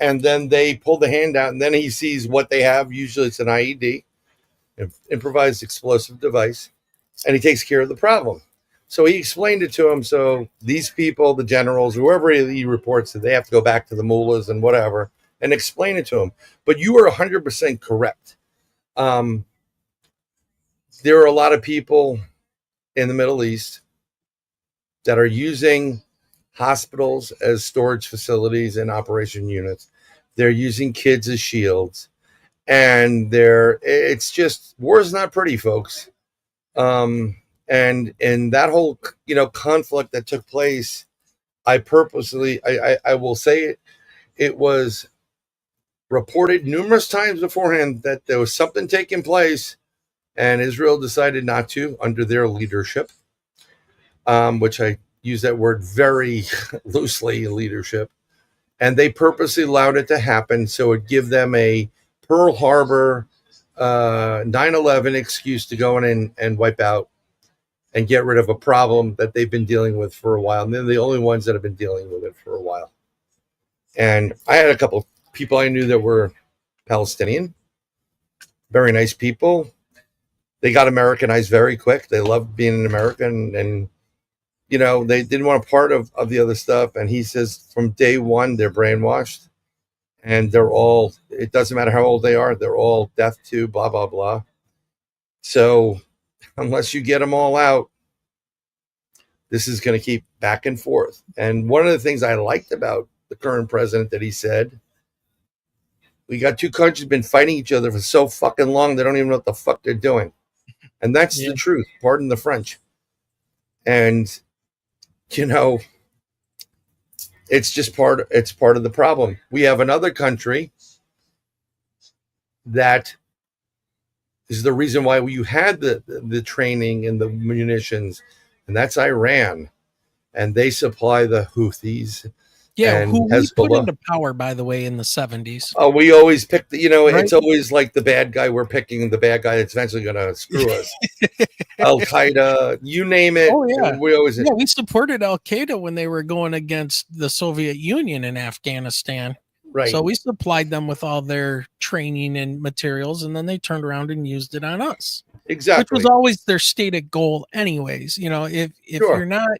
Speaker 5: And then they pull the hand out, and then he sees what they have. Usually it's an IED, improvised explosive device, and he takes care of the problem. So he explained it to him. So these people, the generals, whoever he reports to, they have to go back to the mullahs and whatever and explain it to him. But you are 100% correct. There are a lot of people in the Middle East that are using hospitals as storage facilities and operation units. They're using kids as shields. And it's just, war is not pretty, folks. And that whole, conflict that took place, I purposely, I will say it, it was reported numerous times beforehand that there was something taking place, and Israel decided not to under their leadership, which I use that word very loosely, leadership. And they purposely allowed it to happen so it give them a Pearl Harbor 9/11 excuse to go in and wipe out and get rid of a problem that they've been dealing with for a while. And they're the only ones that have been dealing with it for a while. And I had a couple people I knew that were Palestinian, very nice people. They got Americanized very quick. They loved being an American, and they didn't want a part of the other stuff. And he says from day one, they're brainwashed, and they're all, it doesn't matter how old they are, they're all deaf to blah, blah, blah. So unless you get them all out, this is going to keep back and forth. And one of the things I liked about the current president that he said, we got two countries been fighting each other for so fucking long, they don't even know what the fuck they're doing. And that's the truth. Pardon the French. And, it's just part of the problem. We have another country that is the reason why you had the training and the munitions, and that's Iran. And they supply the Houthis.
Speaker 6: Yeah,
Speaker 5: and
Speaker 6: who we
Speaker 5: Hezbollah.
Speaker 6: put into power, by the way, in the 70s.
Speaker 5: Oh, we always pick
Speaker 6: Right?
Speaker 5: It's always like the bad guy. We're picking the bad guy that's eventually going to screw us. Al Qaeda, you name it.
Speaker 6: Oh, yeah.
Speaker 5: We
Speaker 6: supported Al Qaeda when they were going against the Soviet Union in Afghanistan.
Speaker 5: right.
Speaker 6: So we supplied them with all their training and materials, and then they turned around and used it on us.
Speaker 5: Exactly.
Speaker 6: Which was always their stated goal, anyways. If
Speaker 5: Sure.
Speaker 6: you're not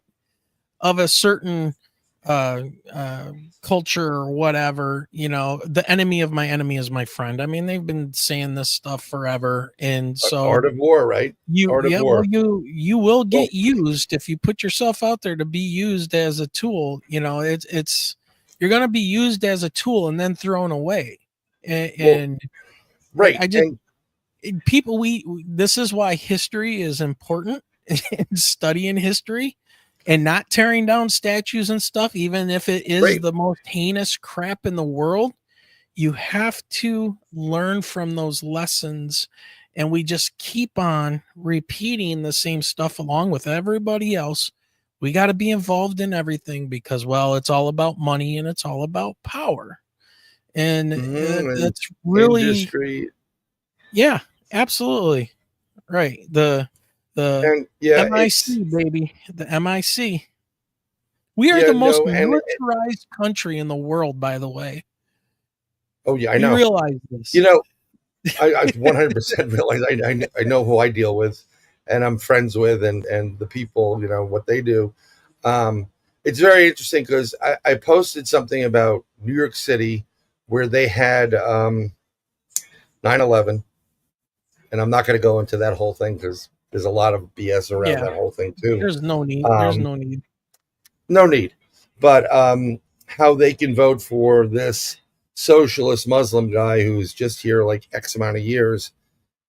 Speaker 6: of a certain culture or whatever, the enemy of my enemy is my friend. I mean, they've been saying this stuff forever, and so
Speaker 5: Art of war, right? Art of war.
Speaker 6: well, you will get used if you put yourself out there to be used as a tool. It's you're going to be used as a tool and then thrown away, and
Speaker 5: right.
Speaker 6: I just people this is why history is important in studying history and not tearing down statues and stuff, even if it is the most heinous crap in the world. You have to learn from those lessons, and we just keep on repeating the same stuff along with everybody else. We got to be involved in everything because, well, it's all about money and it's all about power. And that's really
Speaker 5: industry.
Speaker 6: Yeah, absolutely. Right. The MIC, baby. The MIC. We are the most militarized country in the world, by the way.
Speaker 5: Oh, yeah, I know.
Speaker 6: You realize this.
Speaker 5: I 100% realize I know who I deal with and I'm friends with and the people, what they do. It's very interesting because I posted something about New York City where they had 9/11. And I'm not going to go into that whole thing because there's a lot of BS around that whole thing too.
Speaker 6: There's no need.
Speaker 5: No need. But how they can vote for this socialist Muslim guy who's just here like X amount of years.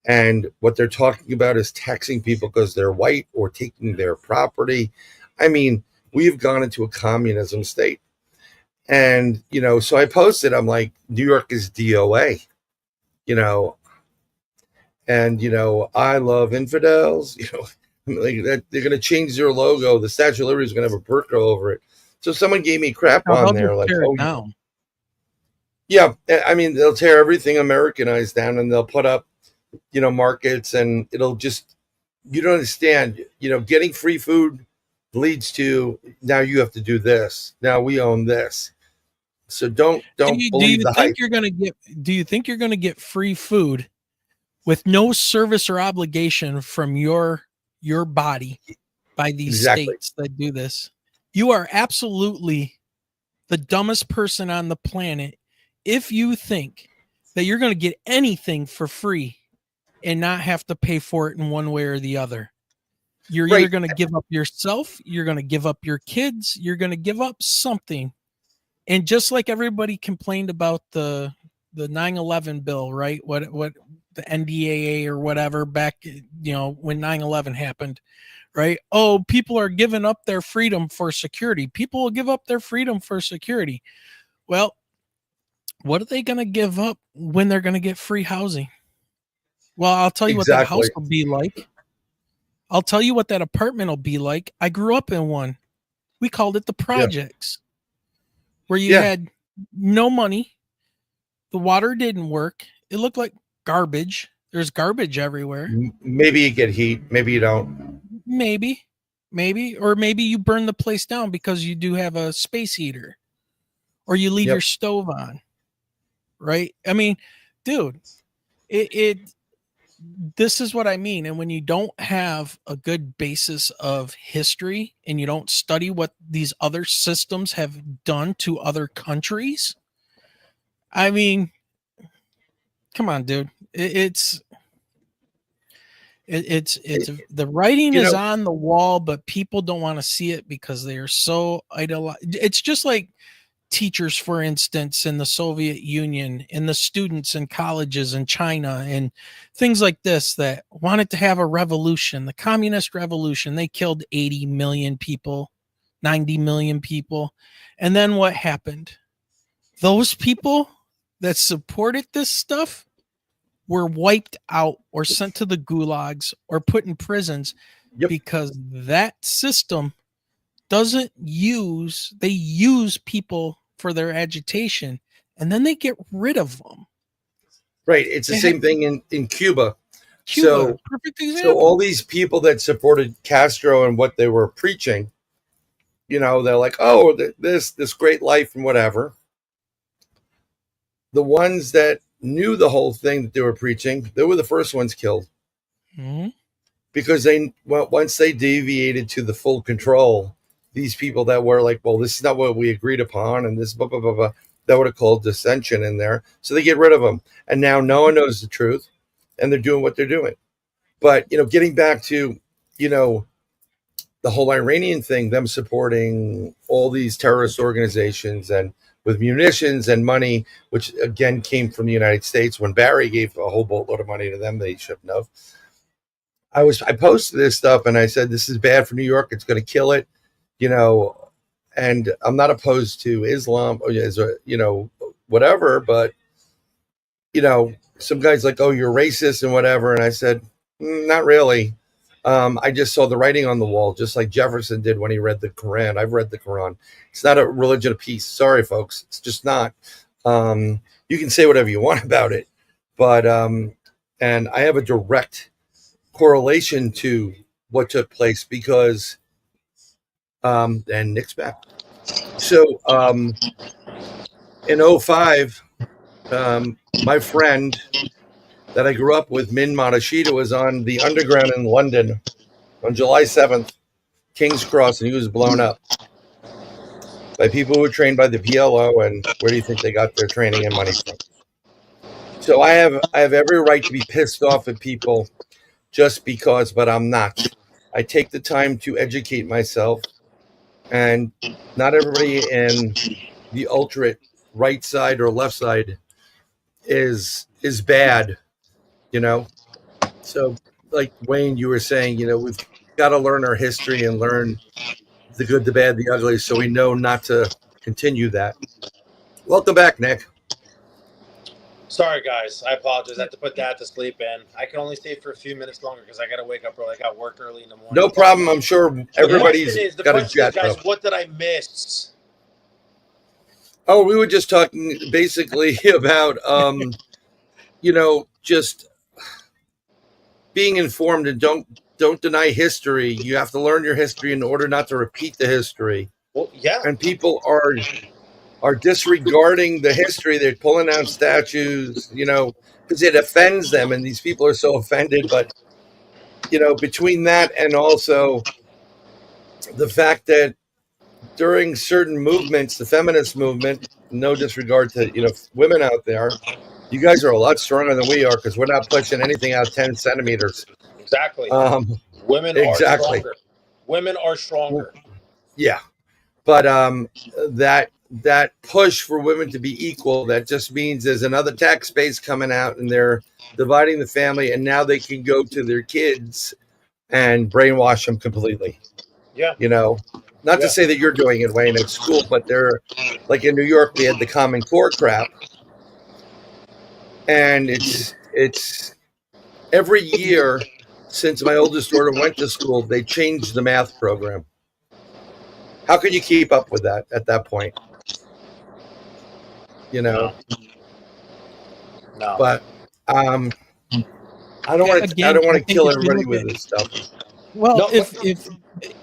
Speaker 5: And what they're talking about is taxing people because they're white or taking their property. I mean, we've gone into a communism state. And, so I posted, I'm like, New York is DOA, and, I love infidels, like that. They're going to change their logo. The Statue of Liberty is going to have a burqa over it. So someone gave me crap on there. Like, yeah, I mean, they'll tear everything Americanized down and they'll put up, markets, and it'll just, you don't understand, getting free food leads to now you have to do this. Now we own this. So don't
Speaker 6: Do
Speaker 5: believe
Speaker 6: you
Speaker 5: the hype.
Speaker 6: think you're gonna get? Do you think you're gonna get free food with no service or obligation from your body by these
Speaker 5: Exactly.
Speaker 6: states that do this? You are absolutely the dumbest person on the planet if you think that you're going to get anything for free and not have to pay for it in one way or the other. You're either
Speaker 5: Right.
Speaker 6: going to give up yourself, you're going to give up your kids, you're going to give up something. And just like everybody complained about the 9/11 bill, right? What the NDAA or whatever back, when 9/11 happened, right? Oh, people are giving up their freedom for security. People will give up their freedom for security. Well, what are they going to give up when they're going to get free housing? Well, I'll tell you what that house
Speaker 5: Exactly.
Speaker 6: will be like. I'll tell you what that apartment will be like. I grew up in one. We called it the projects, where you
Speaker 5: Yeah.
Speaker 6: had no money. The water didn't work. It looked like garbage. There's garbage everywhere.
Speaker 5: Maybe you get heat. Maybe you don't.
Speaker 6: Maybe, or maybe you burn the place down because you do have a space heater, or you leave
Speaker 5: Yep.
Speaker 6: your stove on. Right? I mean, dude, it this is what I mean. And when you don't have a good basis of history and you don't study what these other systems have done to other countries, I mean, come on, dude. It's the writing
Speaker 5: You
Speaker 6: is
Speaker 5: know,
Speaker 6: on the wall, but people don't want to see it because they are so idolized. It's just like teachers, for instance, in the Soviet Union, and the students in colleges in China, and things like this that wanted to have a revolution, the communist revolution. They killed 80 million people, 90 million people. And then what happened? Those people that supported this stuff were wiped out or sent to the gulags or put in prisons
Speaker 5: Yep.
Speaker 6: because that system they use people for their agitation, and then they get rid of them.
Speaker 5: right. It's the same thing in Cuba.
Speaker 6: Cuba, perfect
Speaker 5: So
Speaker 6: example.
Speaker 5: all these people that supported Castro and what they were preaching, they're like, oh, this great life and whatever. The ones that knew the whole thing that they were preaching, they were the first ones killed.
Speaker 6: Mm-hmm.
Speaker 5: Because once they deviated to the full control, these people that were like, well, this is not what we agreed upon, and this blah blah blah blah, that would have called dissension in there. So they get rid of them, and now no one knows the truth, and they're doing what they're doing. But getting back to the whole Iranian thing, them supporting all these terrorist organizations and with munitions and money, which again came from the United States. When Barry gave a whole boatload of money to them, they shouldn't have. I posted this stuff and I said, this is bad for New York. It's going to kill it, and I'm not opposed to Islam or, whatever, but, some guys like, oh, you're racist and whatever. And I said, not really. I just saw the writing on the wall, just like Jefferson did when he read the Quran. I've read the Quran. It's not a religion of peace. Sorry, folks. It's just not. You can say whatever you want about it, but, and I have a direct correlation to what took place because and Nick's back. So in 2005, my friend that I grew up with, Min Matashita, was on the Underground in London on July 7th, King's Cross, and he was blown up by people who were trained by the PLO. And where do you think they got their training and money from? So I have every right to be pissed off at people just because, but I'm not. I take the time to educate myself, and not everybody in the ultra right side or left side is bad, So like Wayne, you were saying, we've got to learn our history and learn the good, the bad, the ugly, so we know not to continue that. Welcome back, Nick.
Speaker 8: Sorry, guys. I apologize. I have to put Dad to sleep, and I can only stay for a few minutes longer because I got to wake up early. I got work early in the morning.
Speaker 5: No problem. I'm sure everybody's got a jet.
Speaker 8: What did I miss?
Speaker 5: Oh, we were just talking basically about, just being informed, and don't deny history. You have to learn your history in order not to repeat the history.
Speaker 8: Well, yeah.
Speaker 5: And people are are disregarding the history. They're pulling down statues, because it offends them, and these people are so offended. But between that and also the fact that during certain movements, the feminist movement, no disregard to women out there, you guys are a lot stronger than we are because we're not pushing anything out 10 centimeters.
Speaker 8: Exactly.
Speaker 5: Um,
Speaker 8: Women are
Speaker 5: exactly.
Speaker 8: stronger. Women are stronger.
Speaker 5: Yeah, but that push for women to be equal, that just means there's another tax base coming out, and they're dividing the family, and now they can go to their kids and brainwash them completely.
Speaker 8: Yeah.
Speaker 5: Not to say that you're doing it, Wayne, at school, but they're like in New York, they had the Common Core crap, and it's every year since my oldest daughter went to school, they changed the math program. How can you keep up with that at that point?
Speaker 8: No.
Speaker 5: But I don't want to. I don't want to kill everybody with this stuff.
Speaker 6: Well,
Speaker 8: No,
Speaker 6: if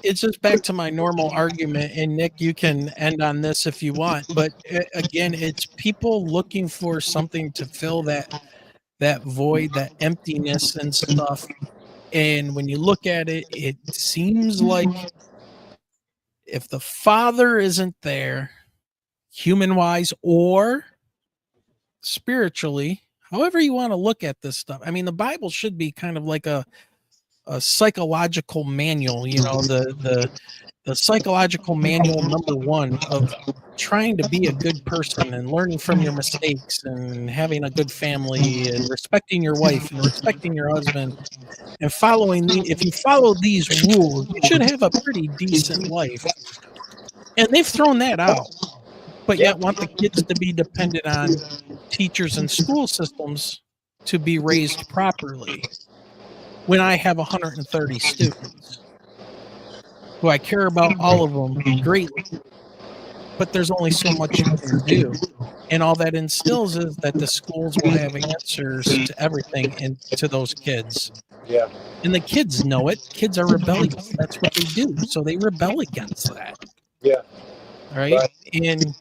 Speaker 6: it's just back to my normal argument, and Nick, you can end on this if you want. But again, it's people looking for something to fill that void, that emptiness and stuff. And when you look at it, it seems like if the father isn't there, human wise or spiritually, however you want to look at this stuff. I mean, the Bible should be kind of like a psychological manual, the psychological manual number one of trying to be a good person and learning from your mistakes and having a good family and respecting your wife and respecting your husband and if you follow these rules, you should have a pretty decent life. And they've thrown that out, but yet want the kids to be dependent on teachers and school systems to be raised properly. When I have 130 students who I care about all of them greatly, but there's only so much you can do. And all that instills is that the schools will have answers to everything and to those kids.
Speaker 8: Yeah.
Speaker 6: And the kids know it. Kids are rebellious. That's what they do. So they rebel against that.
Speaker 8: Yeah.
Speaker 6: All right. And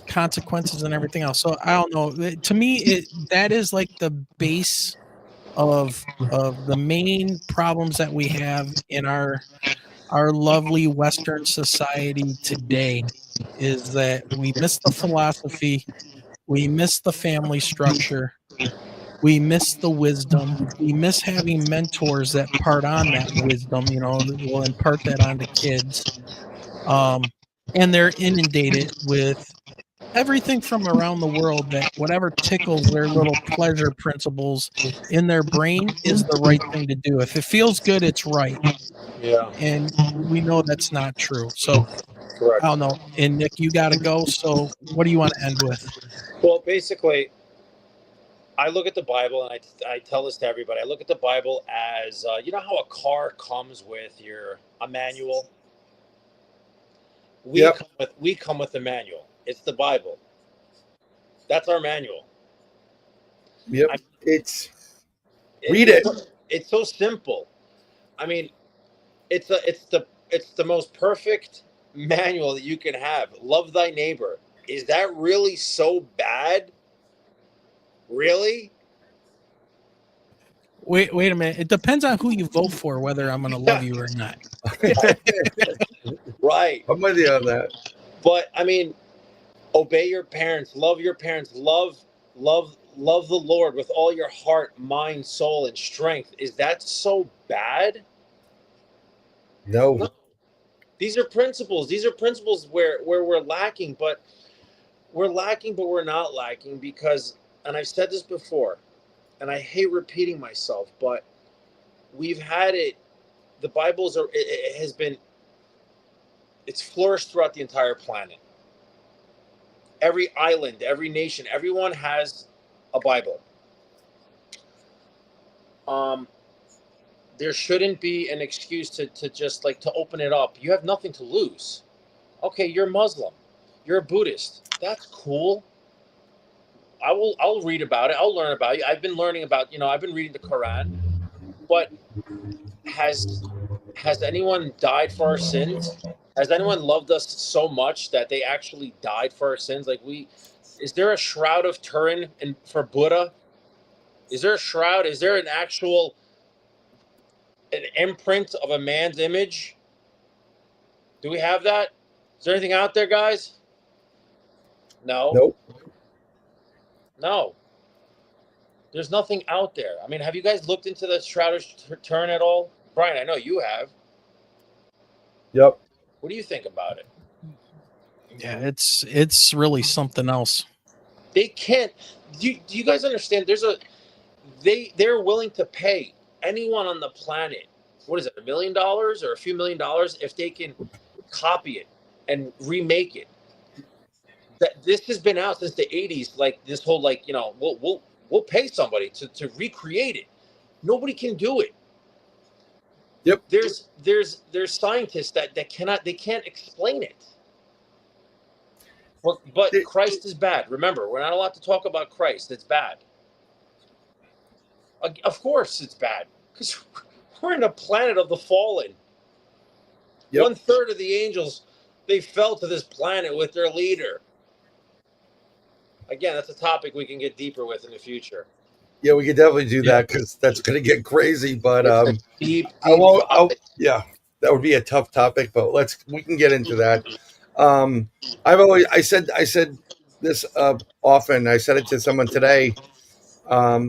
Speaker 6: consequences and everything else. So I don't know. To me, that is like the base of the main problems that we have in our lovely Western society today, is that we miss the philosophy, we miss the family structure, we miss the wisdom, we miss having mentors that part on that wisdom, will impart that on the kids. And they're inundated with everything from around the world that whatever tickles their little pleasure principles in their brain is the right thing to do. If it feels good, it's right.
Speaker 8: Yeah.
Speaker 6: And we know that's not true. So
Speaker 8: Correct.
Speaker 6: I don't know. And Nick, you got to go. So what do you want to end with?
Speaker 8: Well, basically, I look at the Bible, and I tell this to everybody. I look at the Bible as, you know how a car comes with a manual? We come with the manual. It's the Bible. That's our manual.
Speaker 5: Yep. Read it.
Speaker 8: It's so simple. I mean, it's the most perfect manual that you can have. Love thy neighbor. Is that really so bad? Really?
Speaker 6: Wait a minute. It depends on who you vote for, whether I'm going to love you or not.
Speaker 8: Right.
Speaker 5: I'm with you on that.
Speaker 8: But I mean, obey your parents, love your parents, love the Lord with all your heart, mind, soul, and strength. Is that so bad?
Speaker 5: No.
Speaker 8: These are principles. These are principles where we're lacking, but we're not lacking because, and I've said this before, and I hate repeating myself, but we've had it. The Bible's it's flourished throughout the entire planet. Every island, every nation, everyone has a Bible. There shouldn't be an excuse to just like to open it up. You have nothing to lose. Okay, you're Muslim. You're a Buddhist. That's cool. I'll read about it. I'll learn about you. I've been learning about, I've been reading the Quran. But has anyone died for our sins?
Speaker 9: Has anyone loved us so much that they actually died for our sins? Like is there a shroud of Turin for Buddha? Is there a shroud? Is there an imprint of a man's image? Do we have that? Is there anything out there, guys? No.
Speaker 5: Nope.
Speaker 9: No. There's nothing out there. I mean, have you guys looked into the shroud of Turin at all? Bryan, I know you have.
Speaker 5: Yep.
Speaker 9: What do you think about it?
Speaker 6: Yeah, it's really something else.
Speaker 9: They can't. Do you guys understand? They're willing to pay anyone on the planet. What is it? $1 million or a few $1 million if they can copy it and remake it. That this has been out since the 80s. Like this whole we'll pay somebody to recreate it. Nobody can do it.
Speaker 5: Yep.
Speaker 9: There's scientists that can't explain it. But Christ is bad. Remember, we're not allowed to talk about Christ. It's bad. Of course it's bad. Because we're in a planet of the fallen. Yep. 1/3 of the angels, they fell to this planet with their leader. Again, that's a topic we can get deeper with in the future.
Speaker 5: Yeah, we could definitely do that because that's going to get crazy. But
Speaker 9: deep
Speaker 5: yeah, that would be a tough topic. But we can get into that. I said this often. I said it to someone today.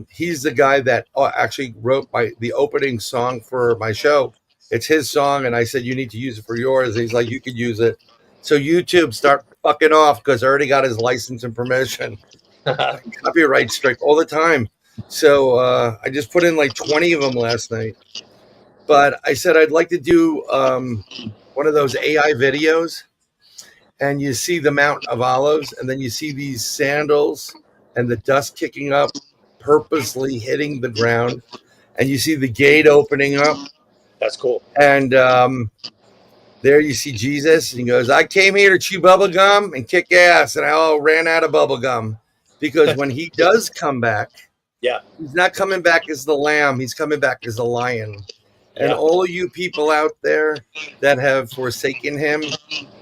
Speaker 5: He's the guy that actually wrote the opening song for my show. It's his song, and I said you need to use it for yours. And he's like, you could use it. So YouTube, start fucking off because I already got his license and permission. Copyright strike all the time. So I just put in like 20 of them last night. But I said I'd like to do one of those AI videos, and you see the Mount of Olives, and then you see these sandals and the dust kicking up, purposely hitting the ground, and you see the gate opening up.
Speaker 9: That's cool.
Speaker 5: And there you see Jesus, and he goes, I came here to chew bubble gum and kick ass, and I all ran out of bubble gum. Because when he does come back, he's not coming back as the lamb, he's coming back as a lion. And all of you people out there that have forsaken him,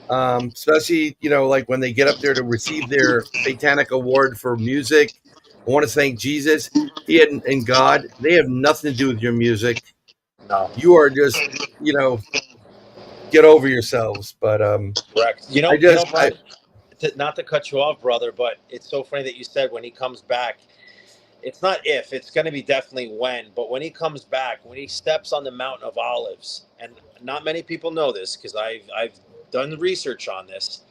Speaker 5: especially, like when they get up there to receive their satanic award for music, I want to thank Jesus. He and God, they have nothing to do with your music.
Speaker 9: No.
Speaker 5: You are just, get over yourselves. But
Speaker 9: correct. Brian, not to cut you off, brother, but it's so funny that you said when he comes back, it's not if, it's going to be definitely when, but when he comes back, when he steps on the Mountain of Olives, and not many people know this because I've done the research on this.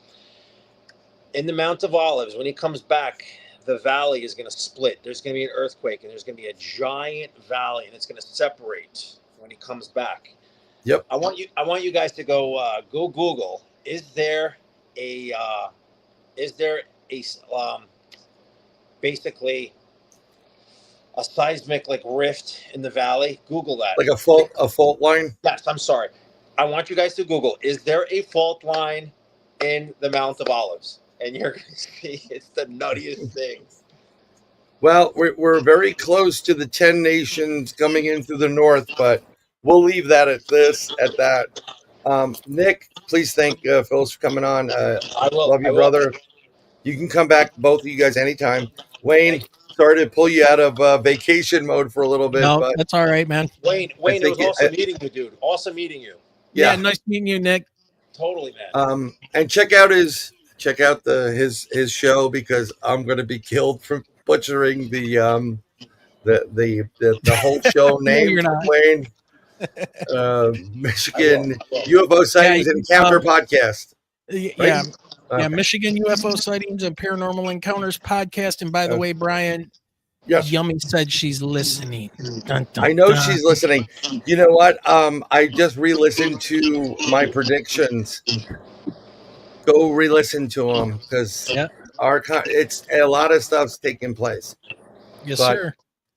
Speaker 9: In the Mount of Olives, when he comes back, the valley is going to split. There's going to be an earthquake, and there's going to be a giant valley, and it's going to separate when he comes back.
Speaker 5: Yep.
Speaker 9: I want you guys to go Google. Is there basically a seismic rift in the valley? Google that.
Speaker 5: Like a fault line?
Speaker 9: Yes, I'm sorry. I want you guys to Google, is there a fault line in the Mount of Olives? And you're going to see it's the nuttiest thing.
Speaker 5: Well, we're very close to the 10 nations coming in through the north, but we'll leave that at that. Nick, please thank Phyllis for coming on.
Speaker 9: I will.
Speaker 5: Love you, brother. You can come back, both of you guys, anytime. Wayne, sorry to pull you out of vacation mode for a little bit.
Speaker 6: No,
Speaker 5: but
Speaker 6: that's all right, man.
Speaker 9: Wayne, it was awesome meeting you, dude. Awesome meeting you.
Speaker 6: Yeah, nice meeting you, Nick.
Speaker 9: Totally, man.
Speaker 5: And check out his show, because I'm going to be killed for butchering the whole show name.
Speaker 6: No,
Speaker 5: Wayne. Michigan UFO Sightings and Encounter Podcast.
Speaker 6: Right? Yeah, Michigan UFO Sightings and Paranormal Encounters Podcast. And by the way, Bryan, Yummy said she's listening. Dun, dun,
Speaker 5: I know
Speaker 6: dun.
Speaker 5: she's listening. You know what? I just re-listened to my predictions. Go re-listen to them, because it's a lot of stuff's taking place.
Speaker 6: Yes, sir.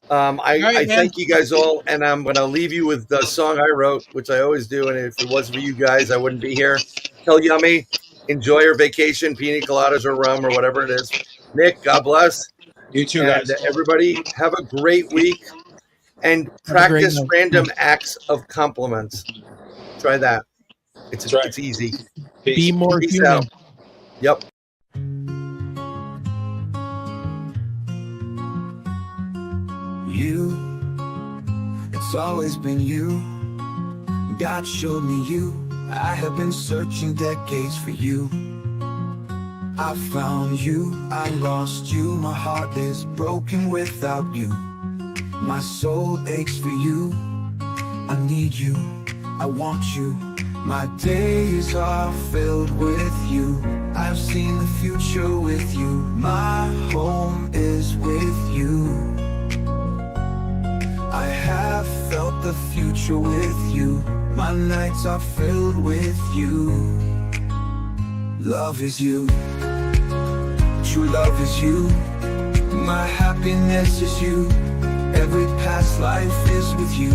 Speaker 5: I thank you guys all, and I'm going to leave you with the song I wrote, which I always do, and if it wasn't for you guys, I wouldn't be here. Tell Yummy, enjoy your vacation, pina coladas or rum or whatever it is. Nick, God bless.
Speaker 9: You too,
Speaker 5: and
Speaker 9: guys.
Speaker 5: Everybody, have a great week, and practice random acts of compliments. Try that. It's easy.
Speaker 6: Be more
Speaker 5: Peace
Speaker 6: human.
Speaker 5: out. Yep.
Speaker 1: You, it's always been you. God showed me you. I have been searching decades for you. I found you, I lost you. My heart is broken without you. My soul aches for you. I need you, I want you. My days are filled with you. I've seen the future with you. My home is with you. I have felt the future with you. My nights are filled with you. Love is you. True love is you. My happiness is you. Every past life is with you.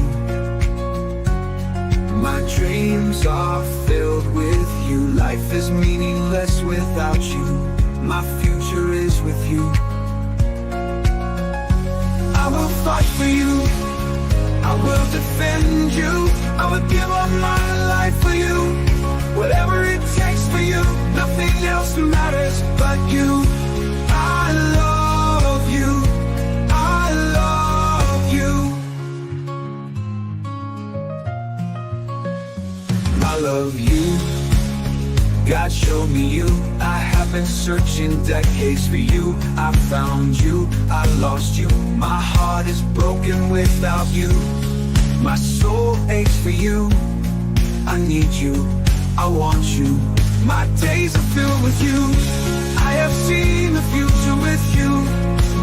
Speaker 1: My dreams are filled with you. Life is meaningless without you. My future is with you. I will fight for you. I will defend you. I will give up my life for you. Whatever it takes for you. Nothing else matters but you. I love you. I love you. I love you. God showed me you. I have been searching decades for you. I found you, I lost you. My heart is broken without you. My soul aches for you. I need you, I want you. My days are filled with you. I have seen the future with you.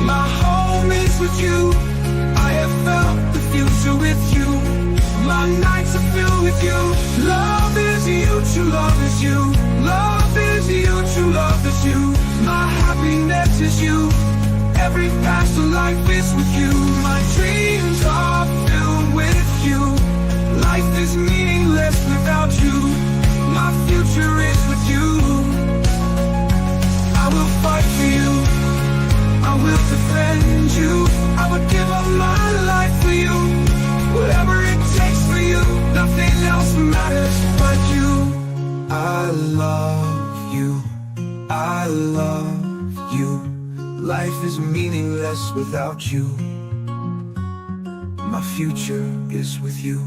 Speaker 1: My home is with you. I have felt the future with you. My nights are filled with you. Love is you, true love is you. Love is you, true love is you. My happiness is you. Every past life is with you. My dreams are filled with you. Life is meaningless without you. My future is with you. I will fight for you. I will defend you. I would give up my life for you. Whatever it takes for you. Nothing else matters but you. I love you. I love you. Life is meaningless without you. My future is with you.